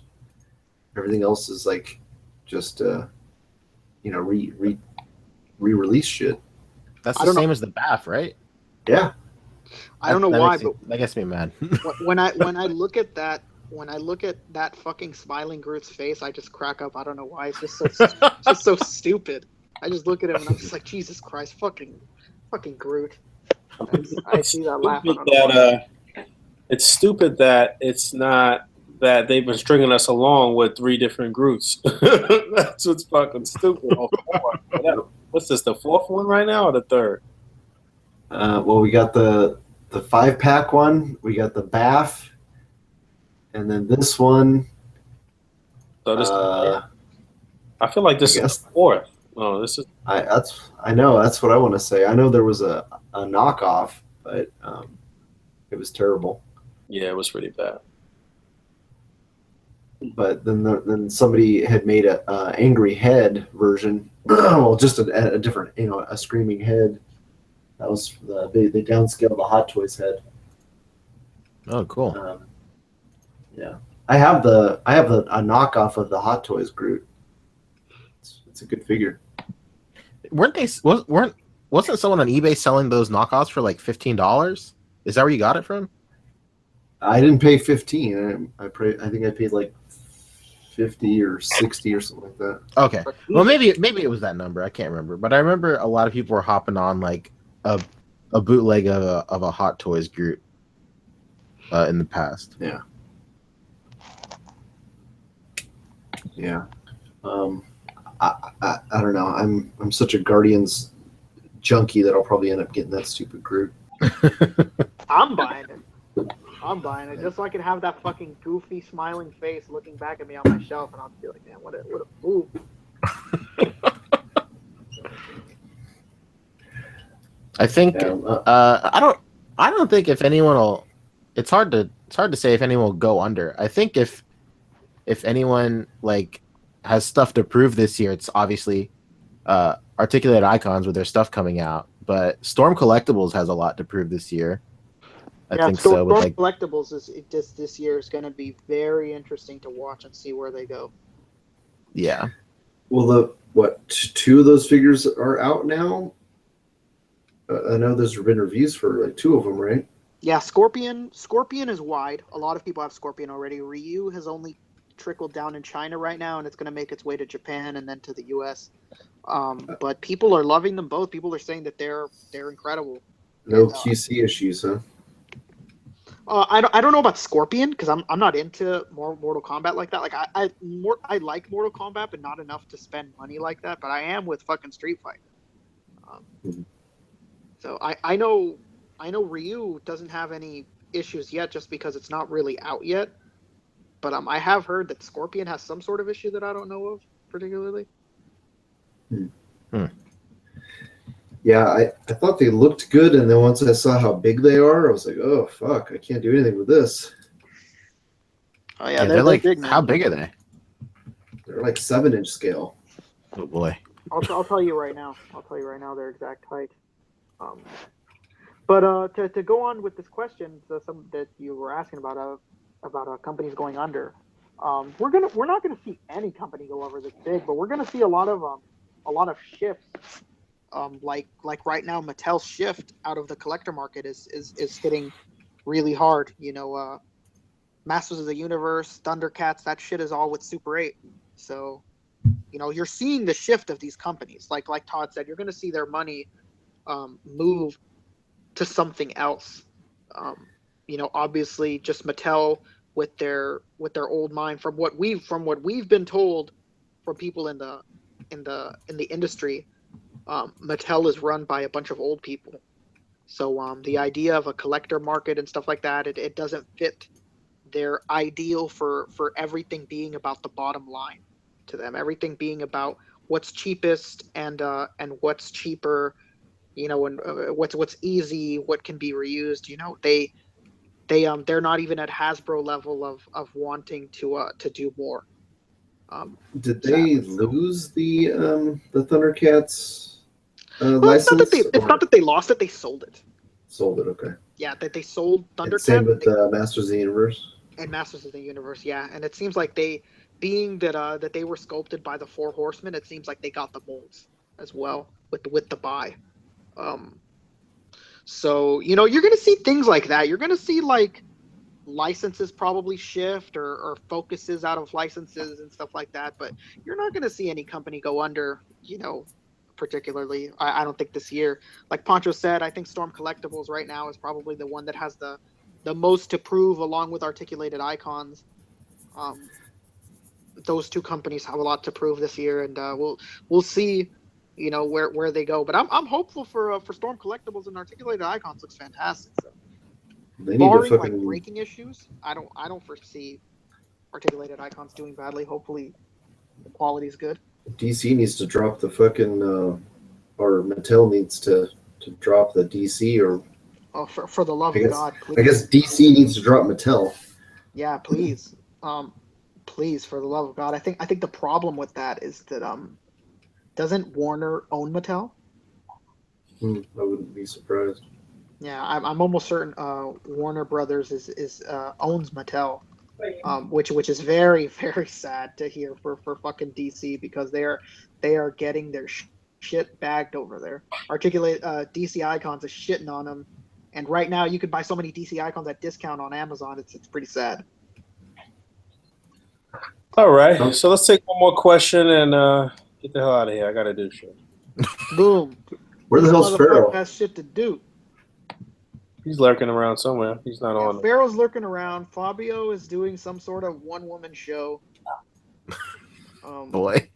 Everything else is like just re-release shit. That's the same as the BAF, right? Yeah. I don't know why, but that gets me mad. when I look at that fucking smiling Groot's face, I just crack up. I don't know why. It's just so stupid. I just look at him and I'm just like, Jesus Christ, fucking Groot. I see that laugh. It's stupid that it's not that they've been stringing us along with 3 different Groots. That's what's fucking stupid. What's this? The 4th one right now, or the 3rd? Well, we got the 5-pack one. We got the BAF, and then this one. So this. I feel like this is the 4th. No, this is. I know. That's what I want to say. I know there was a knockoff, but it was terrible. Yeah, it was pretty bad. But then somebody had made a angry head version. Well, just a different, a screaming head. That was they downscaled the Hot Toys head. Oh, cool. Yeah, I have a knockoff of the Hot Toys Groot. It's a good figure. Wasn't someone on eBay selling those knockoffs for like $15? Is that where you got it from? I didn't pay 15. I think I paid like 50 or 60 or something like that. Okay. Well, maybe it was that number. I can't remember, but I remember a lot of people were hopping on like a bootleg of a Hot Toys Groot in the past. Yeah. Yeah. I don't know. I'm such a Guardians junkie that I'll probably end up getting that stupid Groot. I'm buying it. Just so I can have that fucking goofy smiling face looking back at me on my shelf, and I'll be like, man, what a fool. I think I don't think if anyone will. It's hard to say if anyone will go under. I think if anyone like has stuff to prove this year, it's obviously Articulated Icons with their stuff coming out, but Storm Collectibles has a lot to prove this year. I think so. With Storm Collectibles is just this year is going to be very interesting to watch and see where they go. Yeah. Well, two of those figures are out now? I know there's been reviews for like two of them, right? Yeah, Scorpion is wide. A lot of people have Scorpion already. Ryu has only trickled down in China right now, and it's going to make its way to Japan and then to the U.S. But people are loving them both. People are saying that they're incredible. No QC issues, huh? I don't know about Scorpion because I'm not into more Mortal Kombat like that. Like I like Mortal Kombat, but not enough to spend money like that. But I am with fucking Street Fighter. So I know Ryu doesn't have any issues yet, just because it's not really out yet. But I have heard that Scorpion has some sort of issue that I don't know of particularly. Yeah, I thought they looked good, and then once I saw how big they are, I was like, oh, fuck, I can't do anything with this. Oh, yeah, they're like, big, man. How big are they? They're like 7-inch scale. Oh, boy. I'll tell you right now. Their exact height. But to go on with this question, some that you were asking about companies going under, we're not gonna see any company go over this big, but we're gonna see a lot of shifts. Like right now, Mattel's shift out of the collector market is hitting really hard. You know, Masters of the Universe, Thundercats, that shit is all with Super 8. So, you know, you're seeing the shift of these companies. Like Todd said, you're going to see their money move to something else. You know, obviously, just Mattel with their old mind, from what we've been told from people in the industry. Mattel is run by a bunch of old people. So the idea of a collector market and stuff like that, it doesn't fit their ideal for everything being about the bottom line to them. Everything being about what's cheapest and what's cheaper, you know, and what's easy, what can be reused. You know, they're not even at Hasbro level of wanting to do more. Did they lose the Thundercats well, license? It's not that they lost it; they sold it. Sold it, okay. Yeah, that they sold Thundercats. Same with Masters of the Universe. And Masters of the Universe, yeah. And it seems like being that they were sculpted by the Four Horsemen, it seems like they got the molds as well with the buy. So you know, you're gonna see things like that. You're gonna see like licenses probably shift or focuses out of licenses and stuff like that, but you're not going to see any company go under, you know, particularly. I don't think this year. Like Pancho said, I think Storm Collectibles right now is probably the one that has the most to prove, along with Articulated Icons. Those two companies have a lot to prove this year, and we'll see, you know, where they go. But I'm hopeful for Storm Collectibles, and Articulated Icons looks fantastic. So. They need Barring to fucking... like breaking issues, I don't foresee Articulated Icons doing badly. Hopefully, the quality's good. DC needs to drop the fucking, or Mattel needs to drop the DC, or. Oh, for the love of God, please. I guess DC needs to drop Mattel. Yeah, please, please, for the love of God. I think the problem with that is that doesn't Warner own Mattel? I wouldn't be surprised. Yeah, I'm almost certain Warner Brothers owns Mattel, which is very, very sad to hear for fucking DC, because they are getting their shit bagged over there. DC Icons is shitting on them, and right now you could buy so many DC Icons at discount on Amazon. It's pretty sad. All right, so let's take one more question and get the hell out of here. I gotta do shit. Boom. Where the hell's Pharaoh? Has shit to do. He's lurking around somewhere. He's not on. Pharaoh's lurking around. Fabio is doing some sort of one-woman show. Boy.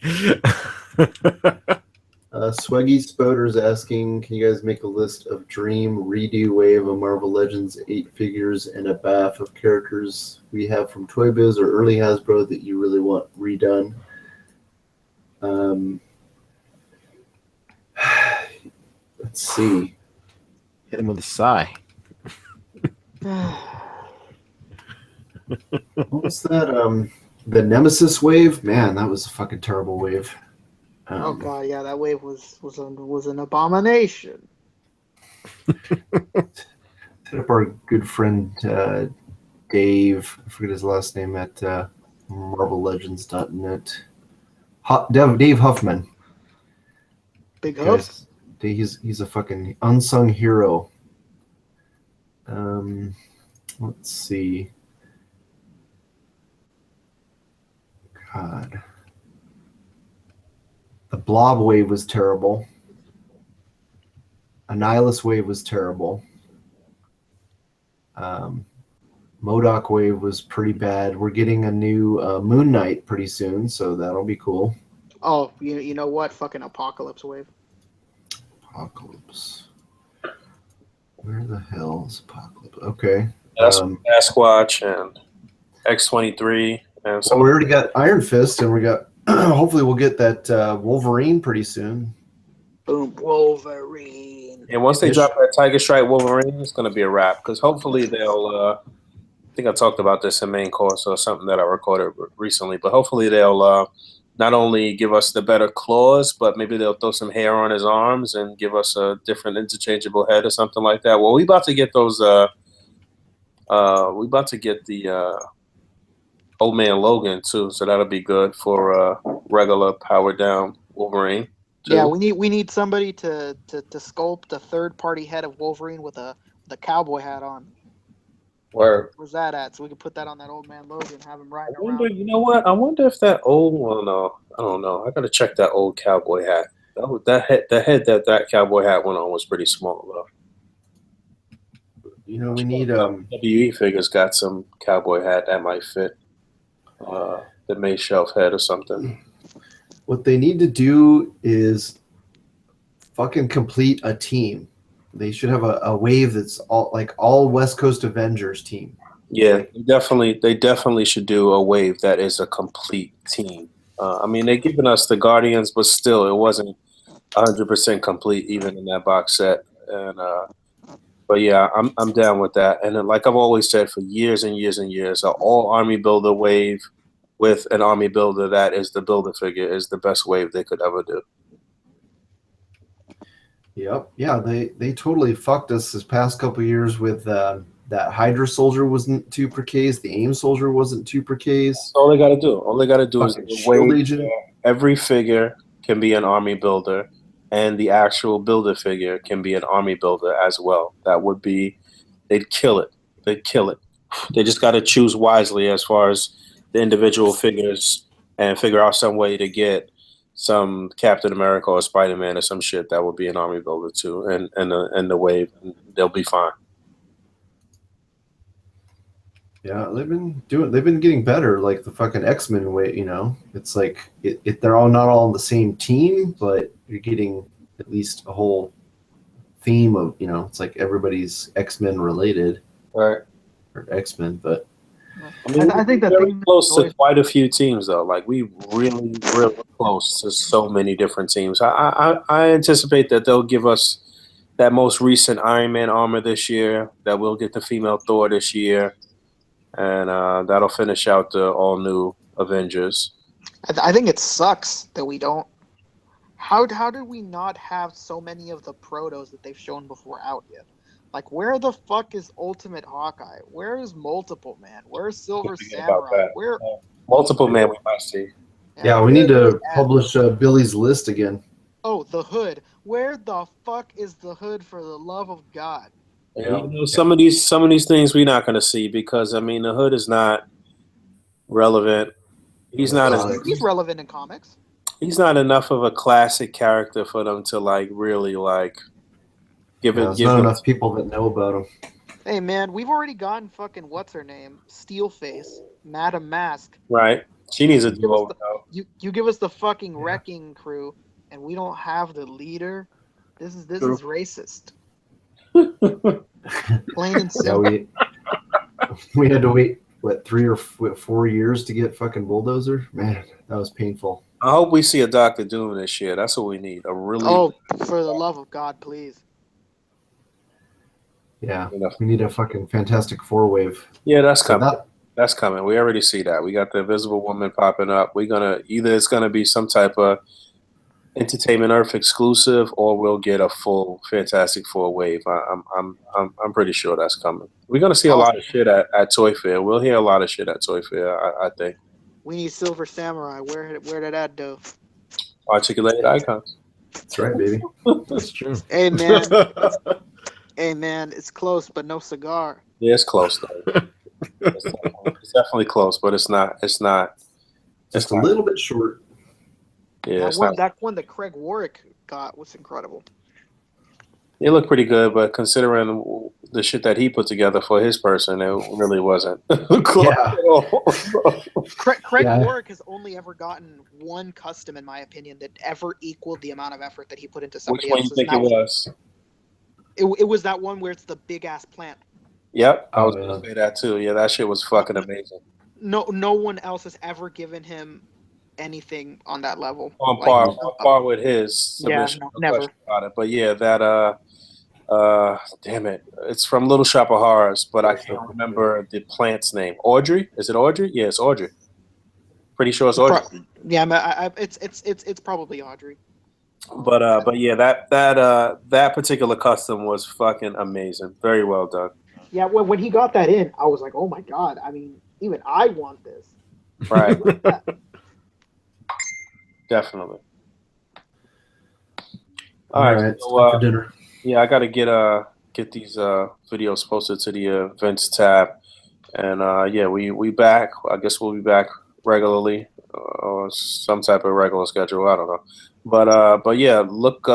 Swaggy Spoder's asking, can you guys make a list of dream redo wave of Marvel Legends 8 figures and a bath of characters we have from Toy Biz or early Hasbro that you really want redone? Let's see. Hit him with a sigh. What was that? The Nemesis wave? Man, that was a fucking terrible wave. Oh god, yeah, that wave was an abomination. Hit up our good friend Dave. I forget his last name at MarvelLegends.net. Dave Huffman. Big Huff. Guys, he's a fucking unsung hero. Let's see. God. The Blob wave was terrible. Annihilus wave was terrible. MODOK wave was pretty bad. We're getting a new Moon Knight pretty soon, so that'll be cool. Oh, you know what? Fucking Apocalypse wave. Apocalypse. Where the hell is Apocalypse? Okay. Sasquatch and X-23. And So we already got Iron Fist, and we got hopefully we'll get that Wolverine pretty soon. Boom, Wolverine. And once they drop that Tiger Stripe Wolverine, it's going to be a wrap. Because hopefully they'll, I think I talked about this in main course or something that I recorded recently, but hopefully they'll not only give us the better claws, but maybe they'll throw some hair on his arms and give us a different interchangeable head or something like that. Well, we about to get those, we about to get the Old Man Logan too, so that'll be good for regular powered down Wolverine. Too. Yeah, we need somebody to sculpt a third party head of Wolverine with a cowboy hat on. Where? Where's that at? So we can put that on that Old Man Logan and have him riding I wonder, around. you know what? I wonder if that old one. I don't know. I gotta check that old cowboy hat. That head that cowboy hat went on was pretty small though. You know, we need WE figures got some cowboy hat that might fit the May shelf head or something. What they need to do is fucking complete a team. They should have a wave that's all West Coast Avengers team. Yeah, they definitely should do a wave that is a complete team. I mean, they've given us the Guardians, but still, it wasn't 100% complete even in that box set. And but yeah, I'm down with that. And then, like I've always said for years and years and years, an all Army Builder wave with an Army Builder that is the Builder figure is the best wave they could ever do. Yep. Yeah, they totally fucked us this past couple of years with that Hydra Soldier wasn't 2 per case, the AIM Soldier wasn't 2 per case. All they got to do. All they got to do is Shield Agent. Every figure can be an Army Builder, and the actual Builder figure can be an Army Builder as well. That would be, they'd kill it. They'd kill it. They just got to choose wisely as far as the individual figures and figure out some way to get some Captain America or Spider-Man or some shit that would be an Army Builder too, and the wave, and they'll be fine. Yeah, they've been getting better. Like the fucking X-Men way, you know. It's like they're all not all on the same team, but you're getting at least a whole theme of, you know, it's like everybody's X-Men related, right? Or X-Men, but I mean, I think that we're close to quite a few teams though. Like we really close to so many different teams. I anticipate that they'll give us that most recent Iron Man armor this year. That we'll get the female Thor this year. And that'll finish out the all-new Avengers. I think it sucks that we don't. How did we not have so many of the protos that they've shown before out yet? Like, where the fuck is Ultimate Hawkeye? Where is Multiple Man? Where's Silver Samurai? Where Multiple Man we might see. Yeah, we need to publish Billy's list again. Oh, the Hood. Where the fuck is the Hood, for the love of God? Yeah. You know, some of these things we're not going to see because I mean the Hood is not relevant. He's not. He's relevant in comics. He's not enough of a classic character for them to like really like give it. There's not enough people that know about him. Hey man, we've already gotten fucking what's her name, Steelface, Madam Mask. Right. She needs a duo. You give us the fucking Wrecking Crew, and we don't have the leader. This is racist. Plain and simple. Yeah, we had to wait 3 or 4 years to get fucking Bulldozer. Man, that was painful. I hope we see a Dr. Doom this year. That's what we need. A really. Oh, for the love of God, please. Yeah, we need a fucking Fantastic Four wave. Yeah, that's coming. That's coming. We already see that. We got the Invisible Woman popping up. It's gonna be some type of Entertainment Earth exclusive, or we'll get a full Fantastic Four wave. I'm pretty sure that's coming. We're gonna see a lot of shit at Toy Fair. We'll hear a lot of shit at Toy Fair. I think. We need Silver Samurai. Where did that go? Articulated icons. That's right, baby. That's true. Hey man, hey man, it's close, but no cigar. Yeah, it's close though. It's definitely close, but it's not. It's not. Just a little bit short. Yeah, That one that Craig Warwick got was incredible. It looked pretty good, but considering the shit that he put together for his person, it really wasn't close Yeah. at all. Craig Warwick has only ever gotten one custom, in my opinion, that ever equaled the amount of effort that he put into somebody Which one you else's. think it was? It was that one where it's the big ass plant. Yep, I was gonna say that too. Yeah, that shit was fucking amazing. No one else has ever given him anything on that level. On par with his submission. Yeah, No never. question about it. But yeah, that damn it, it's from Little Shop of Horrors, but I can't remember the plant's name. Audrey? Is it Audrey? Yeah, it's Audrey. Pretty sure it's Audrey. Yeah, it's probably Audrey. But yeah, that particular custom was fucking amazing. Very well done. Yeah, when he got that in, I was like, oh my god. I mean, even I want this. Right. Definitely. All right. It's So, time for dinner. yeah, I got to get these videos posted to the events tab, and yeah, we back. I guess we'll be back regularly or some type of regular schedule. I don't know, but yeah, look,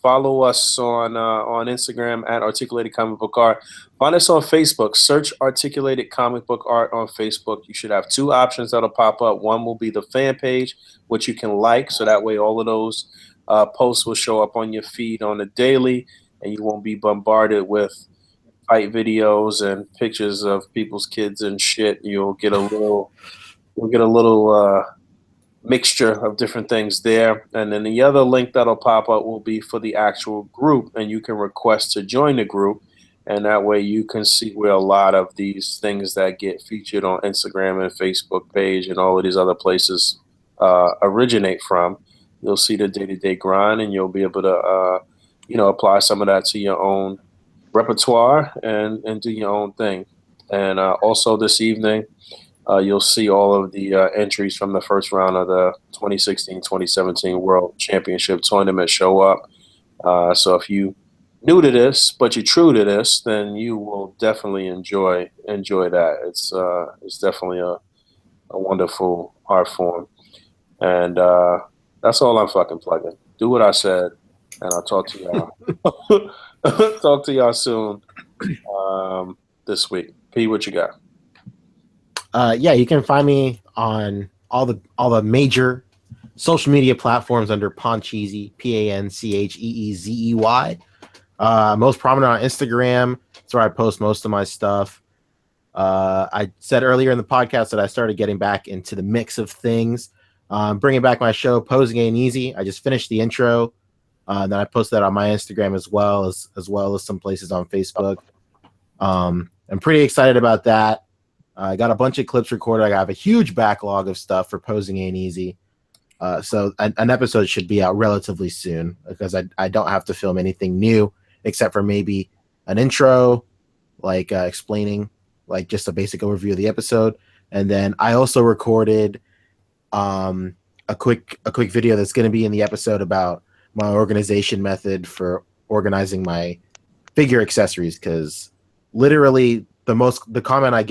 follow us on Instagram at Articulated Comic Book Art. Find us on Facebook. Search Articulated Comic Book Art on Facebook. You should have two options that'll pop up. One will be the fan page, which you can like, so that way all of those posts will show up on your feed on the daily, and you won't be bombarded with fight videos and pictures of people's kids and shit. You'll get a little mixture of different things there. And then the other link that'll pop up will be for the actual group, and you can request to join the group, and that way you can see where a lot of these things that get featured on Instagram and Facebook page and all of these other places originate from. You'll see the day-to-day grind, and you'll be able to apply some of that to your own repertoire and do your own thing. And also this evening, you'll see all of the entries from the first round of the 2016-2017 World Championship Tournament show up. So if you new to this, but you're true to this, then you will definitely enjoy that. It's definitely a wonderful art form. And that's all I'm fucking plugging. Do what I said, and I'll talk to y'all. Talk to y'all soon this week. P, what you got? Yeah, you can find me on all the major social media platforms under Pancheezy, Pancheezy. Most prominent on Instagram. That's where I post most of my stuff. I said earlier in the podcast that I started getting back into the mix of things, bringing back my show, Posing Ain't Easy. I just finished the intro. Then I posted that on my Instagram as well as some places on Facebook. I'm pretty excited about that. I got a bunch of clips recorded. I have a huge backlog of stuff for Posing Ain't Easy. So an episode should be out relatively soon because I don't have to film anything new except for maybe an intro, like explaining like just a basic overview of the episode. And then I also recorded a quick video that's going to be in the episode about my organization method for organizing my figure accessories, because literally the comment I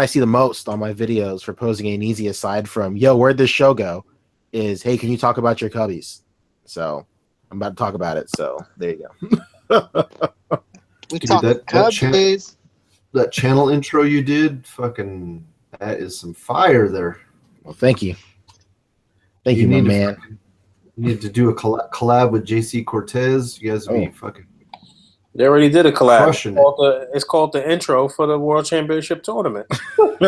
see the most on my videos for Posing Ain't Easy, aside from "Yo, where'd this show go?" is, "Hey, can you talk about your cubbies?" So I'm about to talk about it. So there you go. We talk cubbies. That channel intro you did, fucking, that is some fire there. Well, thank you. Thank you, my man. You need to do a collab with JC Cortez. You guys will be fucking. They already did a collab. It's called Crushing the intro for the World Championship Tournament. But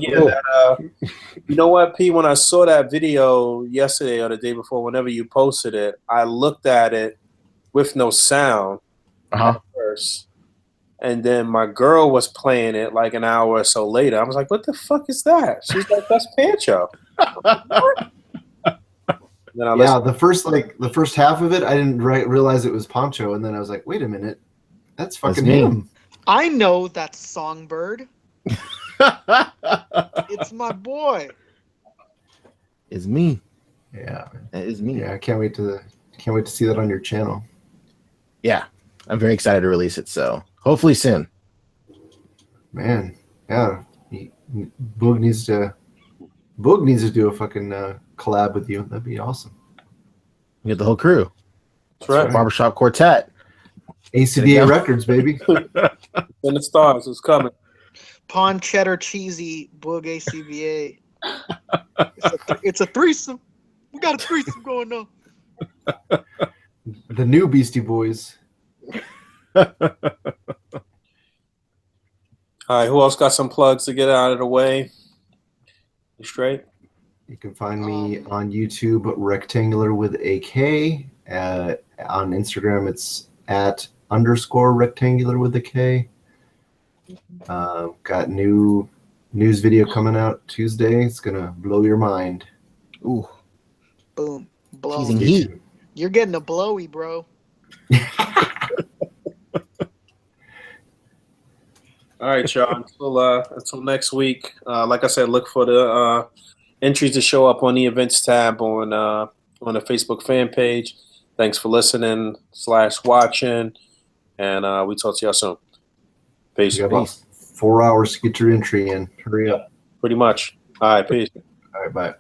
yeah, you know what, P? When I saw that video yesterday or the day before, whenever you posted it, I looked at it with no sound at first, And then my girl was playing it like an hour or so later. I was like, "What the fuck is that?" She's like, "That's Pancho." Then the first half of it, I didn't realize it was Pancho, and then I was like, "Wait a minute, that's fucking him." I know that Songbird. It's my boy. It's me. Yeah, it is me. Yeah, I can't wait to see that on your channel. Yeah, I'm very excited to release it. So hopefully soon. Man, yeah, Boog needs to do a fucking collab with you. That'd be awesome. We get the whole crew. That's right. Barbershop Quartet. A.C.B.A. Records, baby. In the stars, it's coming. Pawn Cheddar Cheesy Boog A.C.B.A. It's a threesome. We got a threesome going on. The new Beastie Boys. All right, who else got some plugs to get out of the way? You straight? You can find me on YouTube, Rectangular with a K. On Instagram, it's @_Rectangular with a K. Got new news video coming out Tuesday. It's gonna blow your mind. Ooh, boom, blow. Teasing heat. You're getting a blowy, bro. All right, y'all. Until next week. Like I said, look for the entries to show up on the events tab on the Facebook fan page. Thanks for listening / watching, and we talk to y'all soon. Peace. You got about 4 hours to get your entry in. Hurry up. Pretty much. All right, peace. All right, bye.